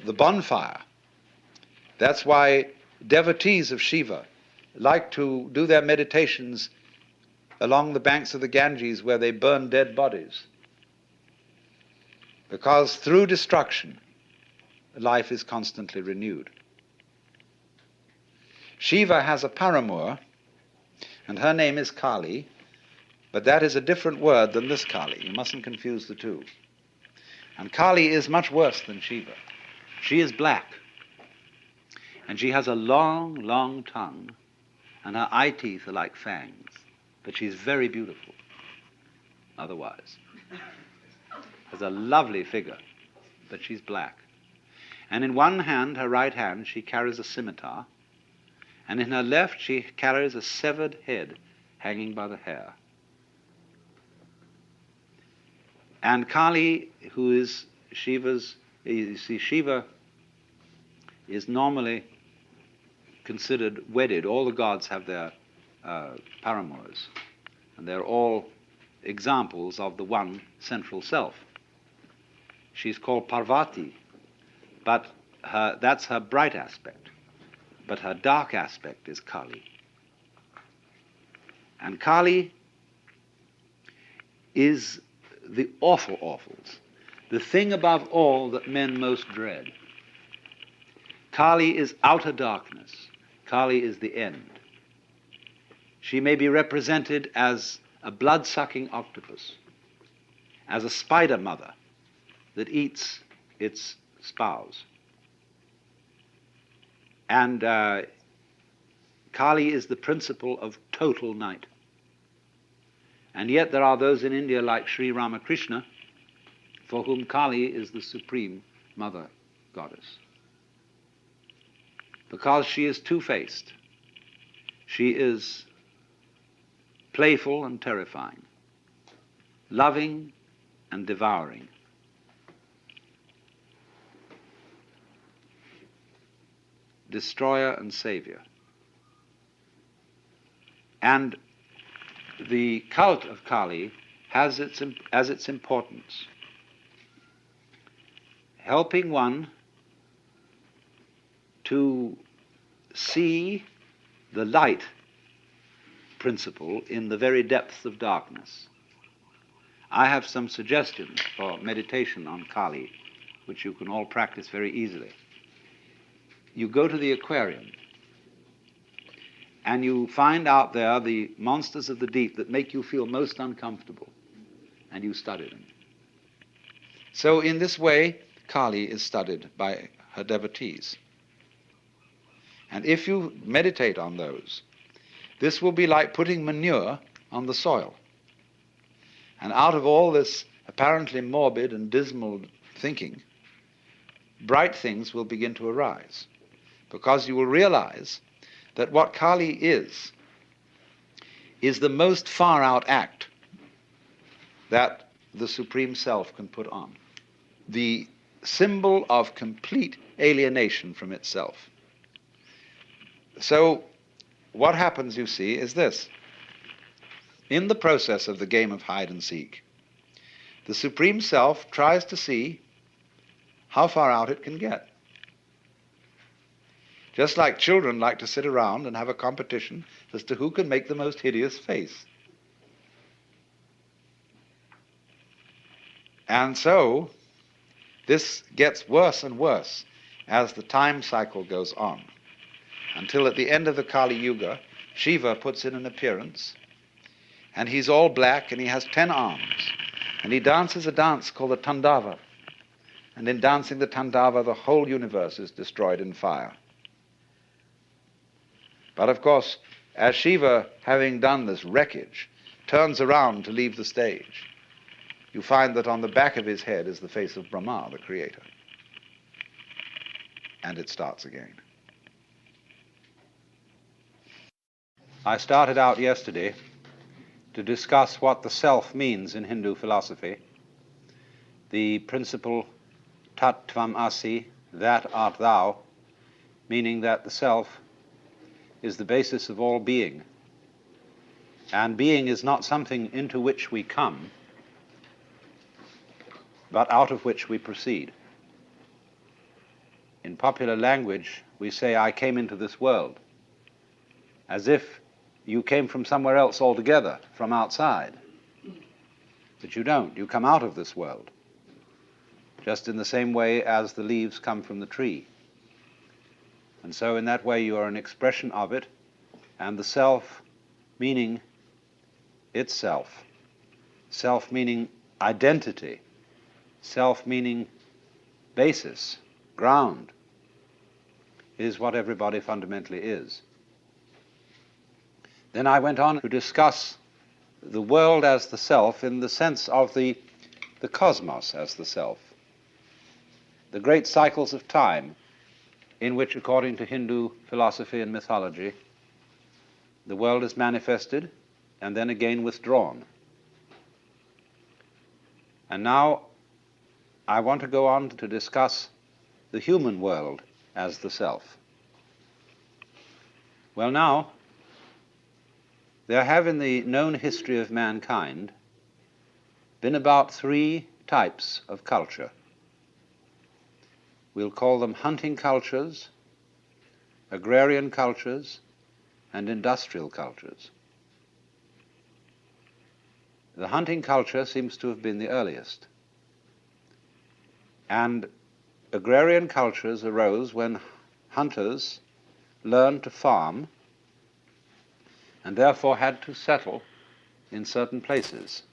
the bonfire. That's why devotees of Shiva like to do their meditations along the banks of the Ganges where they burn dead bodies. Because through destruction, life is constantly renewed. Shiva has a paramour, and her name is Kali, but that is a different word than this Kali. You mustn't confuse the two. And Kali is much worse than Shiva. She is black, and she has a long, long tongue, and her eye teeth are like fangs, but she's very beautiful otherwise. Has a lovely figure, but she's black. And in one hand, her right hand, she carries a scimitar, and in her left she carries a severed head hanging by the hair. And Kali, who is Shiva's, you see, Shiva is normally considered wedded. All the gods have their paramours, and they're all examples of the one central self. She's called Parvati, but that's her bright aspect. But her dark aspect is Kali. And Kali is the awful awfuls, the thing above all that men most dread. Kali is outer darkness. Kali is the end. She may be represented as a blood-sucking octopus, as a spider mother that eats its spouse. And Kali is the principle of total night. And yet there are those in India like Sri Ramakrishna for whom Kali is the supreme mother goddess. Because she is two-faced. She is playful and terrifying, loving and devouring. Destroyer and savior. And the cult of Kali has as its importance helping one to see the light principle in the very depths of darkness. I have some suggestions for meditation on Kali, which you can all practice very easily. You go to the aquarium, and you find out there the monsters of the deep that make you feel most uncomfortable, and you study them. So in this way, Kali is studied by her devotees. And if you meditate on those, this will be like putting manure on the soil. And out of all this apparently morbid and dismal thinking, bright things will begin to arise, because you will realize that what Kali is the most far-out act that the Supreme Self can put on. The symbol of complete alienation from itself. So what happens, you see, is this. In the process of the game of hide and seek, the Supreme Self tries to see how far out it can get. Just like children like to sit around and have a competition as to who can make the most hideous face. And so, this gets worse and worse as the time cycle goes on, until at the end of the Kali Yuga, Shiva puts in an appearance, and he's all black and he has 10 arms, and he dances a dance called the Tandava. And in dancing the Tandava, the whole universe is destroyed in fire. But of course, as Shiva, having done this wreckage, turns around to leave the stage, you find that on the back of his head is the face of Brahma, the creator. And it starts again. I started out yesterday to discuss what the self means in Hindu philosophy, the principle tat tvam asi, that art thou, meaning that the self is the basis of all being. And being is not something into which we come, but out of which we proceed. In popular language, we say, I came into this world, as if you came from somewhere else altogether, from outside. But you don't. You come out of this world, just in the same way as the leaves come from the tree. And so in that way you are an expression of it, and the self meaning itself, self meaning identity, self meaning basis, ground, is what everybody fundamentally is. Then I went on to discuss the world as the self in the sense of the cosmos as the self, the great cycles of time in which, according to Hindu philosophy and mythology, the world is manifested and then again withdrawn. And now I want to go on to discuss the human world as the self. Well, now, there have in the known history of mankind been about 3 types of culture. We'll call them hunting cultures, agrarian cultures, and industrial cultures. The hunting culture seems to have been the earliest. And agrarian cultures arose when hunters learned to farm and therefore had to settle in certain places.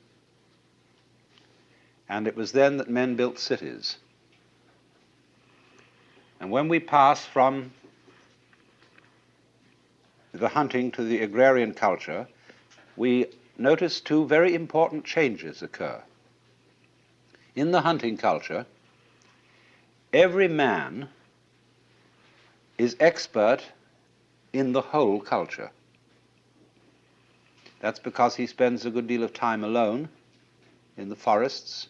And it was then that men built cities. And when we pass from the hunting to the agrarian culture, we notice 2 very important changes occur. In the hunting culture, every man is expert in the whole culture. That's because he spends a good deal of time alone in the forests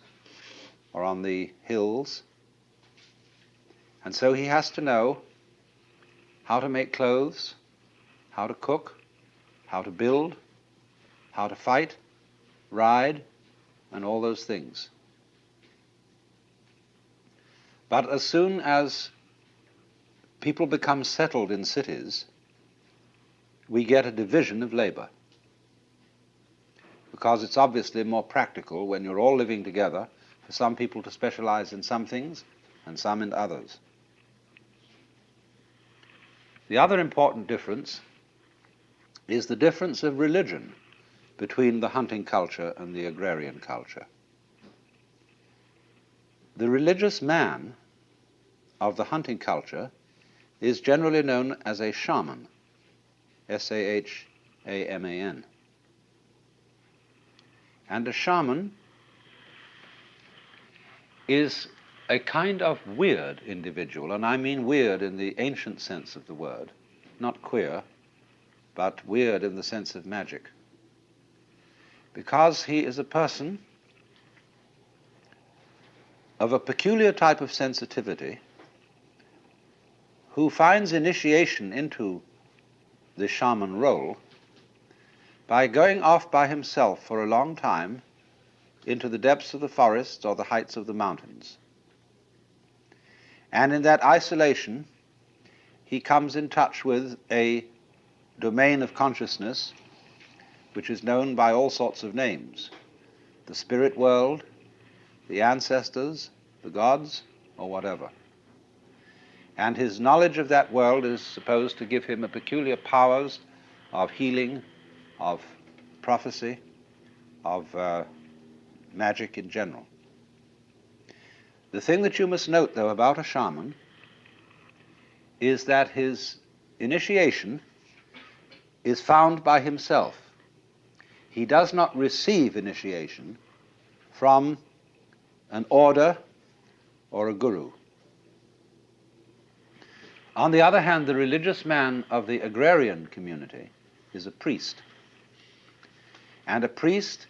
or on the hills. And so he has to know how to make clothes, how to cook, how to build, how to fight, ride, and all those things. But as soon as people become settled in cities, we get a division of labor. Because it's obviously more practical when you're all living together for some people to specialize in some things and some in others. The other important difference is the difference of religion between the hunting culture and the agrarian culture. The religious man of the hunting culture is generally known as a shaman, S-A-H-A-M-A-N. And a shaman is a kind of weird individual, and I mean weird in the ancient sense of the word, not queer, but weird in the sense of magic. Because he is a person of a peculiar type of sensitivity who finds initiation into the shaman role by going off by himself for a long time into the depths of the forests or the heights of the mountains. And in that isolation, he comes in touch with a domain of consciousness which is known by all sorts of names: the spirit world, the ancestors, the gods, or whatever. And his knowledge of that world is supposed to give him a peculiar powers of healing, of prophecy, of magic in general. The thing that you must note, though, about a shaman is that his initiation is found by himself. He does not receive initiation from an order or a guru. On the other hand, the religious man of the agrarian community is a priest. And a priest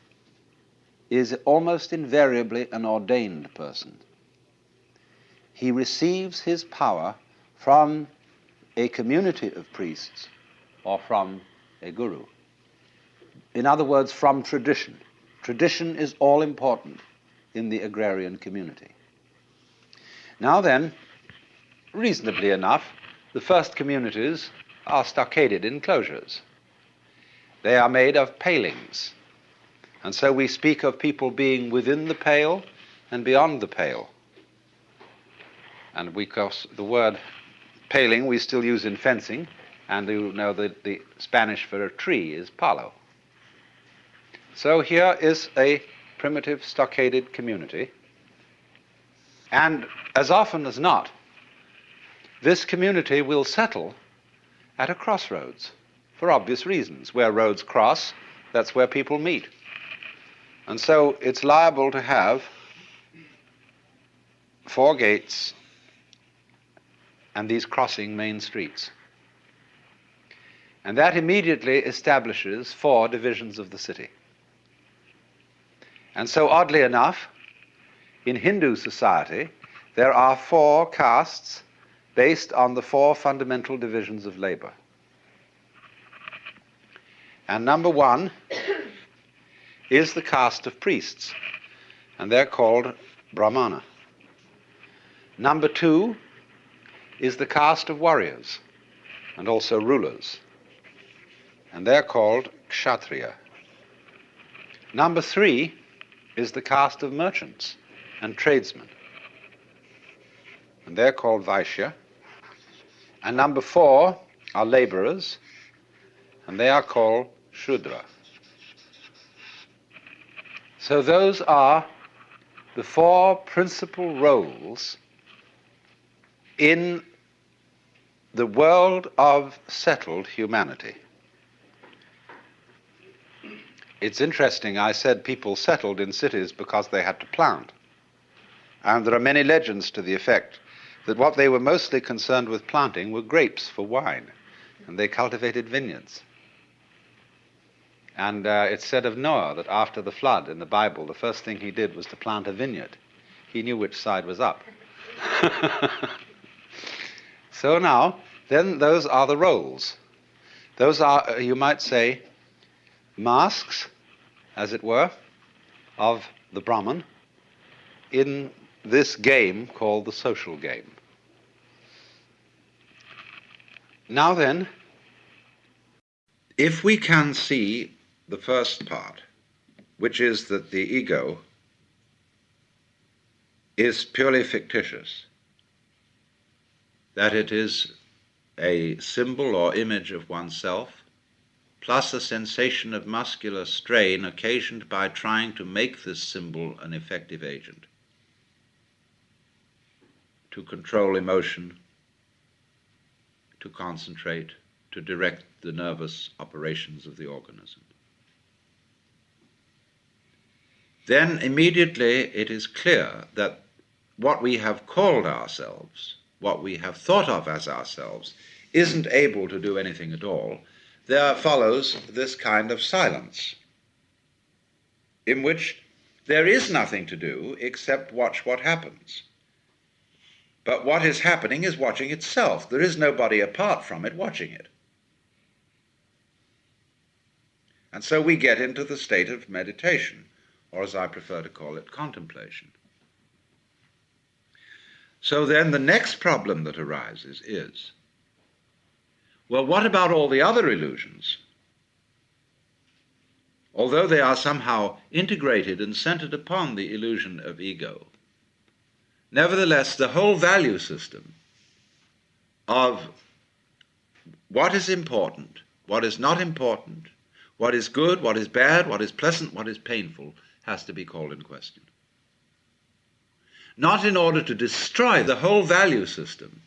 is almost invariably an ordained person. He receives his power from a community of priests or from a guru. In other words, from tradition. Tradition is all important in the agrarian community. Now then, reasonably enough, the first communities are stockaded enclosures. They are made of palings. And so we speak of people being within the pale and beyond the pale. And because the word paling we still use in fencing, and you know that the Spanish for a tree is palo. So here is a primitive stockaded community. And as often as not, this community will settle at a crossroads for obvious reasons. Where roads cross, that's where people meet. And so it's liable to have 4 gates and these crossing main streets. And that immediately establishes 4 divisions of the city. And so oddly enough, in Hindu society, there are 4 castes based on the 4 fundamental divisions of labor. And number 1 is the caste of priests, and they're called Brahmana. Number 2 is the caste of warriors, and also rulers, and they're called Kshatriya. Number 3 is the caste of merchants and tradesmen, and they're called Vaishya. And number 4 are laborers, and they are called Shudra. So those are the 4 principal roles in the world of settled humanity. It's interesting, I said people settled in cities because they had to plant. And there are many legends to the effect that what they were mostly concerned with planting were grapes for wine, and they cultivated vineyards. And it's said of Noah that after the flood in the Bible, the first thing he did was to plant a vineyard. He knew which side was up. So now, then those are the roles. Those are, you might say, masks, as it were, of the Brahman in this game called the social game. Now then, if we can see the first part, which is that the ego is purely fictitious, that it is a symbol or image of oneself, plus a sensation of muscular strain occasioned by trying to make this symbol an effective agent, to control emotion, to concentrate, to direct the nervous operations of the organism. Then immediately it is clear that what we have called ourselves, what we have thought of as ourselves, isn't able to do anything at all. There follows this kind of silence, in which there is nothing to do except watch what happens. But what is happening is watching itself. There is nobody apart from it watching it. And so we get into the state of meditation, or as I prefer to call it, contemplation. So then the next problem that arises is, Well, what about all the other illusions? Although they are somehow integrated and centered upon the illusion of ego, nevertheless, the whole value system of what is important, what is not important, what is good, what is bad, what is pleasant, what is painful, has to be called in question. Not in order to destroy the whole value system,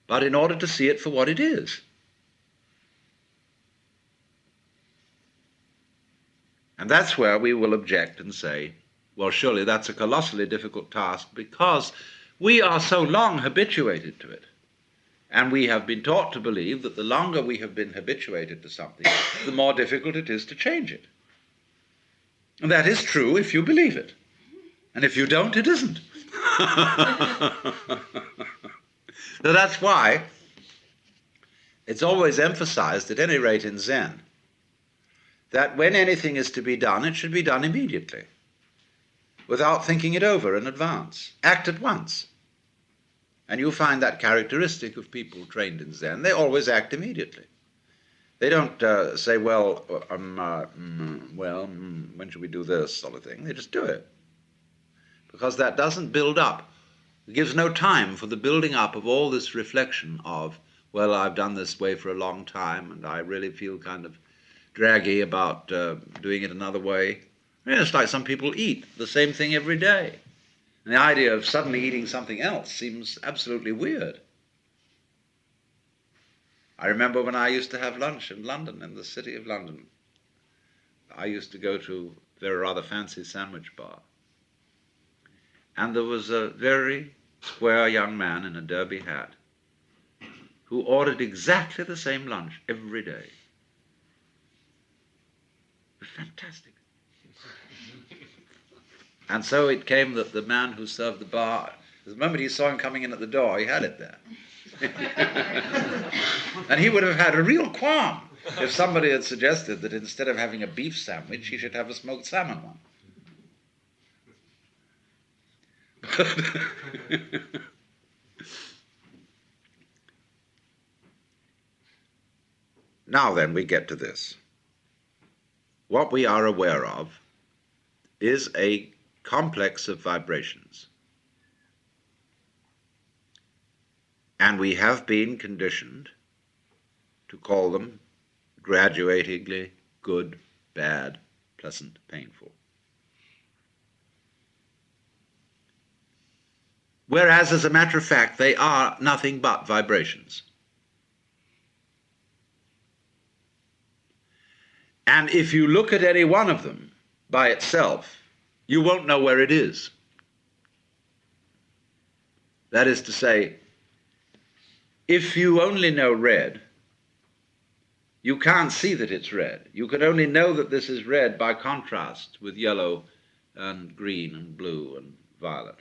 but in order to see it for what it is. And that's where we will object and say, well, surely that's a colossally difficult task because we are so long habituated to it. And we have been taught to believe that the longer we have been habituated to something, the more difficult it is to change it. And that is true if you believe it. And if you don't, it isn't. So that's why it's always emphasized, at any rate in Zen, that when anything is to be done, it should be done immediately, without thinking it over in advance. Act at once. And you find that characteristic of people trained in Zen. They always act immediately. They don't say, well, when should we do this sort of thing? They just do it. Because that doesn't build up. It gives no time for the building up of all this reflection of, well, I've done this way for a long time, and I really feel kind of draggy about doing it another way. I mean, it's like some people eat the same thing every day. And the idea of suddenly eating something else seems absolutely weird. I remember when I used to have lunch in London, in the city of London. I used to go to a very rather fancy sandwich bar. And there was a very square young man in a derby hat who ordered exactly the same lunch every day. It was fantastic. And so it came that the man who served the bar, the moment he saw him coming in at the door, he had it there. And he would have had a real qualm if somebody had suggested that instead of having a beef sandwich, he should have a smoked salmon one. Now then, we get to this. What we are aware of is a complex of vibrations. And we have been conditioned to call them graduatingly good, bad, pleasant, painful. Whereas, as a matter of fact, they are nothing but vibrations. And if you look at any one of them by itself, you won't know where it is. That is to say, if you only know red, you can't see that it's red. You can only know that this is red by contrast with yellow and green and blue and violet.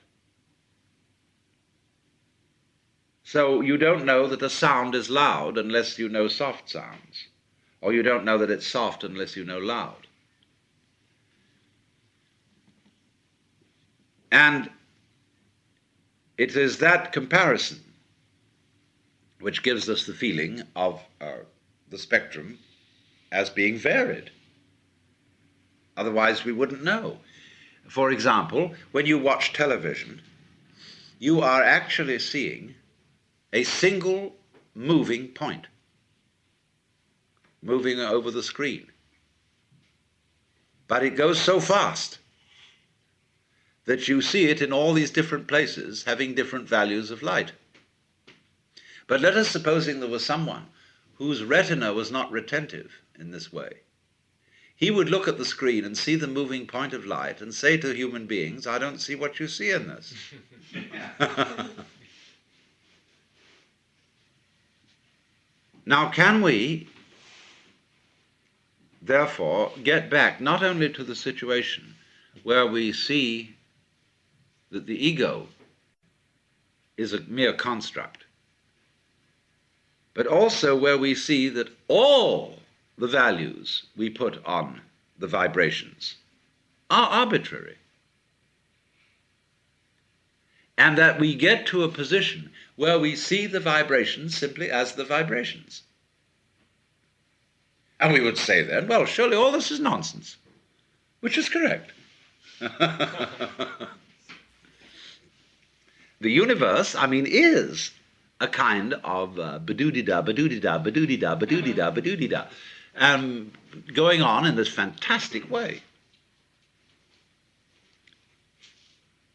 So you don't know that a sound is loud unless you know soft sounds, or you don't know that it's soft unless you know loud. And it is that comparison which gives us the feeling of the spectrum as being varied. Otherwise, we wouldn't know. For example, when you watch television, you are actually seeing a single moving point moving over the screen. But it goes so fast that you see it in all these different places having different values of light. But let us supposing there was someone whose retina was not retentive in this way. He would look at the screen and see the moving point of light and say to human beings, I don't see what you see in this. Now, can we, therefore, get back not only to the situation where we see that the ego is a mere construct, but also where we see that all the values we put on the vibrations are arbitrary. And that we get to a position where we see the vibrations simply as the vibrations. And we would say then, well, surely all this is nonsense, which is correct. The universe, I mean, is a kind of ba-doo-dee-da, ba-doo-dee-da, ba-doo-dee-da, ba-doo-dee-da, ba-doo-dee-da, going on in this fantastic way.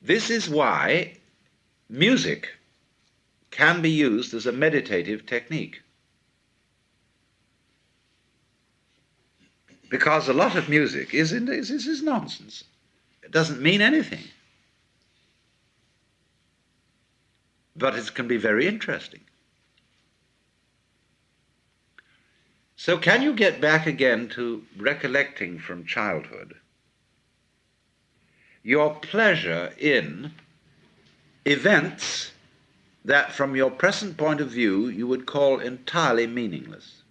This is why music can be used as a meditative technique. Because a lot of music is nonsense. It doesn't mean anything. But it can be very interesting. So can you get back again to recollecting from childhood your pleasure in events that from your present point of view you would call entirely meaningless?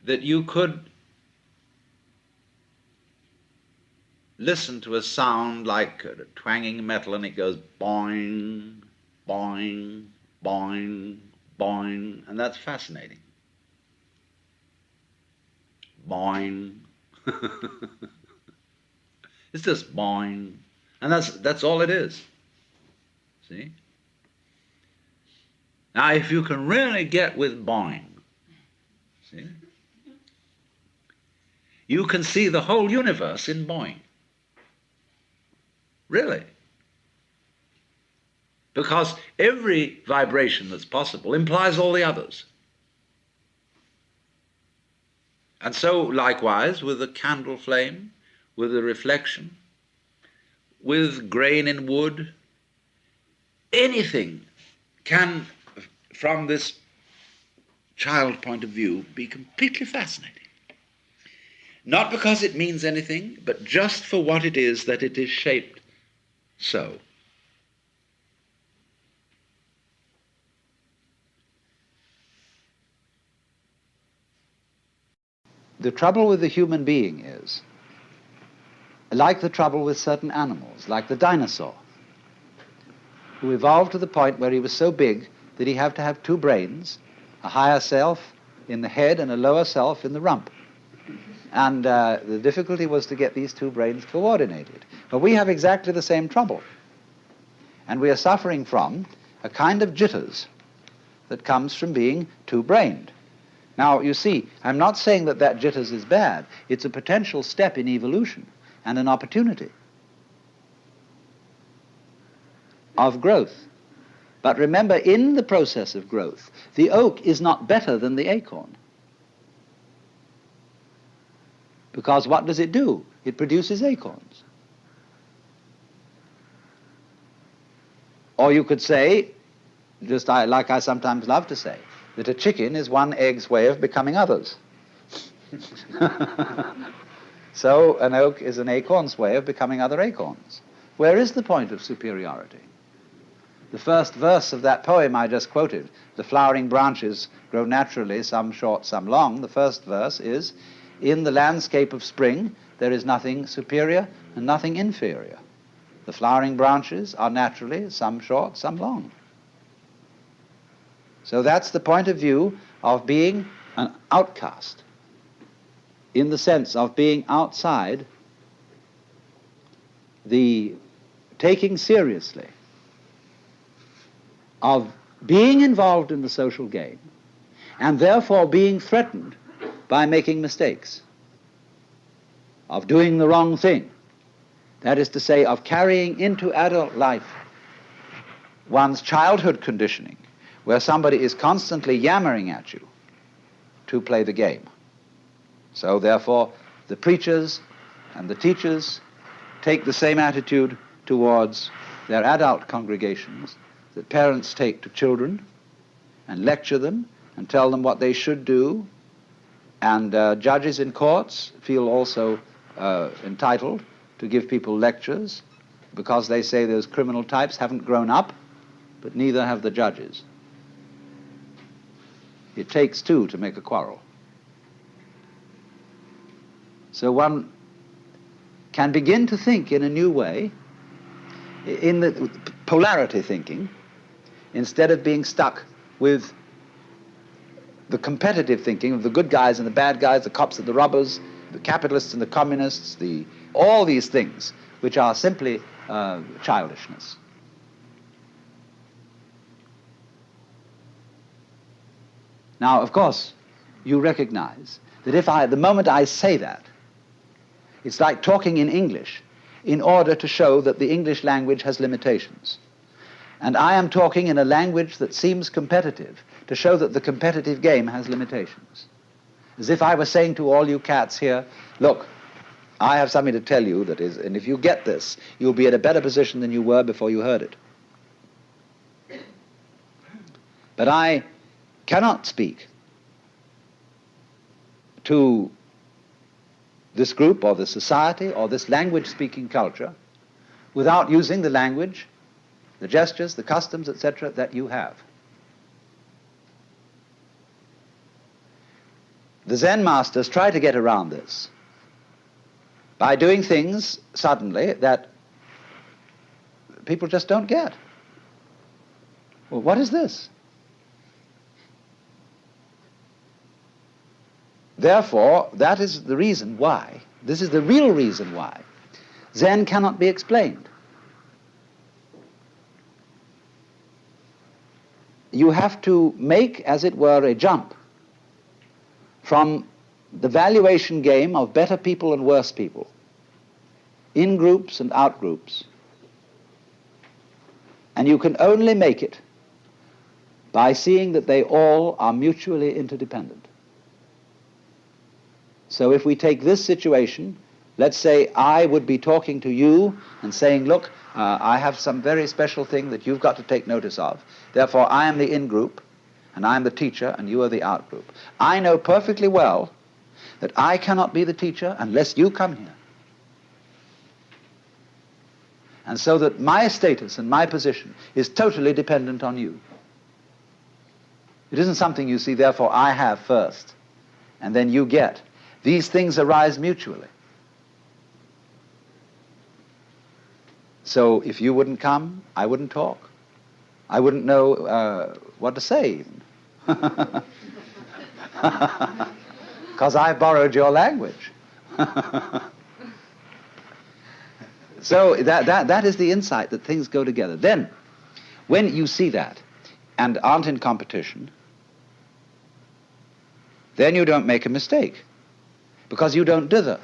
That you could listen to a sound like twanging metal and it goes boing, boing, boing, boing, and that's fascinating. Boing. It's just boing. And that's all it is. See? Now, if you can really get with boing, see, you can see the whole universe in boing. Really. Because every vibration that's possible implies all the others. And so, likewise, with a candle flame, with a reflection, with grain in wood, anything can, from this child point of view, be completely fascinating. Not because it means anything, but just for what it is that it is shaped so. The trouble with the human being is, like the trouble with certain animals, like the dinosaur, who evolved to the point where he was so big that he had to have two brains, a higher self in the head and a lower self in the rump. And the difficulty was to get these two brains coordinated. But we have exactly the same trouble. And we are suffering from a kind of jitters that comes from being two-brained. Now, you see, I'm not saying that that jitters is bad. It's a potential step in evolution and an opportunity of growth. But remember, in the process of growth, the oak is not better than the acorn. Because what does it do? It produces acorns. Or you could say, just like I sometimes love to say, that a chicken is one egg's way of becoming others. So an oak is an acorn's way of becoming other acorns. Where is the point of superiority? The first verse of that poem I just quoted, the flowering branches grow naturally, some short, some long, the first verse is, in the landscape of spring, there is nothing superior and nothing inferior. The flowering branches are naturally some short, some long. So that's the point of view of being an outcast, in the sense of being outside the taking seriously of being involved in the social game and therefore being threatened by making mistakes, of doing the wrong thing. That is to say, of carrying into adult life one's childhood conditioning, where somebody is constantly yammering at you to play the game. So therefore, the preachers and the teachers take the same attitude towards their adult congregations that parents take to children, and lecture them and tell them what they should do. And judges in courts feel also entitled to give people lectures because they say those criminal types haven't grown up, but neither have the judges. It takes two to make a quarrel. So one can begin to think in a new way, in the polarity thinking, instead of being stuck with the competitive thinking of the good guys and the bad guys, the cops and the robbers, the capitalists and the communists, all these things, which are simply childishness. Now, of course, you recognize that the moment I say that, it's like talking in English in order to show that the English language has limitations. And I am talking in a language that seems competitive to show that the competitive game has limitations. As if I were saying to all you cats here, look, I have something to tell you that is, and if you get this, you'll be in a better position than you were before you heard it. But I cannot speak to this group or this society or this language-speaking culture without using the language, the gestures, the customs, etc., that you have. The Zen masters try to get around this by doing things suddenly that people just don't get. Well, what is this? Therefore, that is the reason why, this is the real reason why, Zen cannot be explained. You have to make, as it were, a jump from the valuation game of better people and worse people, in groups and out groups. And you can only make it by seeing that they all are mutually interdependent. So if we take this situation, let's say I would be talking to you and saying, look, I have some very special thing that you've got to take notice of. Therefore, I am the in-group, and I am the teacher, and you are the out-group. I know perfectly well that I cannot be the teacher unless you come here. And so that my status and my position is totally dependent on you. It isn't something you see, therefore I have first, and then you get. These things arise mutually. So if you wouldn't come, I wouldn't talk. I wouldn't know what to say even. Because I've borrowed your language. So that is the insight that things go together. Then, when you see that and aren't in competition, then you don't make a mistake, because you don't dither.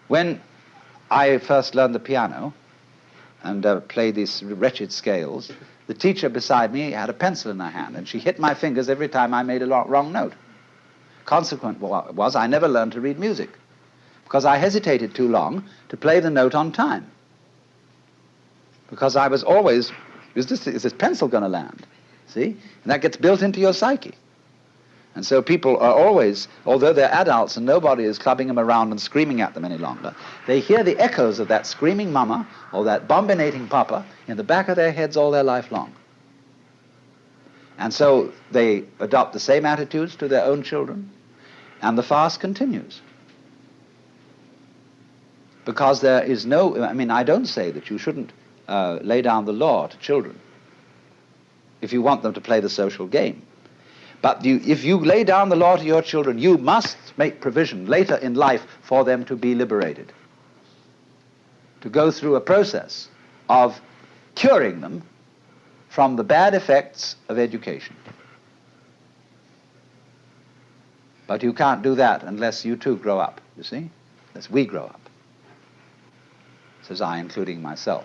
When I first learned the piano and played these wretched scales, the teacher beside me had a pencil in her hand, and she hit my fingers every time I made a wrong note. Consequent was I never learned to read music, because I hesitated too long to play the note on time. Because I was always, is this pencil going to land? See? And that gets built into your psyche. And so people are always, although they're adults and nobody is clubbing them around and screaming at them any longer, they hear the echoes of that screaming mama or that bombinating papa in the back of their heads all their life long. And so they adopt the same attitudes to their own children, and the fast continues. Because there is no, I don't say that you shouldn't lay down the law to children if you want them to play the social game. But if you lay down the law to your children, you must make provision later in life for them to be liberated, to go through a process of curing them from the bad effects of education. But you can't do that unless you too grow up, you see? Unless we grow up. Says I, including myself.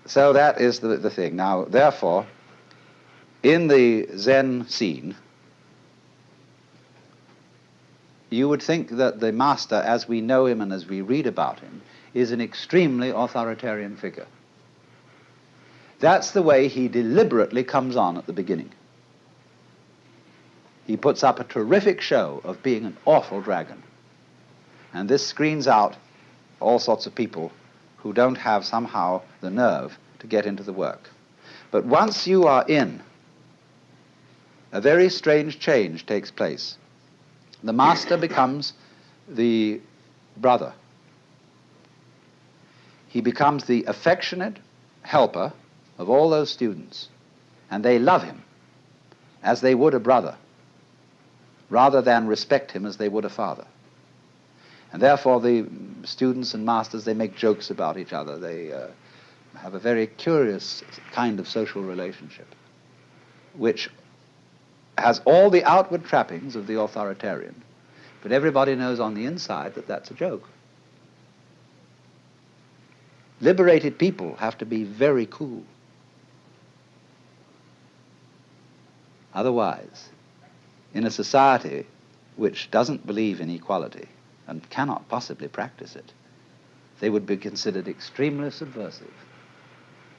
So that is the thing. Now, therefore, in the Zen scene, you would think that the master, as we know him and as we read about him, is an extremely authoritarian figure. That's the way he deliberately comes on at the beginning. He puts up a terrific show of being an awful dragon. And this screens out all sorts of people who don't have somehow the nerve to get into the work. But once you are in, a very strange change takes place. The master becomes the brother. He becomes the affectionate helper of all those students, and they love him as they would a brother, rather than respect him as they would a father. And therefore the students and masters, they make jokes about each other. They have a very curious kind of social relationship, which has all the outward trappings of the authoritarian, but everybody knows on the inside that that's a joke. Liberated people have to be very cool. Otherwise, in a society which doesn't believe in equality and cannot possibly practice it, they would be considered extremely subversive.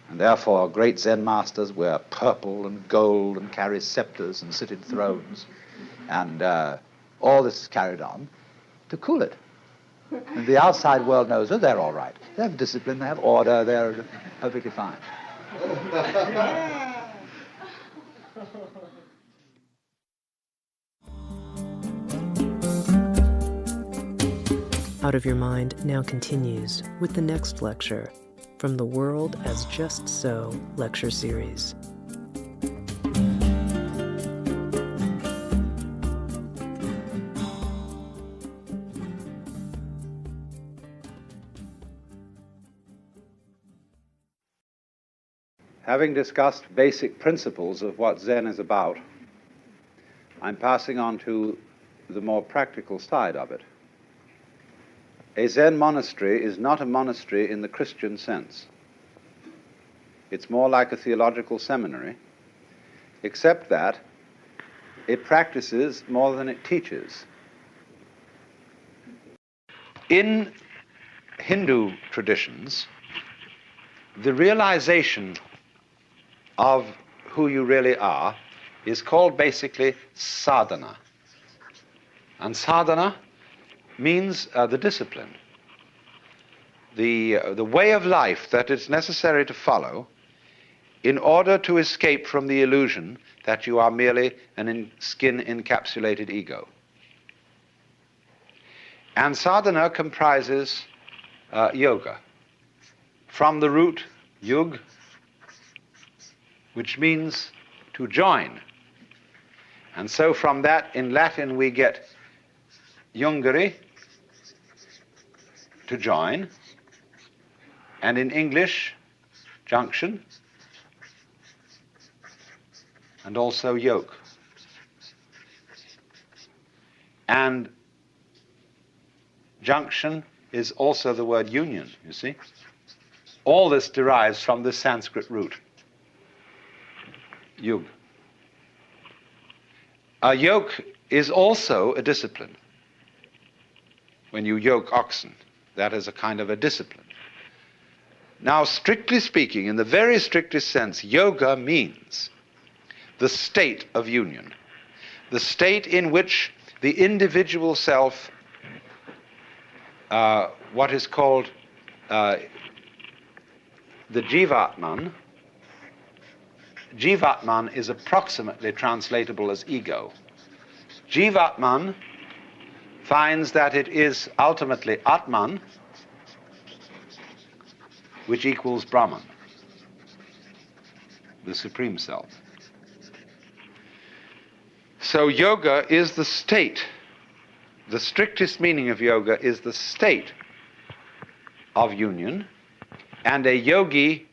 And therefore great Zen masters wear purple and gold and carry scepters and sit in thrones. And all this is carried on to cool it. And the outside world knows that they're all right. They have discipline, they have order, they're perfectly fine. Out of Your Mind now continues with the next lecture from the World as Just So lecture series. Having discussed basic principles of what Zen is about, I'm passing on to the more practical side of it. A Zen monastery is not a monastery in the Christian sense. It's more like a theological seminary, except that it practices more than it teaches. In Hindu traditions, the realization of who you really are is called basically sadhana. And sadhana means the discipline, the way of life that it's necessary to follow in order to escape from the illusion that you are merely an skin-encapsulated ego. And sadhana comprises yoga, from the root yug, which means to join. And so from that, in Latin, we get jungere, to join, and in English, junction, and also yoke. And junction is also the word union, you see. All this derives from the Sanskrit root, yug. A yoke is also a discipline. When you yoke oxen, that is a kind of a discipline. Now, strictly speaking, in the very strictest sense, yoga means the state of union, the state in which the individual self, what is called the Jivatman. Jivatman is approximately translatable as ego. Jivatman finds that it is ultimately Atman, which equals Brahman, the Supreme Self. So yoga is the state. The strictest meaning of yoga is the state of union, and a yogi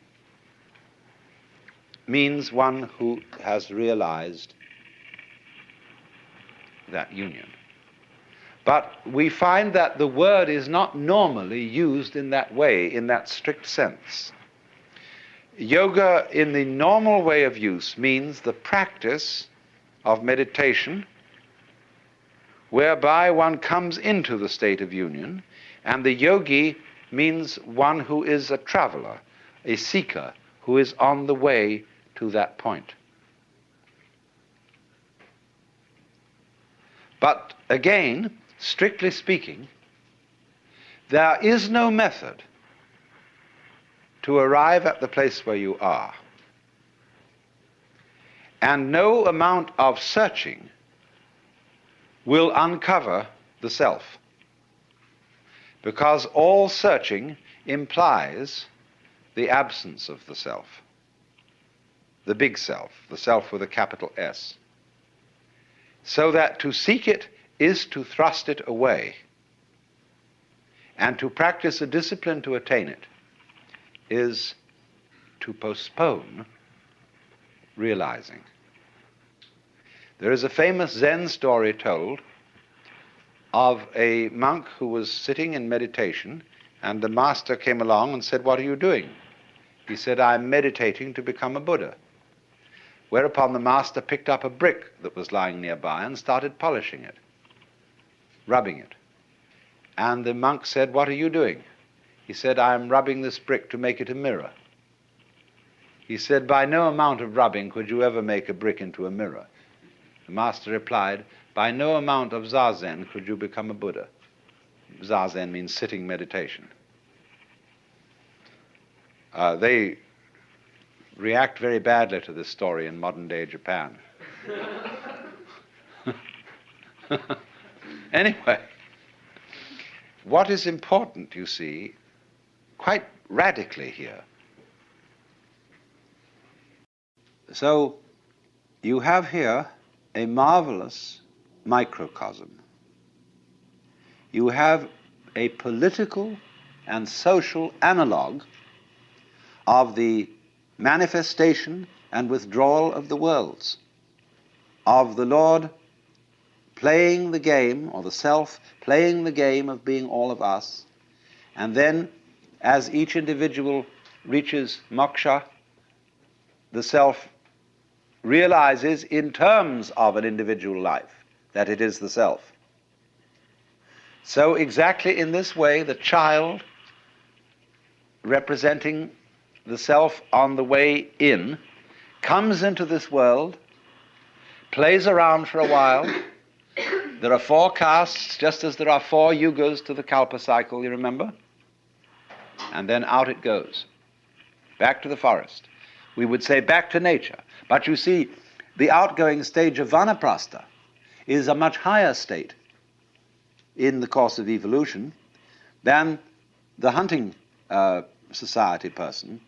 means one who has realized that union. But we find that the word is not normally used in that way, in that strict sense. Yoga, in the normal way of use, means the practice of meditation whereby one comes into the state of union, and the yogi means one who is a traveler, a seeker, who is on the way to that point. But again, strictly speaking, there is no method to arrive at the place where you are. And no amount of searching will uncover the self, because all searching implies the absence of the self, the big self, the self with a capital S. So that to seek it is to thrust it away, and to practice a discipline to attain it is to postpone realizing. There is a famous Zen story told of a monk who was sitting in meditation, and the master came along and said, "What are you doing?" He said, "I'm meditating to become a Buddha." Whereupon the master picked up a brick that was lying nearby and started polishing it, rubbing it. And the monk said, "What are you doing?" He said, "I'm rubbing this brick to make it a mirror." He said, "By no amount of rubbing could you ever make a brick into a mirror." The master replied, "By no amount of zazen could you become a Buddha." Zazen means sitting meditation. They react very badly to this story in modern-day Japan. Anyway, what is important, you see, quite radically here. So you have here a marvelous microcosm. You have a political and social analog of the manifestation and withdrawal of the worlds, of the Lord playing the game, or the self playing the game of being all of us, and then as each individual reaches moksha, the self realizes in terms of an individual life that it is the self. So exactly in this way, the child, representing the self on the way in, comes into this world, plays around for a while. There are 4 castes, just as there are 4 yugas to the kalpa cycle, you remember? And then out it goes, back to the forest. We would say back to nature. But you see, the outgoing stage of vanaprastha is a much higher state in the course of evolution than the hunting society person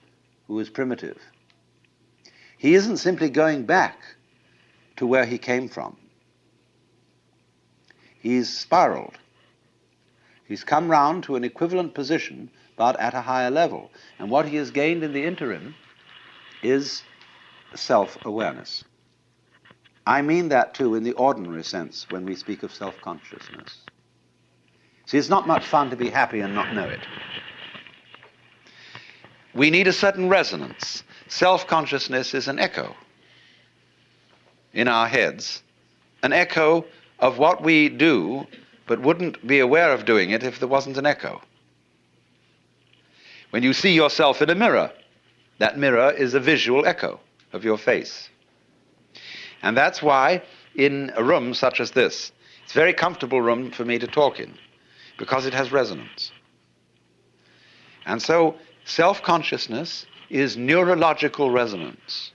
who is primitive. He isn't simply going back to where he came from. He's spiraled. He's come round to an equivalent position, but at a higher level. And what he has gained in the interim is self-awareness. I mean that too in the ordinary sense when we speak of self-consciousness. See, it's not much fun to be happy and not know it. We need a certain resonance. Self-consciousness is an echo in our heads, an echo of what we do, but wouldn't be aware of doing it if there wasn't an echo. When you see yourself in a mirror, that mirror is a visual echo of your face. And that's why in a room such as this, it's a very comfortable room for me to talk in, because it has resonance. And so self-consciousness is neurological resonance.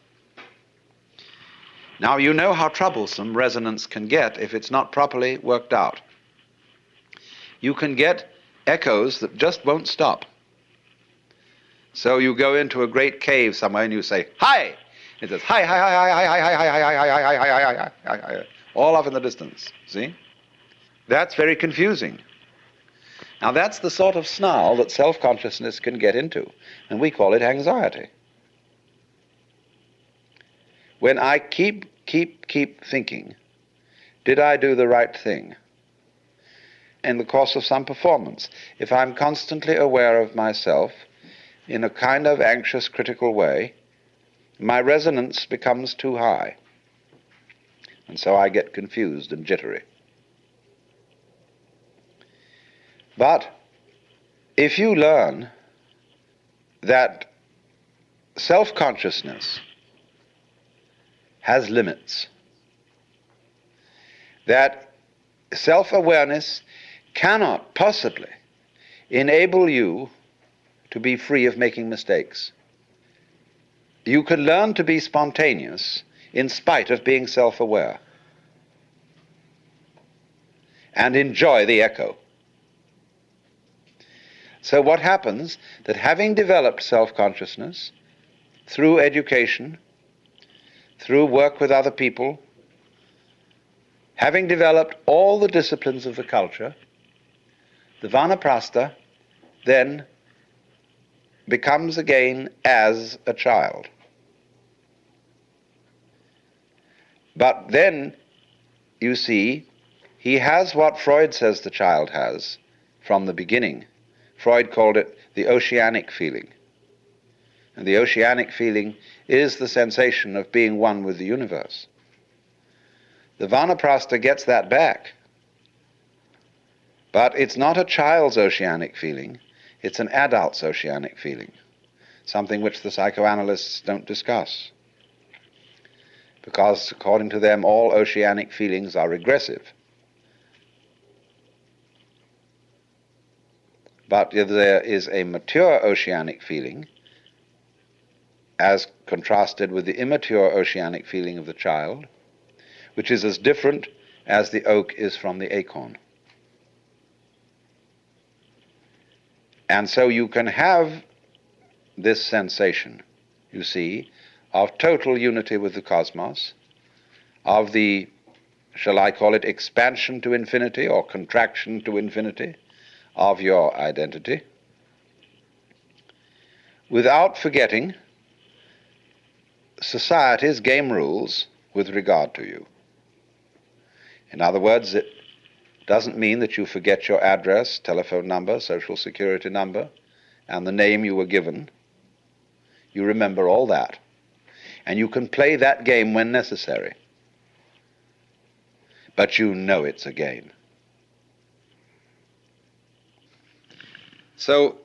Now, you know how troublesome resonance can get if it's not properly worked out. You can get echoes that just won't stop. So you go into a great cave somewhere and you say, "Hi!" It says, "Hi, hi, hi, hi, hi, hi, hi, hi, hi, hi, hi, hi, hi, hi, hi, hi," all off in the distance. See? That's very confusing. Now, that's the sort of snarl that self-consciousness can get into, and we call it anxiety. When I keep thinking, did I do the right thing? In the course of some performance, if I'm constantly aware of myself in a kind of anxious, critical way, my resonance becomes too high, and so I get confused and jittery. But if you learn that self-consciousness has limits, that self-awareness cannot possibly enable you to be free of making mistakes. You can learn to be spontaneous in spite of being self-aware, and enjoy the echo. So what happens, that having developed self-consciousness through education, through work with other people, having developed all the disciplines of the culture, the vanaprastha then becomes again as a child. But then, you see, he has what Freud says the child has from the beginning. Freud called it the oceanic feeling. And the oceanic feeling is the sensation of being one with the universe. The vanaprastha gets that back. But it's not a child's oceanic feeling, it's an adult's oceanic feeling, something which the psychoanalysts don't discuss. Because according to them, all oceanic feelings are regressive. But if there is a mature oceanic feeling, as contrasted with the immature oceanic feeling of the child, which is as different as the oak is from the acorn. And so you can have this sensation, you see, of total unity with the cosmos, of the, shall I call it, expansion to infinity or contraction to infinity of your identity, without forgetting society's game rules with regard to you. In other words, it doesn't mean that you forget your address, telephone number, social security number, and the name you were given. You remember all that. And you can play that game when necessary. But you know it's a game. So,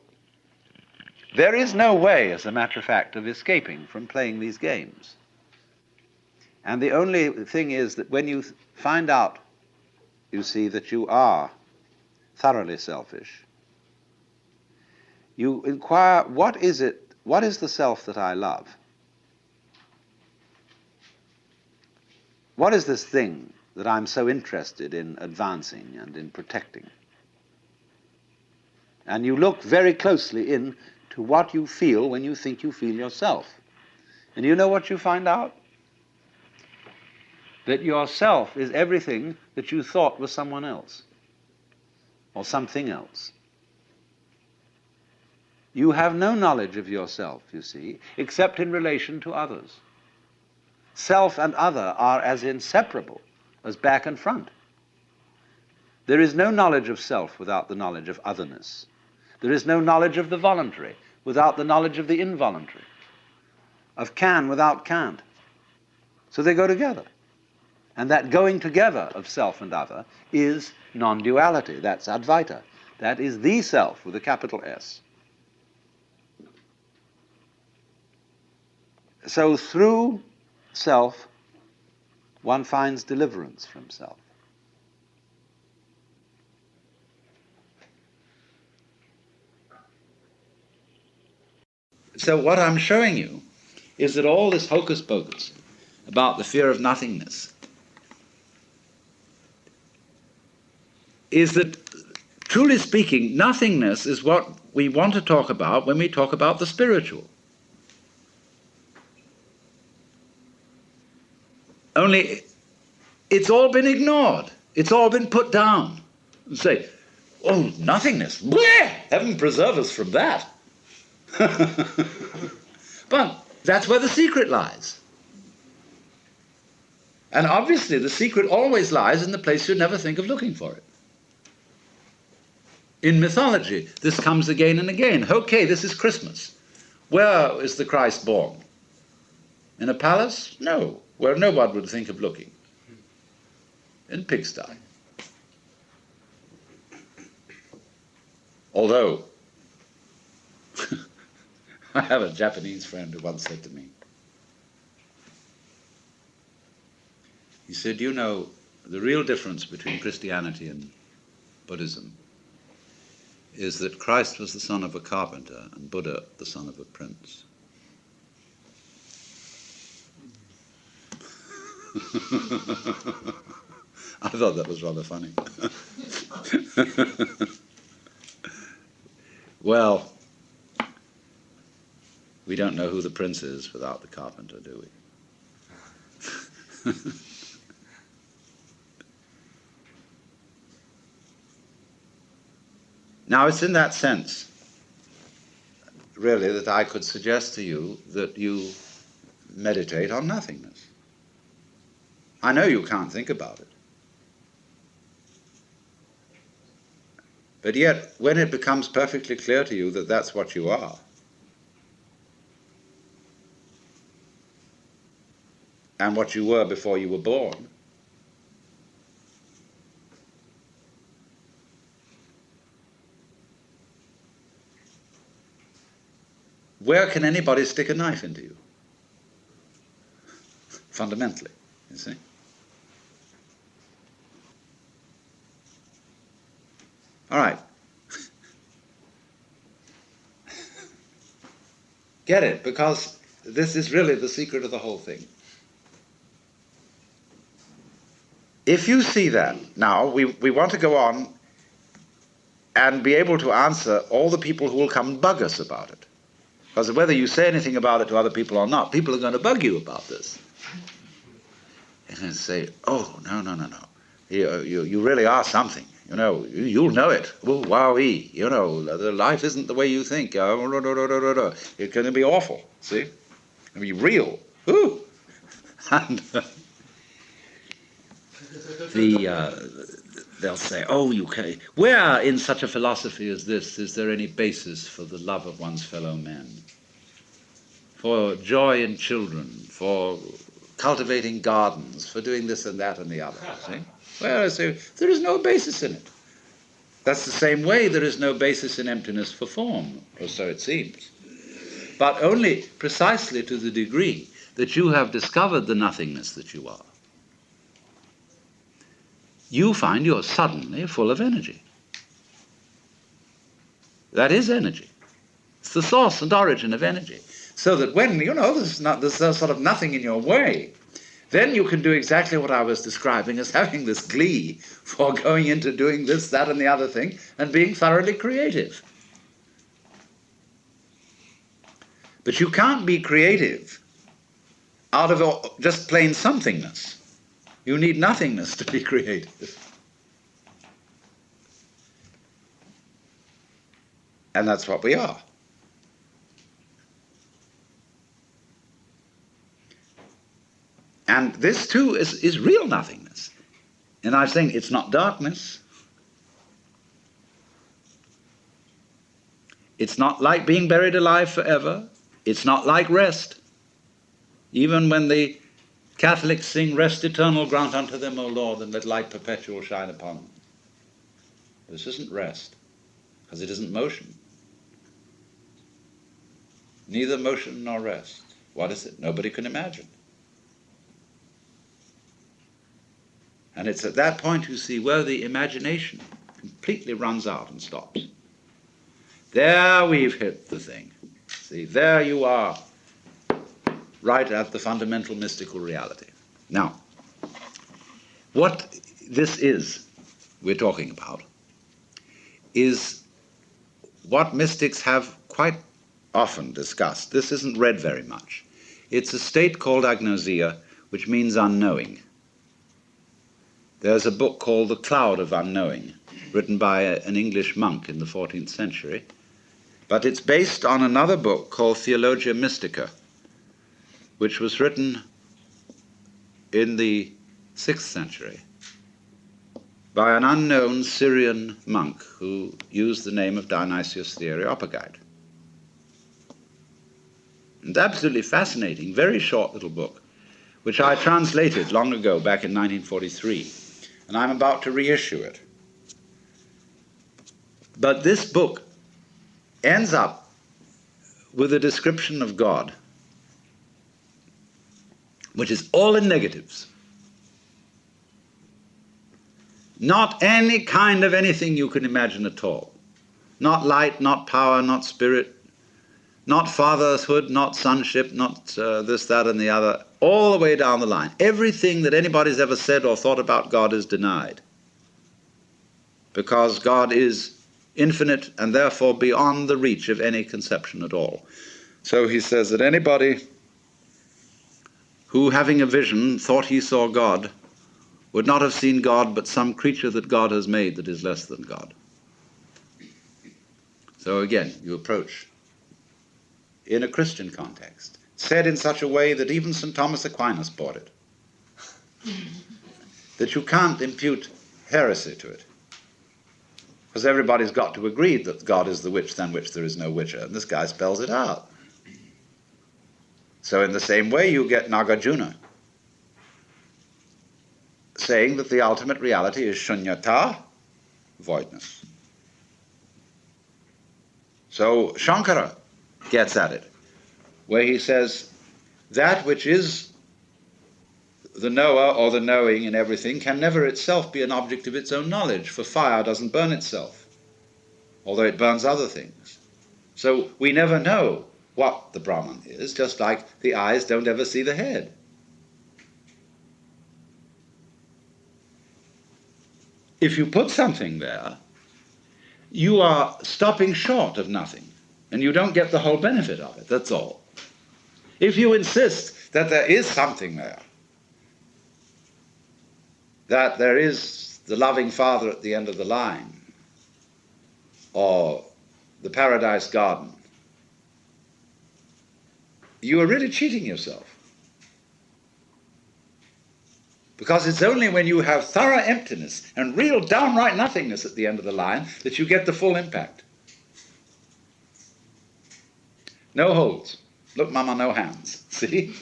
there is no way, as a matter of fact, of escaping from playing these games. And the only thing is that when you find out, you see, that you are thoroughly selfish, you inquire, what is the self that I love? What is this thing that I'm so interested in advancing and in protecting? And you look very closely into what you feel when you think you feel yourself. And you know what you find out? That yourself is everything that you thought was someone else, or something else. You have no knowledge of yourself, you see, except in relation to others. Self and other are as inseparable as back and front. There is no knowledge of self without the knowledge of otherness. There is no knowledge of the voluntary without the knowledge of the involuntary, of can without can't. So they go together. And that going together of self and other is non-duality. That's Advaita. That is the self with a capital S. So through self, one finds deliverance from self. So what I'm showing you is that all this hocus pocus about the fear of nothingness is that, truly speaking, nothingness is what we want to talk about when we talk about the spiritual. Only it's all been ignored. It's all been put down. And say, oh, nothingness. Bleh! Heaven preserve us from that. But that's where the secret lies. And obviously the secret always lies in the place you never think of looking for it. In mythology, this comes again and again. Okay, this is Christmas. Where is the Christ born? In a palace? No, where no one would think of looking. In pigsty. Although, I have a Japanese friend who once said to me, he said, you know, the real difference between Christianity and Buddhism is that Christ was the son of a carpenter and Buddha the son of a prince. I thought that was rather funny. Well, we don't know who the prince is without the carpenter, do we? Now, it's in that sense, really, that I could suggest to you that you meditate on nothingness. I know you can't think about it. But yet, when it becomes perfectly clear to you that that's what you are, and what you were before you were born, where can anybody stick a knife into you? Fundamentally, you see. All right. Get it, because this is really the secret of the whole thing. If you see that, now, we want to go on and be able to answer all the people who will come and bug us about it. Because whether you say anything about it to other people or not, people are going to bug you about this. And say, oh, no. You really are something. You know, you'll know it. Oh, wowee. You know, the life isn't the way you think. It's going to be awful, see? It's going to be real. Ooh. And they'll say, oh, you can. Where in such a philosophy as this is there any basis for the love of one's fellow men? For joy in children, for cultivating gardens, for doing this and that and the other, see? Well, I say, there is no basis in it. That's the same way there is no basis in emptiness for form, or so it seems. But only precisely to the degree that you have discovered the nothingness that you are, you find you're suddenly full of energy. That is energy. It's the source and origin of energy. So that when, you know, there's sort of nothing in your way, then you can do exactly what I was describing as having this glee for going into doing this, that, and the other thing, and being thoroughly creative. But you can't be creative out of just plain somethingness. You need nothingness to be creative. And that's what we are. And this, too, is real nothingness. And I'm saying it's not darkness. It's not like being buried alive forever. It's not like rest. Even when the Catholics sing, rest eternal grant unto them, O Lord, and let light perpetual shine upon them. This isn't rest, because it isn't motion. Neither motion nor rest. What is it? Nobody can imagine. And it's at that point, you see, where the imagination completely runs out and stops. There we've hit the thing. See, there you are, right at the fundamental mystical reality. Now, what this is we're talking about is what mystics have quite often discussed. This isn't read very much. It's a state called agnosia, which means unknowing. There's a book called The Cloud of Unknowing, written by an English monk in the 14th century, but it's based on another book called Theologia Mystica, which was written in the 6th century by an unknown Syrian monk who used the name of Dionysius the Areopagite. It's absolutely fascinating, very short little book, which I translated long ago, back in 1943, and I'm about to reissue it. But this book ends up with a description of God, which is all in negatives. Not any kind of anything you can imagine at all. Not light, not power, not spirit, Not fatherhood, not sonship, not this, that, and the other, all the way down the line. Everything that anybody's ever said or thought about God is denied, because God is infinite and therefore beyond the reach of any conception at all. So he says that anybody who, having a vision, thought he saw God, would not have seen God but some creature that God has made that is less than God. So again, you approach in a Christian context, said in such a way that even St. Thomas Aquinas bought it, that you can't impute heresy to it, because everybody's got to agree that God is the which than which there is no whicher, and this guy spells it out. So in the same way you get Nagarjuna saying that the ultimate reality is shunyata, voidness. So Shankara gets at it, where he says that which is the knower or the knowing in everything can never itself be an object of its own knowledge, for fire doesn't burn itself, although it burns other things. So we never know what the Brahman is, just like the eyes don't ever see the head. If you put something there, you are stopping short of nothing, and you don't get the whole benefit of it, that's all. If you insist that there is something there, that there is the loving Father at the end of the line, or the paradise garden, you are really cheating yourself. Because it's only when you have thorough emptiness and real downright nothingness at the end of the line that you get the full impact. No holes. Look, Mama, no hands. See?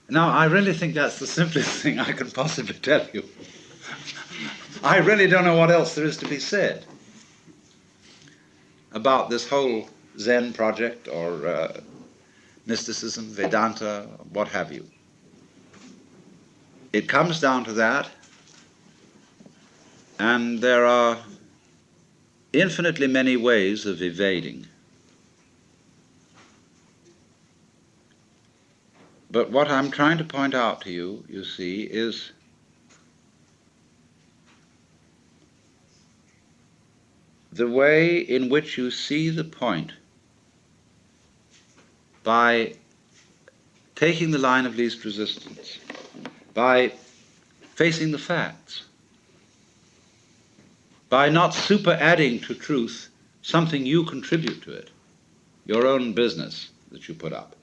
Now, I really think that's the simplest thing I can possibly tell you. I really don't know what else there is to be said about this whole Zen project or mysticism, Vedanta, what have you. It comes down to that, and there are infinitely many ways of evading. But what I'm trying to point out to you, you see, is the way in which you see the point by taking the line of least resistance, by facing the facts, by not super-adding to truth something you contribute to it, your own business that you put up,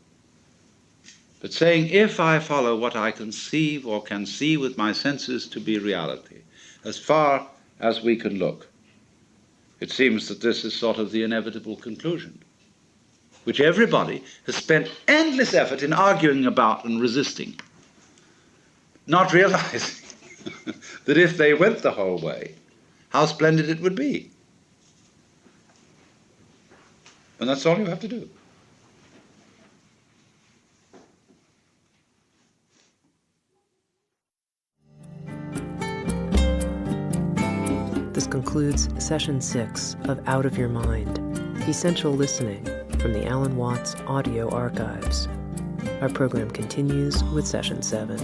but saying, if I follow what I conceive or can see with my senses to be reality, as far as we can look, it seems that this is sort of the inevitable conclusion, which everybody has spent endless effort in arguing about and resisting, not realizing that if they went the whole way, how splendid it would be. And that's all you have to do. This concludes Session 6 of Out of Your Mind, Essential Listening from the Alan Watts Audio Archives. Our program continues with Session 7.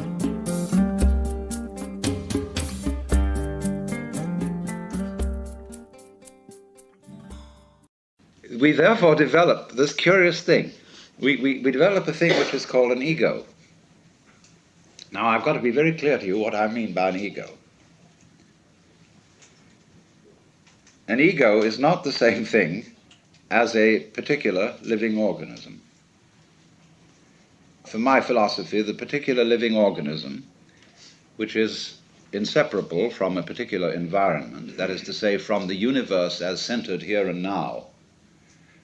We therefore develop this curious thing. We develop a thing which is called an ego. Now, I've got to be very clear to you what I mean by an ego. An ego is not the same thing as a particular living organism. For my philosophy, the particular living organism, which is inseparable from a particular environment, that is to say, from the universe as centered here and now,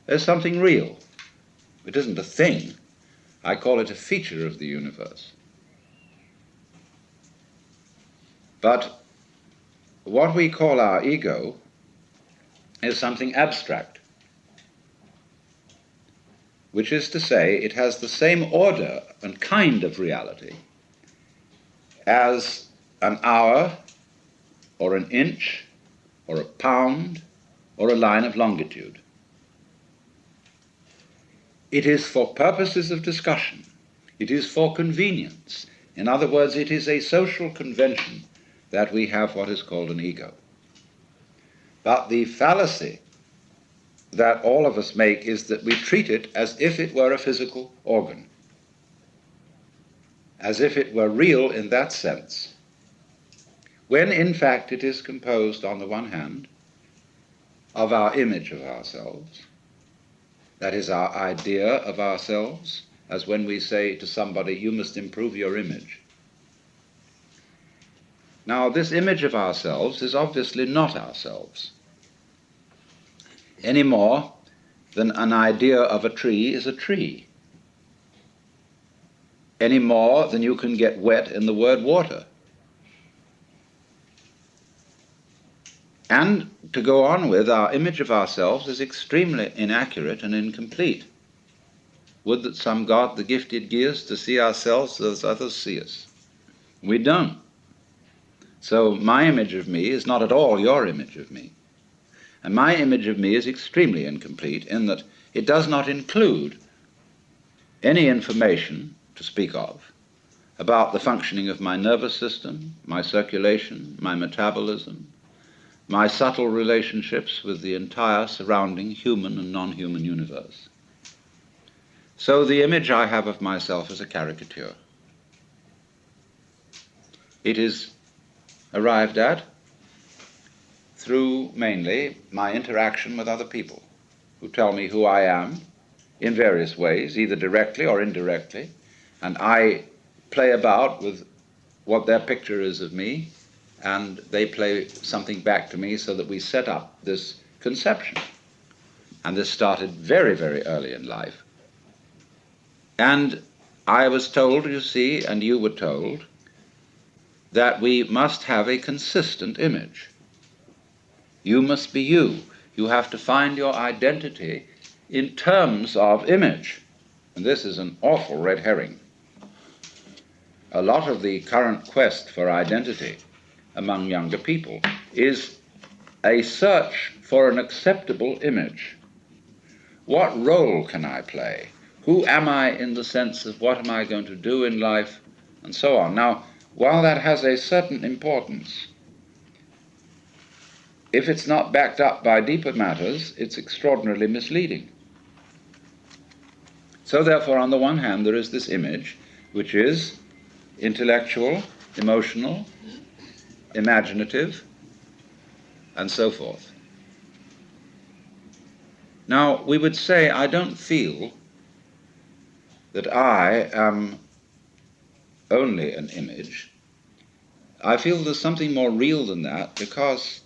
is something real. It isn't a thing. I call it a feature of the universe. But what we call our ego is something abstract, which is to say, it has the same order and kind of reality as an hour, or an inch, or a pound, or a line of longitude. It is for purposes of discussion. It is for convenience. In other words, it is a social convention that we have what is called an ego. But the fallacy that all of us make is that we treat it as if it were a physical organ, as if it were real in that sense, when in fact it is composed, on the one hand, of our image of ourselves, that is, our idea of ourselves, as when we say to somebody, you must improve your image. Now, this image of ourselves is obviously not ourselves, any more than an idea of a tree is a tree, any more than you can get wet in the word water. And to go on with, our image of ourselves is extremely inaccurate and incomplete. Would that some God the gifted gears to see ourselves as others see us. We don't. So my image of me is not at all your image of me. And my image of me is extremely incomplete in that it does not include any information to speak of about the functioning of my nervous system, my circulation, my metabolism, my subtle relationships with the entire surrounding human and non-human universe. So the image I have of myself is a caricature. It is arrived at through mainly my interaction with other people who tell me who I am in various ways, either directly or indirectly, and I play about with what their picture is of me, and they play something back to me so that we set up this conception. And this started very, very early in life. And I was told, you see, and you were told, that we must have a consistent image. You must be you. You have to find your identity in terms of image. And this is an awful red herring. A lot of the current quest for identity among younger people is a search for an acceptable image. What role can I play? Who am I in the sense of what am I going to do in life, and so on. Now, while that has a certain importance, if it's not backed up by deeper matters, it's extraordinarily misleading. So therefore, on the one hand, there is this image, which is intellectual, emotional, imaginative, and so forth. Now, we would say, I don't feel that I am only an image. I feel there's something more real than that, because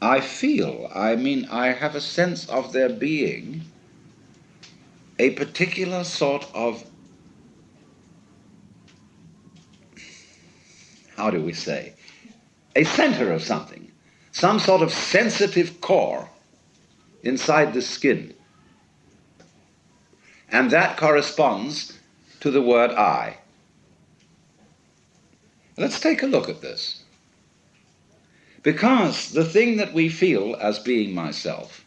I have a sense of there being a particular sort of, how do we say, a center of something, some sort of sensitive core inside the skin. And that corresponds to the word I. Let's take a look at this. Because the thing that we feel as being myself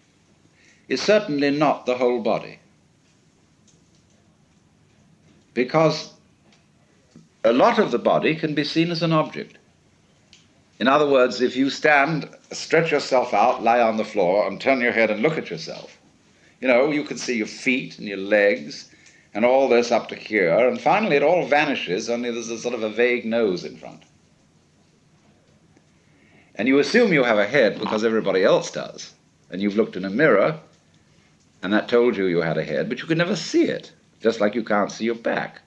is certainly not the whole body. Because a lot of the body can be seen as an object. In other words, if you stand, stretch yourself out, lie on the floor, and turn your head and look at yourself, you can see your feet and your legs and all this up to here, and finally it all vanishes, only there's a sort of a vague nose in front. And you assume you have a head because everybody else does, and you've looked in a mirror, and that told you you had a head, but you could never see it, just like you can't see your back.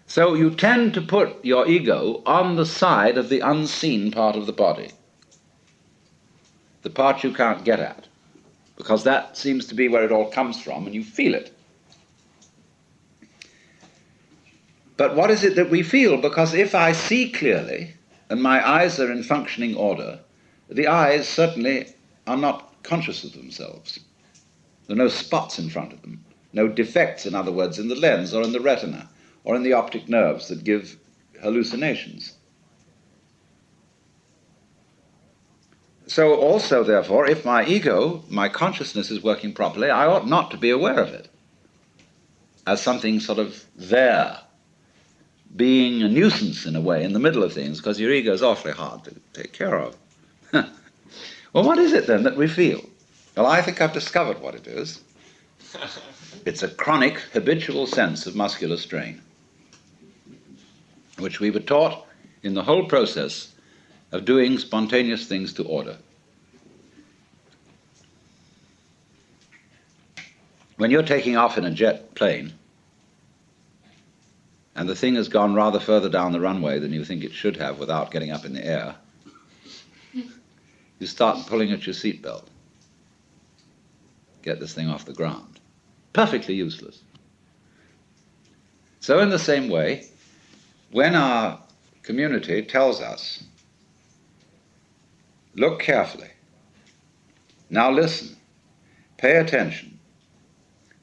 So you tend to put your ego on the side of the unseen part of the body, the part you can't get at, because that seems to be where it all comes from, and you feel it. But what is it that we feel? Because if I see clearly, and my eyes are in functioning order, the eyes certainly are not conscious of themselves. There are no spots in front of them, no defects, in other words, in the lens or in the retina or in the optic nerves that give hallucinations. So also, therefore, if my ego, my consciousness is working properly, I ought not to be aware of it as something sort of there, being a nuisance in a way in the middle of things, because your ego is awfully hard to take care of. Well, what is it then that we feel? Well, I think I've discovered what it is. It's a chronic, habitual sense of muscular strain, which we were taught in the whole process of doing spontaneous things to order. When you're taking off in a jet plane, and the thing has gone rather further down the runway than you think it should have without getting up in the air, you start pulling at your seatbelt. Get this thing off the ground. Perfectly useless. So in the same way, when our community tells us, look carefully, now listen, pay attention,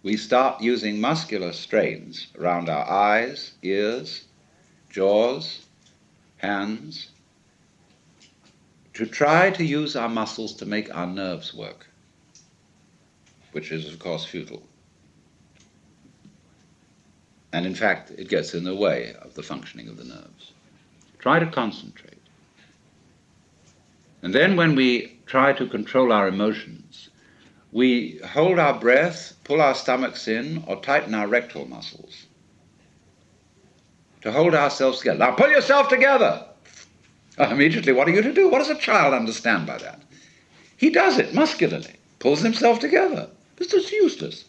we start using muscular strains around our eyes, ears, jaws, hands, to try to use our muscles to make our nerves work, which is, of course, futile. And in fact, it gets in the way of the functioning of the nerves. Try to concentrate. And then when we try to control our emotions, we hold our breath, pull our stomachs in, or tighten our rectal muscles to hold ourselves together. Now pull yourself together! Immediately, what are you to do? What does a child understand by that? He does it muscularly, pulls himself together. This is useless.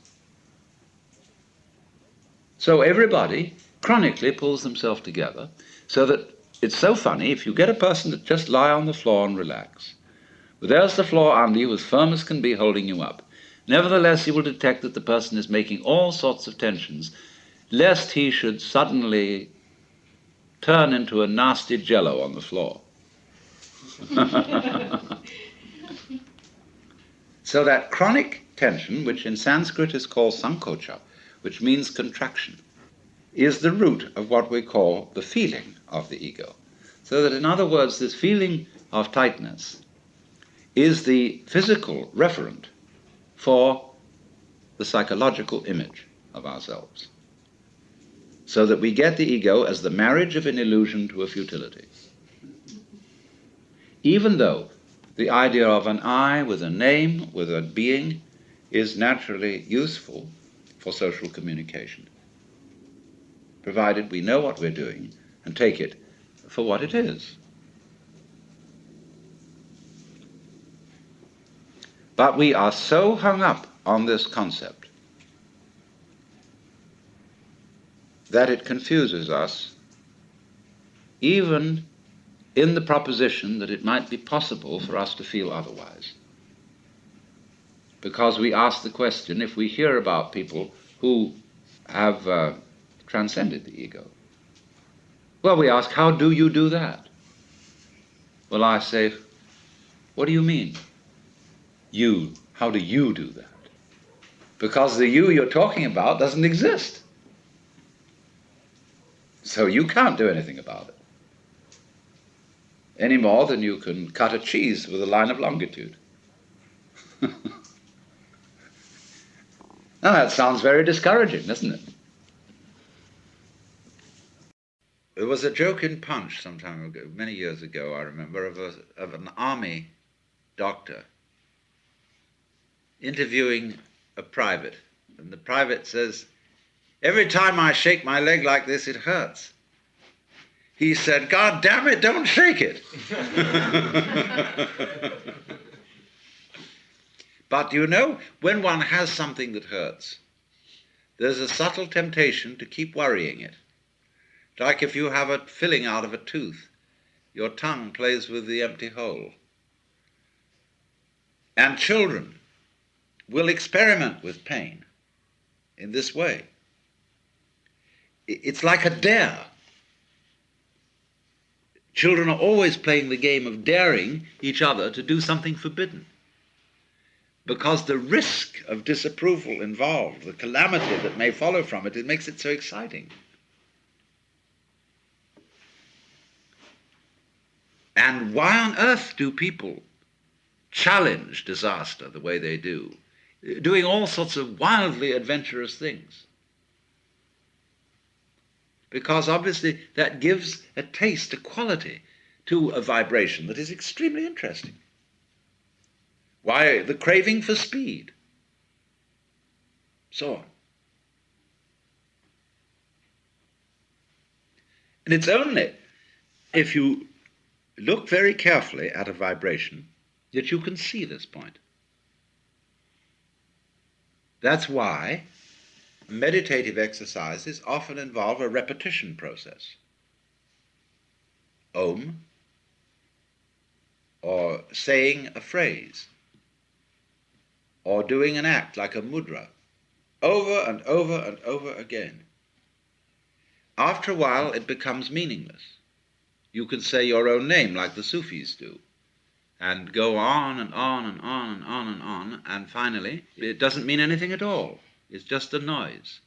So everybody chronically pulls themselves together, so that it's so funny, if you get a person to just lie on the floor and relax, but there's the floor under you, as firm as can be, holding you up. Nevertheless, you will detect that the person is making all sorts of tensions, lest he should suddenly turn into a nasty jello on the floor. So that chronic tension, which in Sanskrit is called sankocha, which means contraction, is the root of what we call the feeling of the ego. So that, in other words, this feeling of tightness is the physical referent for the psychological image of ourselves. So that we get the ego as the marriage of an illusion to a futility. Even though the idea of an I with a name, with a being, is naturally useful for social communication, provided we know what we're doing and take it for what it is. But we are so hung up on this concept that it confuses us, even in the proposition that it might be possible for us to feel otherwise. Because we ask the question, if we hear about people who have transcended the ego, well, we ask, how do you do that? Well, I say, what do you mean? You, how do you do that? Because the you you're talking about doesn't exist. So you can't do anything about it. Any more than you can cut a cheese with a line of longitude. Now that sounds very discouraging, doesn't it? There was a joke in Punch some time ago, many years ago, I remember, of an army doctor interviewing a private. And the private says, "Every time I shake my leg like this, it hurts." He said, "God damn it, don't shake it." But you know, when one has something that hurts, there's a subtle temptation to keep worrying it. Like if you have a filling out of a tooth, your tongue plays with the empty hole. And children will experiment with pain in this way. It's like a dare. Children are always playing the game of daring each other to do something forbidden, because the risk of disapproval involved, the calamity that may follow from it, it makes it so exciting. And why on earth do people challenge disaster the way they do, doing all sorts of wildly adventurous things. Because obviously that gives a taste, a quality to a vibration that is extremely interesting. Why, the craving for speed, so on. And it's only if you look very carefully at a vibration that you can see this point. That's why meditative exercises often involve a repetition process. Om, or saying a phrase, or doing an act like a mudra, over and over and over again. After a while, it becomes meaningless. You can say your own name like the Sufis do, and go on and on and on and on and on, and finally, it doesn't mean anything at all. It's just a noise.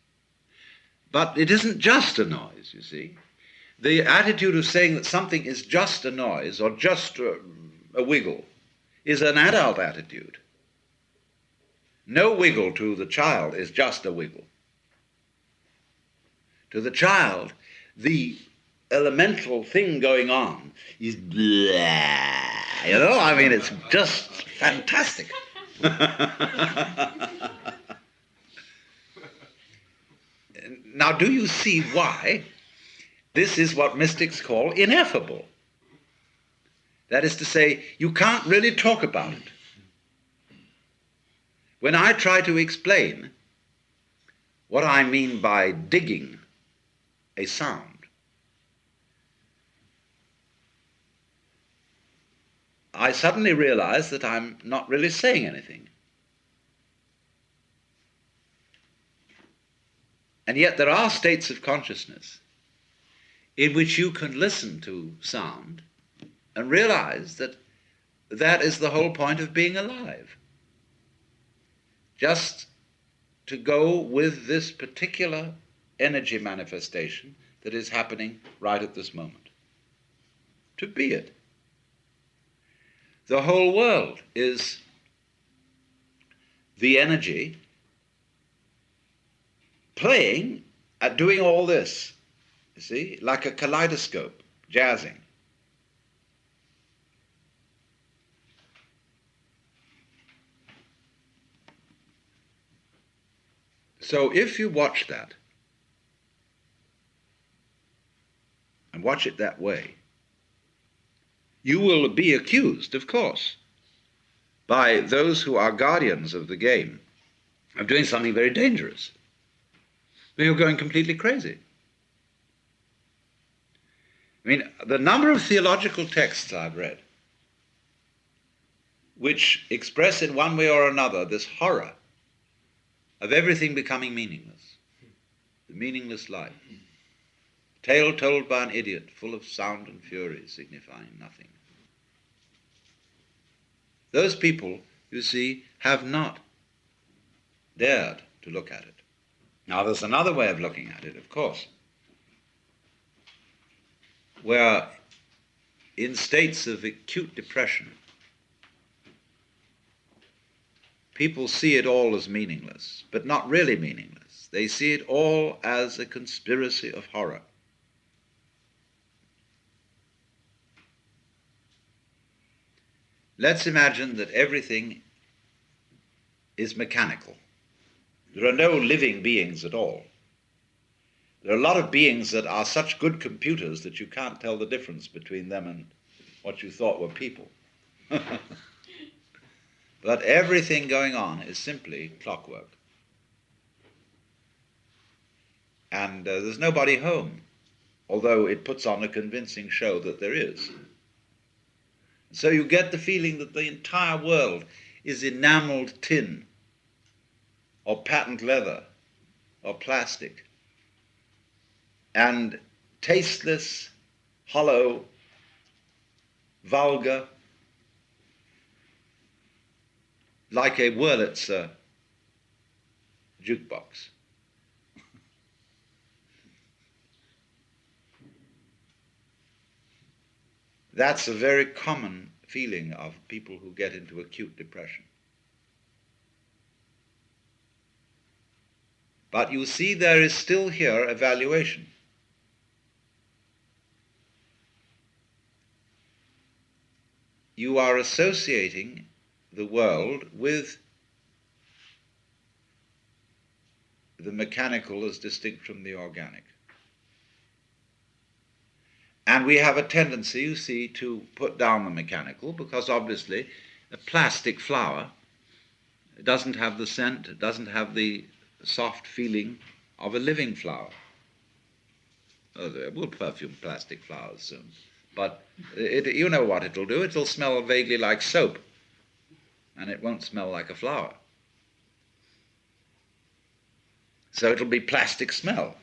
But it isn't just a noise, you see. The attitude of saying that something is just a noise or just a wiggle is an adult attitude. No wiggle to the child is just a wiggle. To the child, the elemental thing going on is blah, you know? I mean, it's just fantastic. Now, do you see why this is what mystics call ineffable? That is to say, you can't really talk about it. When I try to explain what I mean by digging a sound, I suddenly realize that I'm not really saying anything. And yet there are states of consciousness in which you can listen to sound and realize that that is the whole point of being alive. Just to go with this particular energy manifestation that is happening right at this moment. To be it. The whole world is the energy playing at doing all this, you see, like a kaleidoscope, jazzing. So if you watch that, and watch it that way, you will be accused, of course, by those who are guardians of the game of doing something very dangerous. You're going completely crazy. I mean, the number of theological texts I've read which express in one way or another this horror of everything becoming meaningless, the meaningless life. Tale told by an idiot, full of sound and fury, signifying nothing. Those people, you see, have not dared to look at it. Now, there's another way of looking at it, of course, where in states of acute depression, people see it all as meaningless, but not really meaningless. They see it all as a conspiracy of horror. Let's imagine that everything is mechanical. There are no living beings at all. There are a lot of beings that are such good computers that you can't tell the difference between them and what you thought were people. But everything going on is simply clockwork. And there's nobody home, although it puts on a convincing show that there is. So you get the feeling that the entire world is enameled tin, or patent leather, or plastic, and tasteless, hollow, vulgar, like a Wurlitzer jukebox. That's a very common feeling of people who get into acute depression. But you see, there is still here evaluation. You are associating the world with the mechanical as distinct from the organic. And we have a tendency, you see, to put down the mechanical, because obviously a plastic flower doesn't have the scent, it doesn't have the soft feeling of a living flower. We'll perfume plastic flowers soon. But you know what it'll do. It'll smell vaguely like soap, and it won't smell like a flower. So it'll be plastic smell.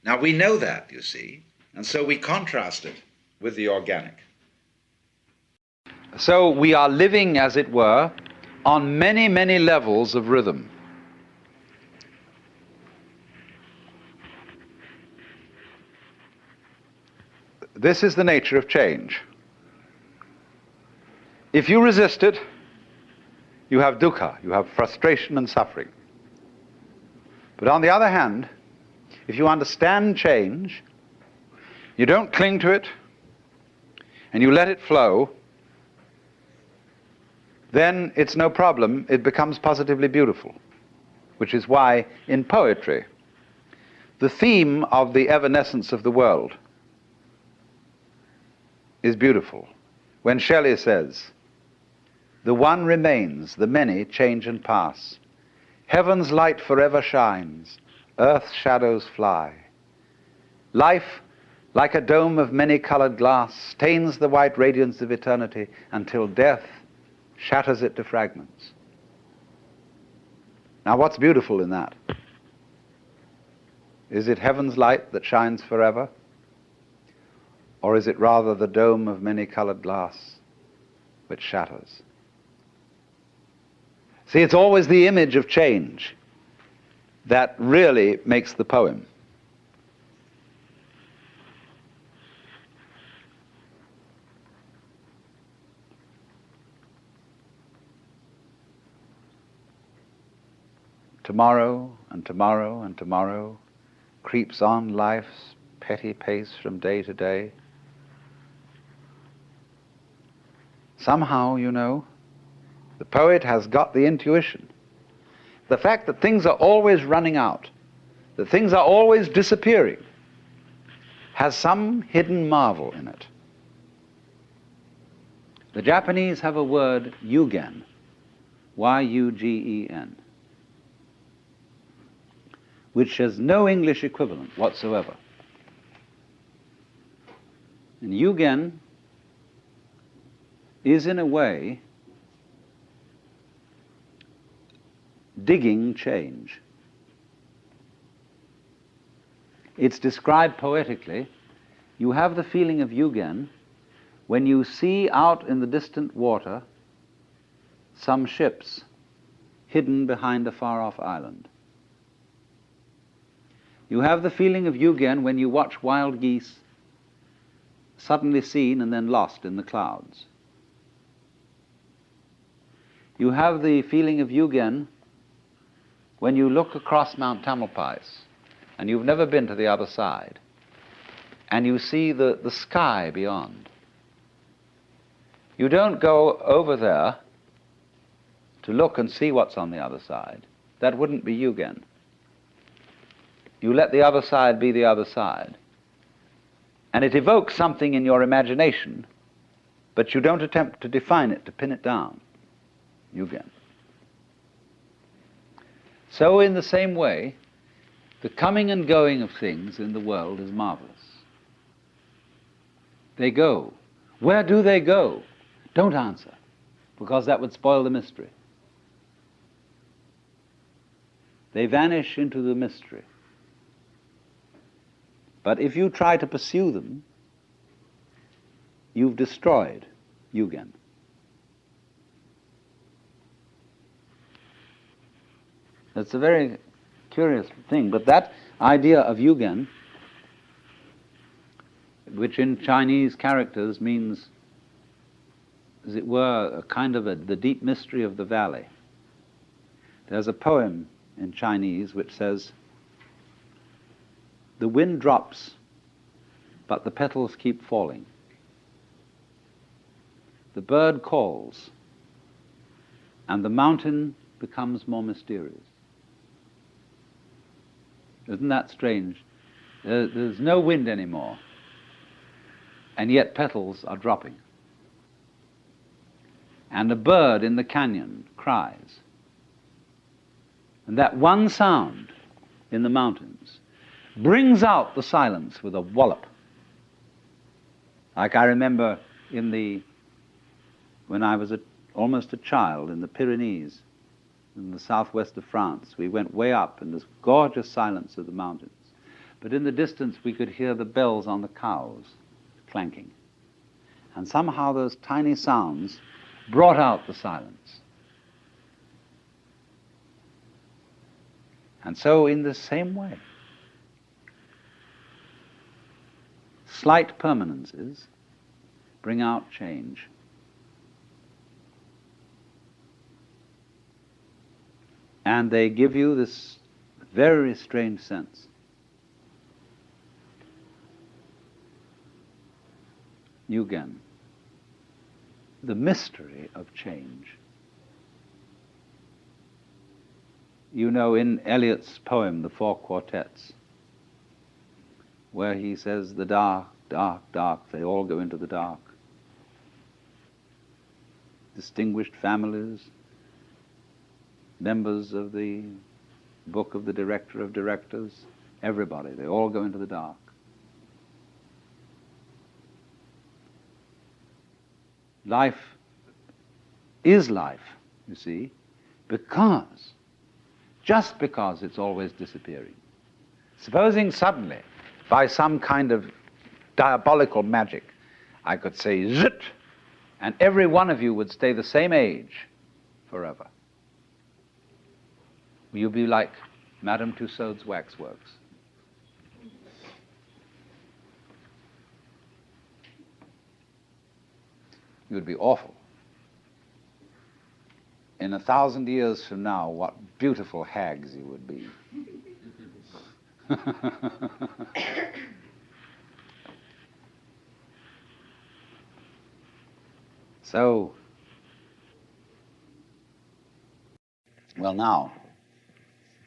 Now we know that, you see, and so we contrast it with the organic. So we are living, as it were, on many, many levels of rhythm. This is the nature of change. If you resist it, you have dukkha, you have frustration and suffering. But on the other hand, if you understand change, you don't cling to it, and you let it flow, then it's no problem, it becomes positively beautiful. Which is why in poetry, the theme of the evanescence of the world is beautiful. When Shelley says, "The one remains, the many change and pass. Heaven's light forever shines, earth's shadows fly. Life, like a dome of many-colored glass, stains the white radiance of eternity until death shatters it to fragments." Now what's beautiful in that? Is it heaven's light that shines forever? Or is it rather the dome of many-colored glass which shatters? See, it's always the image of change that really makes the poem. Tomorrow and tomorrow and tomorrow creeps on life's petty pace from day to day. Somehow, you know, the poet has got the intuition. The fact that things are always running out, that things are always disappearing, has some hidden marvel in it. The Japanese have a word, yugen, Y-U-G-E-N, which has no English equivalent whatsoever. And yugen is, in a way, digging change. It's described poetically. You have the feeling of yugen when you see out in the distant water some ships hidden behind a far-off island. You have the feeling of yugen when you watch wild geese suddenly seen and then lost in the clouds. You have the feeling of yugen when you look across Mount Tamalpais and you've never been to the other side and you see the sky beyond. You don't go over there to look and see what's on the other side. That wouldn't be yugen. You let the other side be the other side. And it evokes something in your imagination, but you don't attempt to define it, to pin it down. Yugen. So in the same way, the coming and going of things in the world is marvelous. They go. Where do they go? Don't answer, because that would spoil the mystery. They vanish into the mystery. But if you try to pursue them, you've destroyed yugen. It's a very curious thing, but that idea of yugen which in Chinese characters means, as it were, a kind of the deep mystery of the valley. There's a poem in Chinese which says, "The wind drops, but the petals keep falling. The bird calls, and the mountain becomes more mysterious." Isn't that strange? There's no wind anymore, and yet petals are dropping. And a bird in the canyon cries. And that one sound in the mountains brings out the silence with a wallop. Like I remember when I was almost a child in the Pyrenees, in the southwest of France, we went way up in this gorgeous silence of the mountains. But in the distance we could hear the bells on the cows clanking. And somehow those tiny sounds brought out the silence. And so in the same way, slight permanences bring out change. And they give you this very strange sense. Again, the mystery of change. You know, in Eliot's poem, The Four Quartets, where he says, "The dark, dark, dark, they all go into the dark. Distinguished families, members of the book of the director of directors, everybody, they all go into the dark." Life is life, you see, just because it's always disappearing. Supposing suddenly, by some kind of diabolical magic, I could say zit, and every one of you would stay the same age forever. You'd be like Madame Tussauds waxworks. It would be awful. In 1,000 years from now, what beautiful hags you would be. So, well now,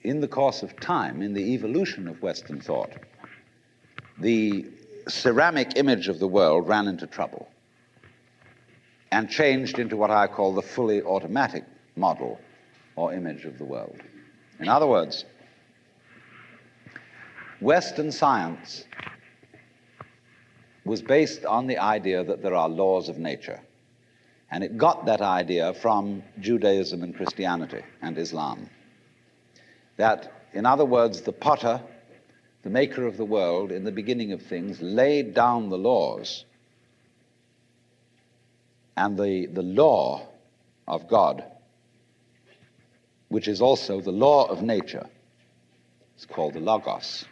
in the course of time, in the evolution of Western thought, the ceramic image of the world ran into trouble and changed into what I call the fully automatic model or image of the world. In other words, Western science was based on the idea that there are laws of nature, and it got that idea from Judaism and Christianity and Islam. That, in other words, the potter, the maker of the world, in the beginning of things, laid down the laws, and the law of God, which is also the law of nature, is called the Logos.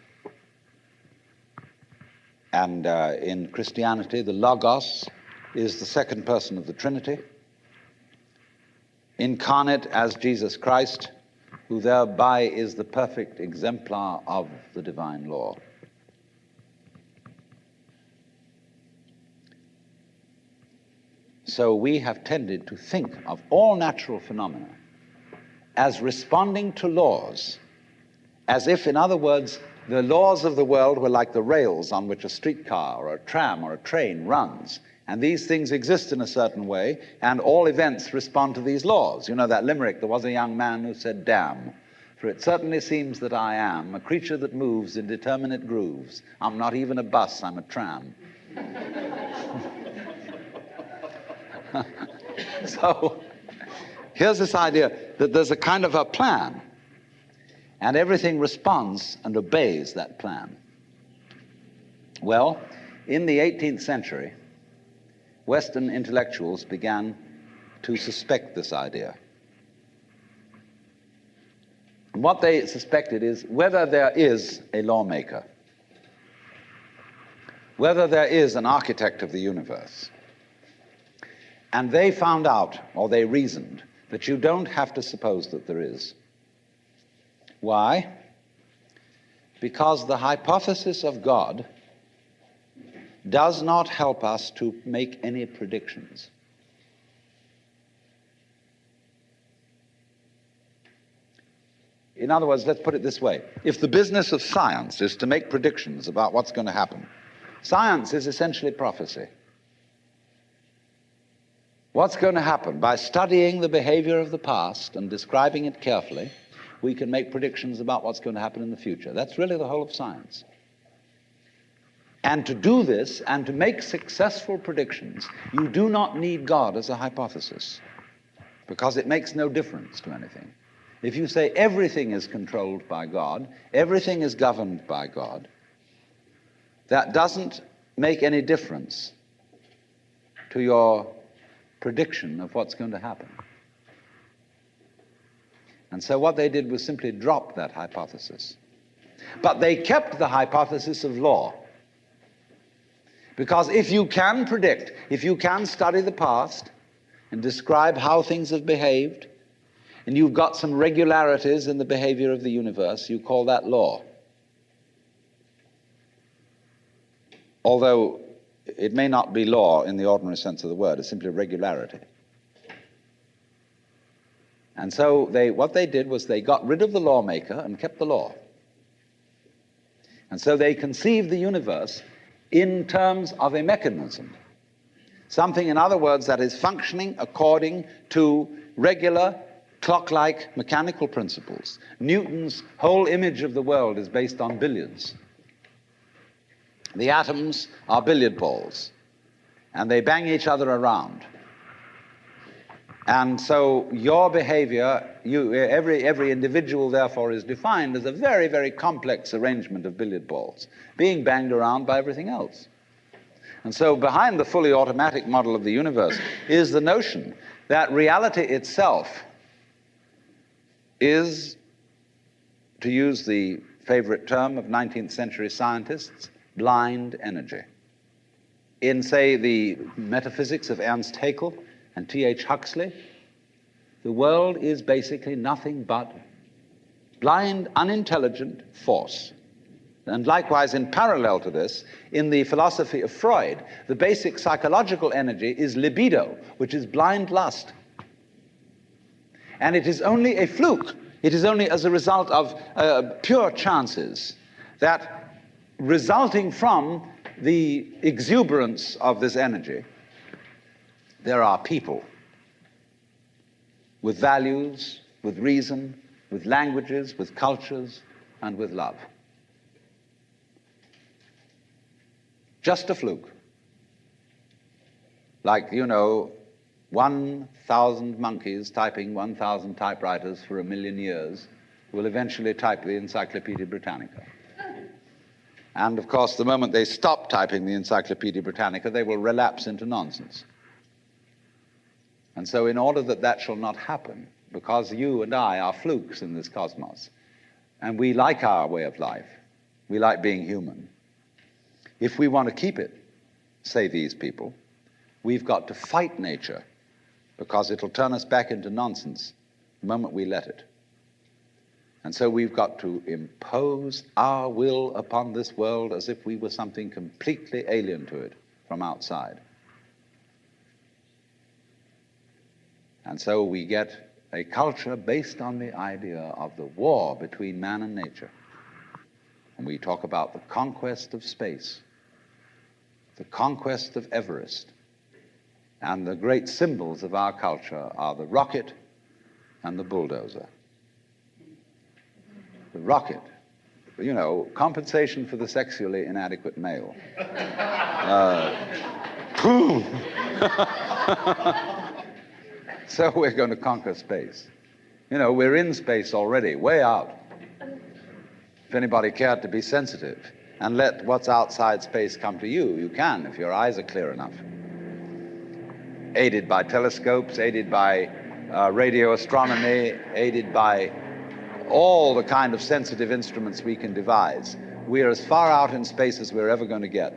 And in Christianity, the Logos is the second person of the Trinity, incarnate as Jesus Christ, who thereby is the perfect exemplar of the divine law. So we have tended to think of all natural phenomena as responding to laws, as if, in other words, the laws of the world were like the rails on which a streetcar or a tram or a train runs, and these things exist in a certain way, and all events respond to these laws. You know that limerick, "There was a young man who said, 'Damn, for it certainly seems that I am a creature that moves in determinate grooves. I'm not even a bus, I'm a tram.'" So here's this idea that there's a kind of a plan, and everything responds and obeys that plan. Well, in the 18th century, Western intellectuals began to suspect this idea. And what they suspected is whether there is a lawmaker whether there is an architect of the universe. And they found out, or they reasoned, that you don't have to suppose that there is. Why? Because the hypothesis of God does not help us to make any predictions. In other words, let's put it this way. If the business of science is to make predictions about what's going to happen, science is essentially prophecy. What's going to happen? By studying the behavior of the past and describing it carefully, we can make predictions about what's going to happen in the future. That's really the whole of science. And to do this and to make successful predictions, you do not need God as a hypothesis, because it makes no difference to anything. If you say everything is controlled by God, everything is governed by God, that doesn't make any difference to your prediction of what's going to happen. And so what they did was simply drop that hypothesis. But they kept the hypothesis of law. Because if you can predict, if you can study the past and describe how things have behaved, and you've got some regularities in the behavior of the universe, you call that law. Although it may not be law in the ordinary sense of the word, it's simply regularity. And so what they did was they got rid of the lawmaker and kept the law. And so they conceived the universe in terms of a mechanism. Something, in other words, that is functioning according to regular, clock-like mechanical principles. Newton's whole image of the world is based on billiards. The atoms are billiard balls, and they bang each other around. And so your behavior, every individual, therefore, is defined as a very, very complex arrangement of billiard balls, being banged around by everything else. And so behind the fully automatic model of the universe is the notion that reality itself is, to use the favorite term of 19th century scientists, blind energy. In, say, the metaphysics of Ernst Haeckel and T.H. Huxley, the world is basically nothing but blind, unintelligent force. And likewise, in parallel to this, in the philosophy of Freud, the basic psychological energy is libido, which is blind lust. And it is only a fluke. It is only as a result of pure chances that, resulting from the exuberance of this energy, there are people with values, with reason, with languages, with cultures, and with love. Just a fluke. Like, 1,000 monkeys typing 1,000 typewriters for 1,000,000 years will eventually type the Encyclopedia Britannica. And of course, the moment they stop typing the Encyclopedia Britannica, they will relapse into nonsense. And so in order that that shall not happen, because you and I are flukes in this cosmos, and we like our way of life, we like being human, if we want to keep it, say these people, we've got to fight nature, because it'll turn us back into nonsense the moment we let it. And so we've got to impose our will upon this world as if we were something completely alien to it from outside. And so we get a culture based on the idea of the war between man and nature. And we talk about the conquest of space, the conquest of Everest. And the great symbols of our culture are the rocket and the bulldozer. The rocket, compensation for the sexually inadequate male. So we're going to conquer space. We're in space already, way out. If anybody cared to be sensitive and let what's outside space come to you, you can, if your eyes are clear enough. Aided by telescopes, aided by radio astronomy, aided by all the kind of sensitive instruments we can devise. We are as far out in space as we're ever going to get.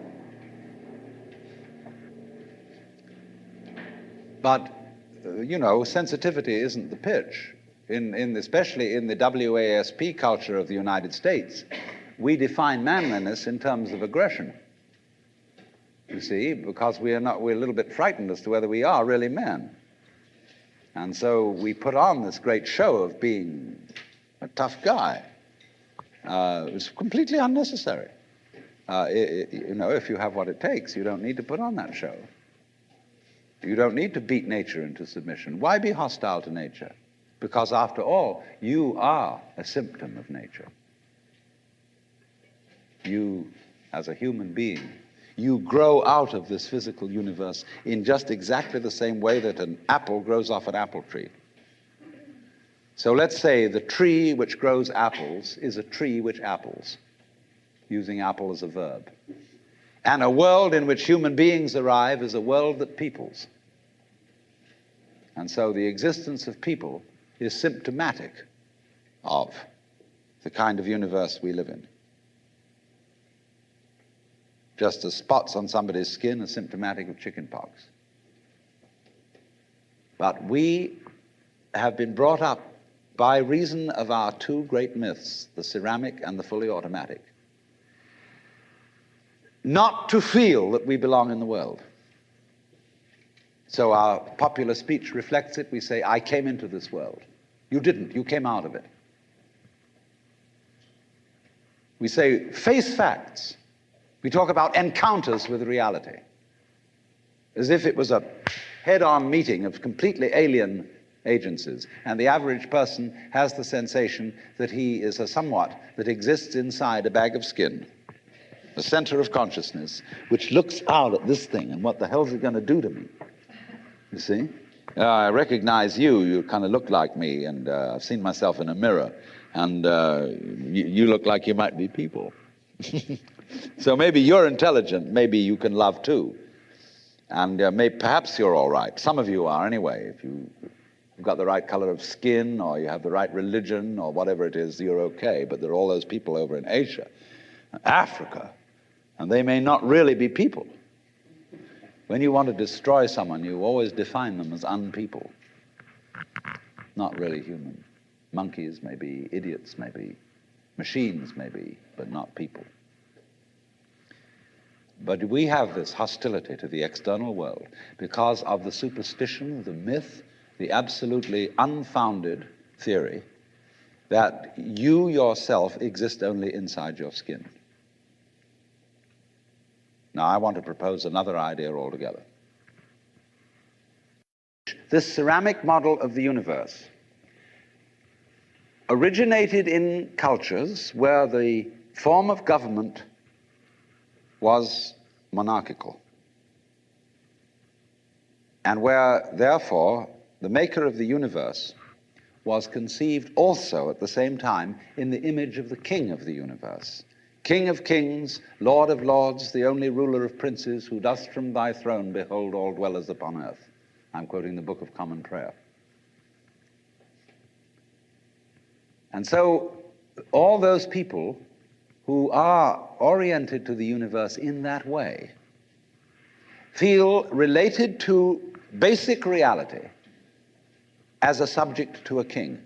But, sensitivity isn't the pitch. Especially in the WASP culture of the United States, we define manliness in terms of aggression. You see, because we're a little bit frightened as to whether we are really men. And so we put on this great show of being a tough guy. It's completely unnecessary. If you have what it takes, you don't need to put on that show. You don't need to beat nature into submission. Why be hostile to nature? Because after all, you are a symptom of nature. You, as a human being, you grow out of this physical universe in just exactly the same way that an apple grows off an apple tree. So let's say the tree which grows apples is a tree which apples, using apple as a verb. And a world in which human beings arrive is a world that peoples. And so the existence of people is symptomatic of the kind of universe we live in. Just as spots on somebody's skin are symptomatic of chickenpox. But we have been brought up by reason of our two great myths, the ceramic and the fully automatic, not to feel that we belong in the world. So our popular speech reflects it. We say, I came into this world. You didn't. You came out of it. We say, face facts. We talk about encounters with reality, as if it was a head-on meeting of completely alien agencies, and the average person has the sensation that he is a somewhat that exists inside a bag of skin, a center of consciousness, which looks out at this thing, and what the hell's it going to do to me? You see? I recognize you. You kind of look like me, and I've seen myself in a mirror, and you look like you might be people. So maybe you're intelligent, maybe you can love too. And perhaps you're all right. Some of you are anyway. If you've got the right color of skin, or you have the right religion, or whatever it is, you're okay. But there are all those people over in Asia, Africa, and they may not really be people. When you want to destroy someone, you always define them as unpeople. Not really human. Monkeys, maybe idiots, maybe machines, maybe, but not people. But we have this hostility to the external world because of the superstition, the myth, the absolutely unfounded theory that you yourself exist only inside your skin. Now, I want to propose another idea altogether. This ceramic model of the universe originated in cultures where the form of government was monarchical, and where, therefore, the maker of the universe was conceived also at the same time in the image of the king of the universe. King of kings, Lord of lords, the only ruler of princes, who dost from thy throne behold all dwellers upon earth. I'm quoting the Book of Common Prayer. And so all those people who are oriented to the universe in that way feel related to basic reality as a subject to a king.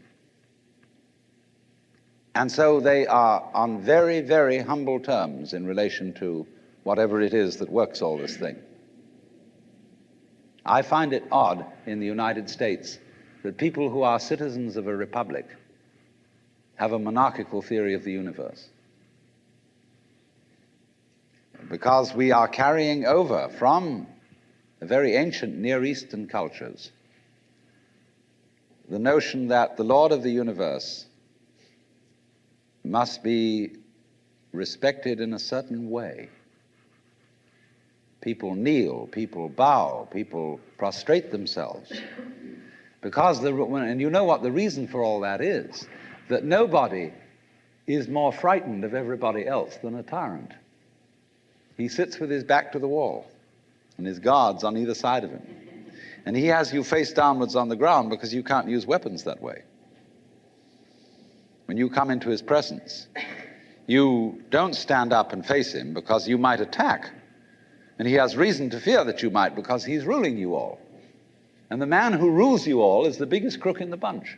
And so they are on very, very humble terms in relation to whatever it is that works all this thing. I find it odd in the United States that people who are citizens of a republic have a monarchical theory of the universe. Because we are carrying over from the very ancient Near Eastern cultures the notion that the Lord of the universe must be respected in a certain way. People kneel, people bow, people prostrate themselves. Because, and you know what the reason for all that is, that nobody is more frightened of everybody else than a tyrant. He sits with his back to the wall, and his guards on either side of him. And he has you face downwards on the ground because you can't use weapons that way. When you come into his presence, you don't stand up and face him because you might attack. And he has reason to fear that you might, because he's ruling you all. And the man who rules you all is the biggest crook in the bunch,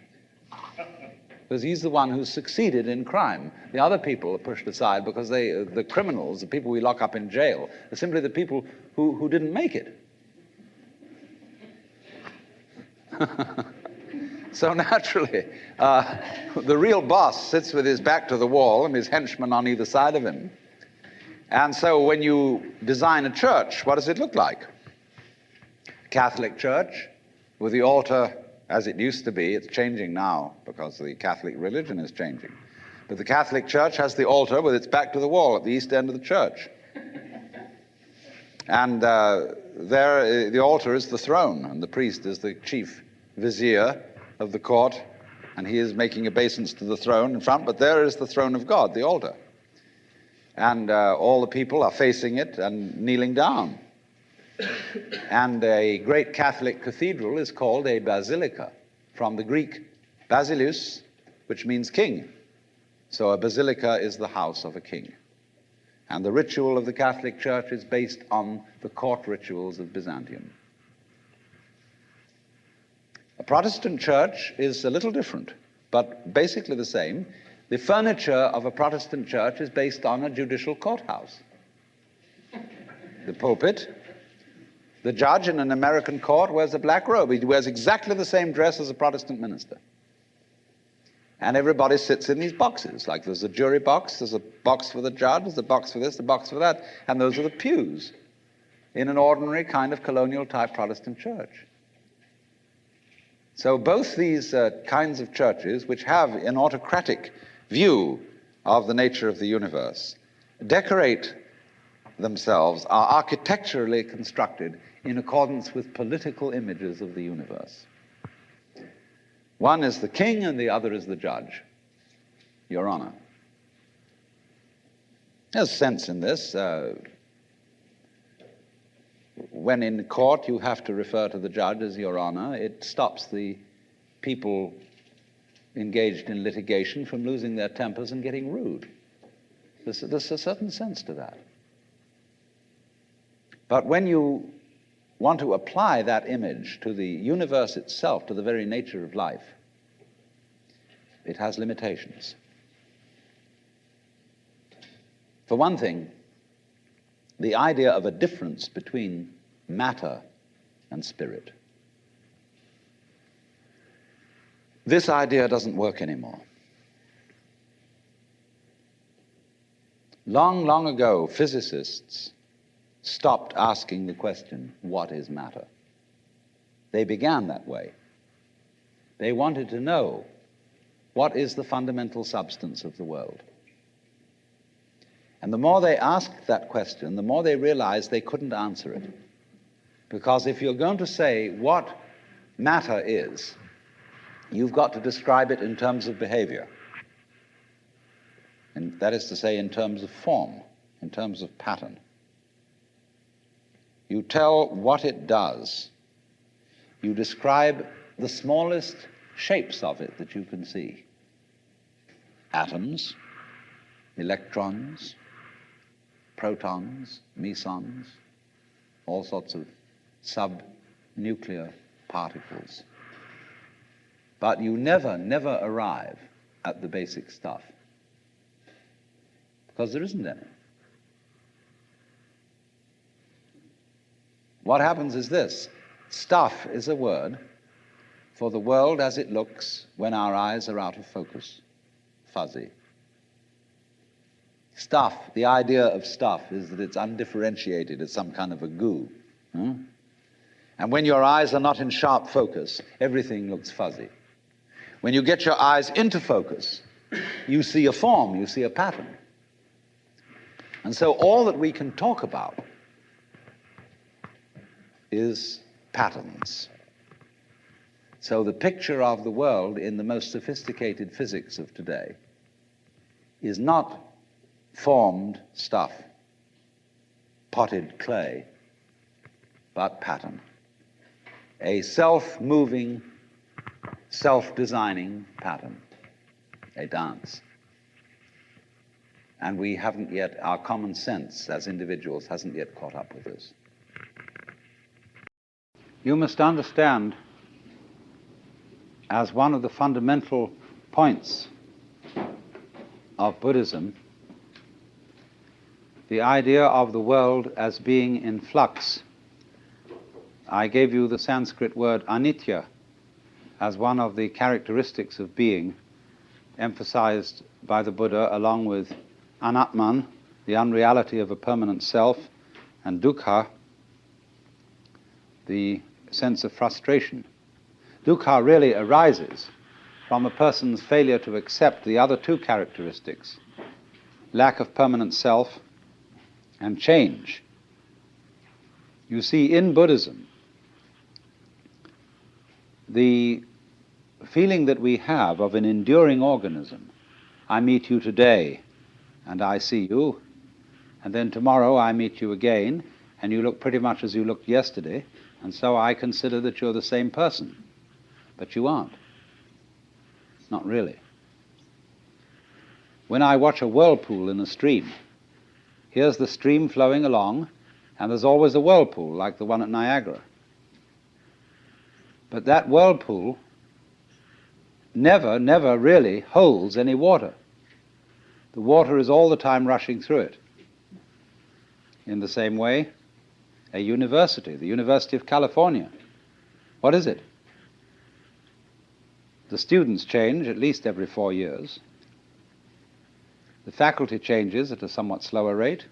because he's the one who's succeeded in crime. The other people are pushed aside because the criminals, the people we lock up in jail, are simply the people who didn't make it. So naturally, the real boss sits with his back to the wall and his henchmen on either side of him. And so when you design a church, what does it look like? Catholic church with the altar as it used to be. It's changing now because the Catholic religion is changing. But the Catholic church has the altar with its back to the wall at the east end of the church. And there, the altar is the throne, and the priest is the chief vizier of the court, and he is making obeisance to the throne in front, but there is the throne of God, the altar. And all the people are facing it and kneeling down. And a great Catholic cathedral is called a basilica, from the Greek basileus, which means king. So a basilica is the house of a king. And the ritual of the Catholic Church is based on the court rituals of Byzantium. A Protestant church is a little different, but basically the same. The furniture of a Protestant church is based on a judicial courthouse. The pulpit. The judge in an American court wears a black robe. He wears exactly the same dress as a Protestant minister. And everybody sits in these boxes. Like there's a jury box, there's a box for the judge, there's a box for this, a box for that, and those are the pews in an ordinary kind of colonial type Protestant church. So both these kinds of churches, which have an autocratic view of the nature of the universe, decorate themselves, are architecturally constructed in accordance with political images of the universe. One is the king and the other is the judge, Your Honor. There's sense in this. When in court you have to refer to the judge as Your Honor, it stops the people engaged in litigation from losing their tempers and getting rude. There's a certain sense to that. But when you want to apply that image to the universe itself, to the very nature of life, it has limitations. For one thing, the idea of a difference between matter and spirit. This idea doesn't work anymore. Long, long ago, physicists stopped asking the question, what is matter? They began that way. They wanted to know, what is the fundamental substance of the world? And the more they asked that question, the more they realized they couldn't answer it. Because if you're going to say what matter is, you've got to describe it in terms of behavior. And that is to say, in terms of form, in terms of pattern. You tell what it does. You describe the smallest shapes of it that you can see. Atoms, electrons, protons, mesons, all sorts of subnuclear particles. But you never arrive at the basic stuff, because there isn't any. What happens is this: stuff is a word for the world as it looks when our eyes are out of focus, fuzzy. Stuff, the idea of stuff is that it's undifferentiated, it's some kind of a goo. And when your eyes are not in sharp focus, everything looks fuzzy. When you get your eyes into focus, you see a form, you see a pattern. And so all that we can talk about is patterns. So the picture of the world in the most sophisticated physics of today is not formed stuff, potted clay, but pattern. A self-moving, self-designing pattern, a dance. And we haven't yet, our common sense as individuals hasn't yet caught up with this. You must understand as one of the fundamental points of Buddhism the idea of the world as being in flux. I gave you the Sanskrit word anitya as one of the characteristics of being emphasized by the Buddha, along with anatman, the unreality of a permanent self, and dukkha, the sense of frustration. Dukkha really arises from a person's failure to accept the other two characteristics, lack of permanent self and change. You see, in Buddhism, the feeling that we have of an enduring organism, I meet you today and I see you, and then tomorrow I meet you again and you look pretty much as you looked yesterday, and so I consider that you're the same person. But you aren't. Not really. When I watch a whirlpool in a stream, here's the stream flowing along, and there's always a whirlpool, like the one at Niagara. But that whirlpool never really holds any water. The water is all the time rushing through it. In the same way, a university, the University of California, what is it? The students change at least every 4 years. The faculty changes at a somewhat slower rate.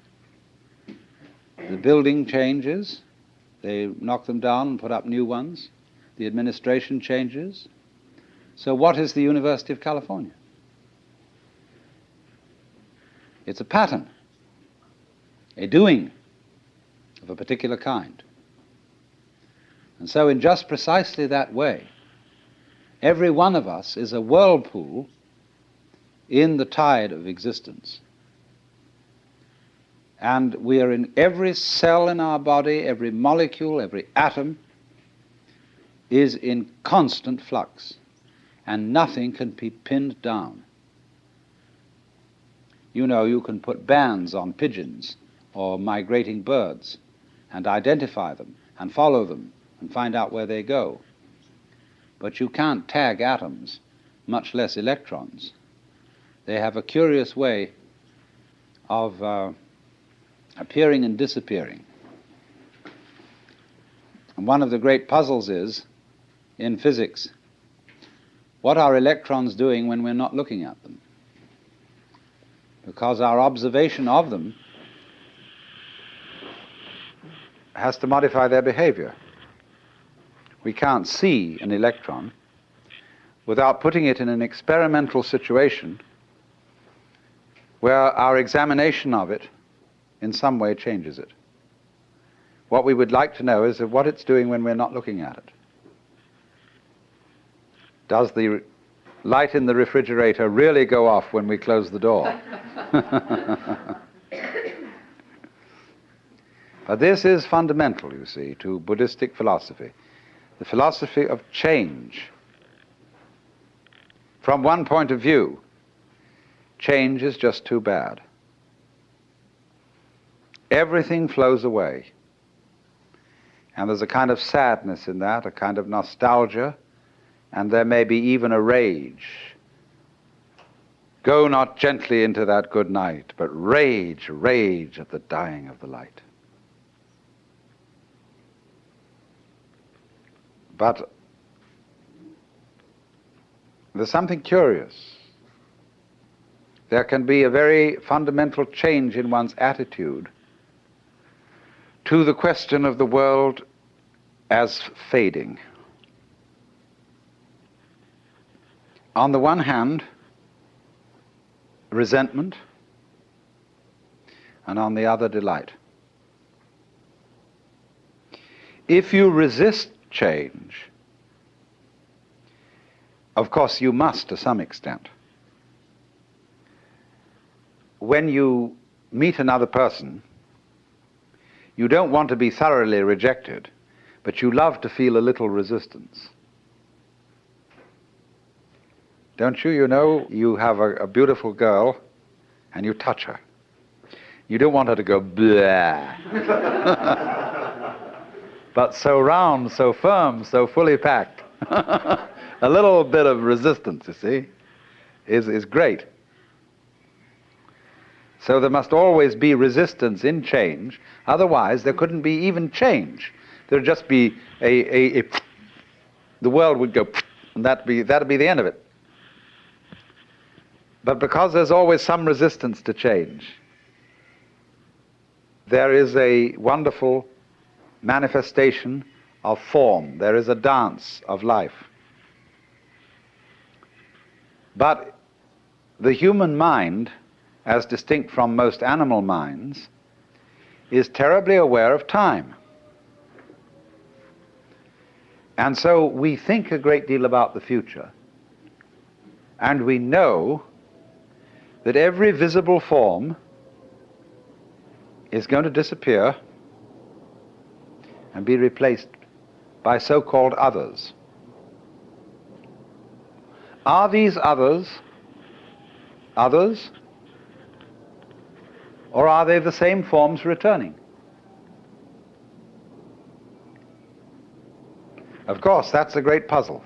The building changes. They knock them down and put up new ones. The administration changes. So what is the University of California? It's a pattern, a doing of a particular kind. And so in just precisely that way, every one of us is a whirlpool in the tide of existence. And we are in every cell in our body, every molecule, every atom is in constant flux, and nothing can be pinned down. You know, you can put bands on pigeons or migrating birds and identify them and follow them and find out where they go. But you can't tag atoms, much less electrons. They have a curious way of appearing and disappearing. And one of the great puzzles is, in physics, what are electrons doing when we're not looking at them? Because our observation of them has to modify their behavior. We can't see an electron without putting it in an experimental situation where our examination of it in some way changes it. What we would like to know is what it's doing when we're not looking at it. Does the light in the refrigerator really go off when we close the door? But this is fundamental, you see, to Buddhistic philosophy. The philosophy of change. From one point of view, change is just too bad. Everything flows away. And there's a kind of sadness in that, a kind of nostalgia, and there may be even a rage. Go not gently into that good night, but rage, rage at the dying of the light. But there's something curious. There can be a very fundamental change in one's attitude to the question of the world as fading. On the one hand, resentment, and on the other, delight. If you resist change, of course you must to some extent. When you meet another person, you don't want to be thoroughly rejected, but you love to feel a little resistance. Don't you? You know, you have a beautiful girl and you touch her. You don't want her to go blah. But so round, so firm, so fully packed. A little bit of resistance, you see, is great. So there must always be resistance in change, otherwise there couldn't be even change. There'd just be the world would go, and that'd be the end of it. But because there's always some resistance to change, there is a wonderful manifestation of form. There is a dance of life. But the human mind, as distinct from most animal minds, is terribly aware of time. And so we think a great deal about the future, and we know that every visible form is going to disappear and be replaced by so-called others. Are these others, or are they the same forms returning? Of course, that's a great puzzle.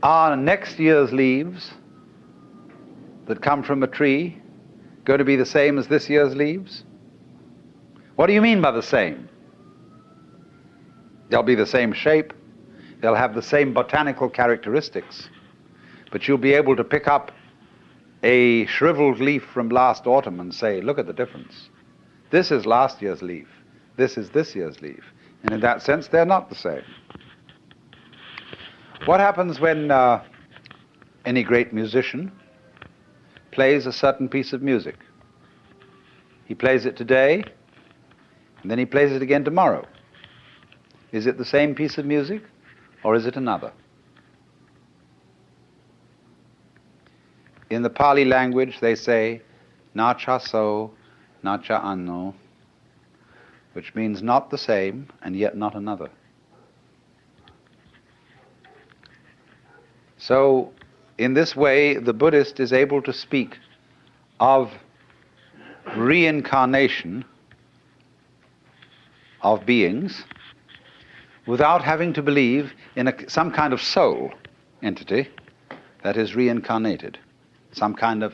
Are next year's leaves that come from a tree going to be the same as this year's leaves? What do you mean by the same? They'll be the same shape, they'll have the same botanical characteristics, but you'll be able to pick up a shriveled leaf from last autumn and say, look at the difference. This is last year's leaf, this is this year's leaf. And in that sense, they're not the same. What happens when any great musician plays a certain piece of music? He plays it today, and then he plays it again tomorrow. Is it the same piece of music, or is it another? In the Pali language, they say, na cha so, na cha anno, which means not the same, and yet not another. So, in this way, the Buddhist is able to speak of reincarnation of beings without having to believe in some kind of soul entity that is reincarnated, some kind of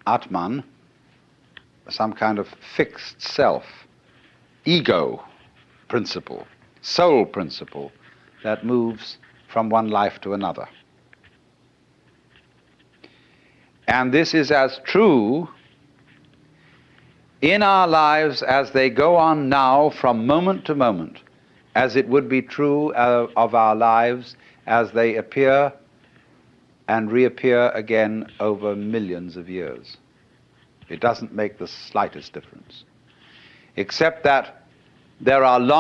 Atman, some kind of fixed self, ego principle, soul principle that moves from one life to another. And this is as true in our lives as they go on now from moment to moment, as it would be true of our lives as they appear and reappear again over millions of years. It doesn't make the slightest difference, except that there are long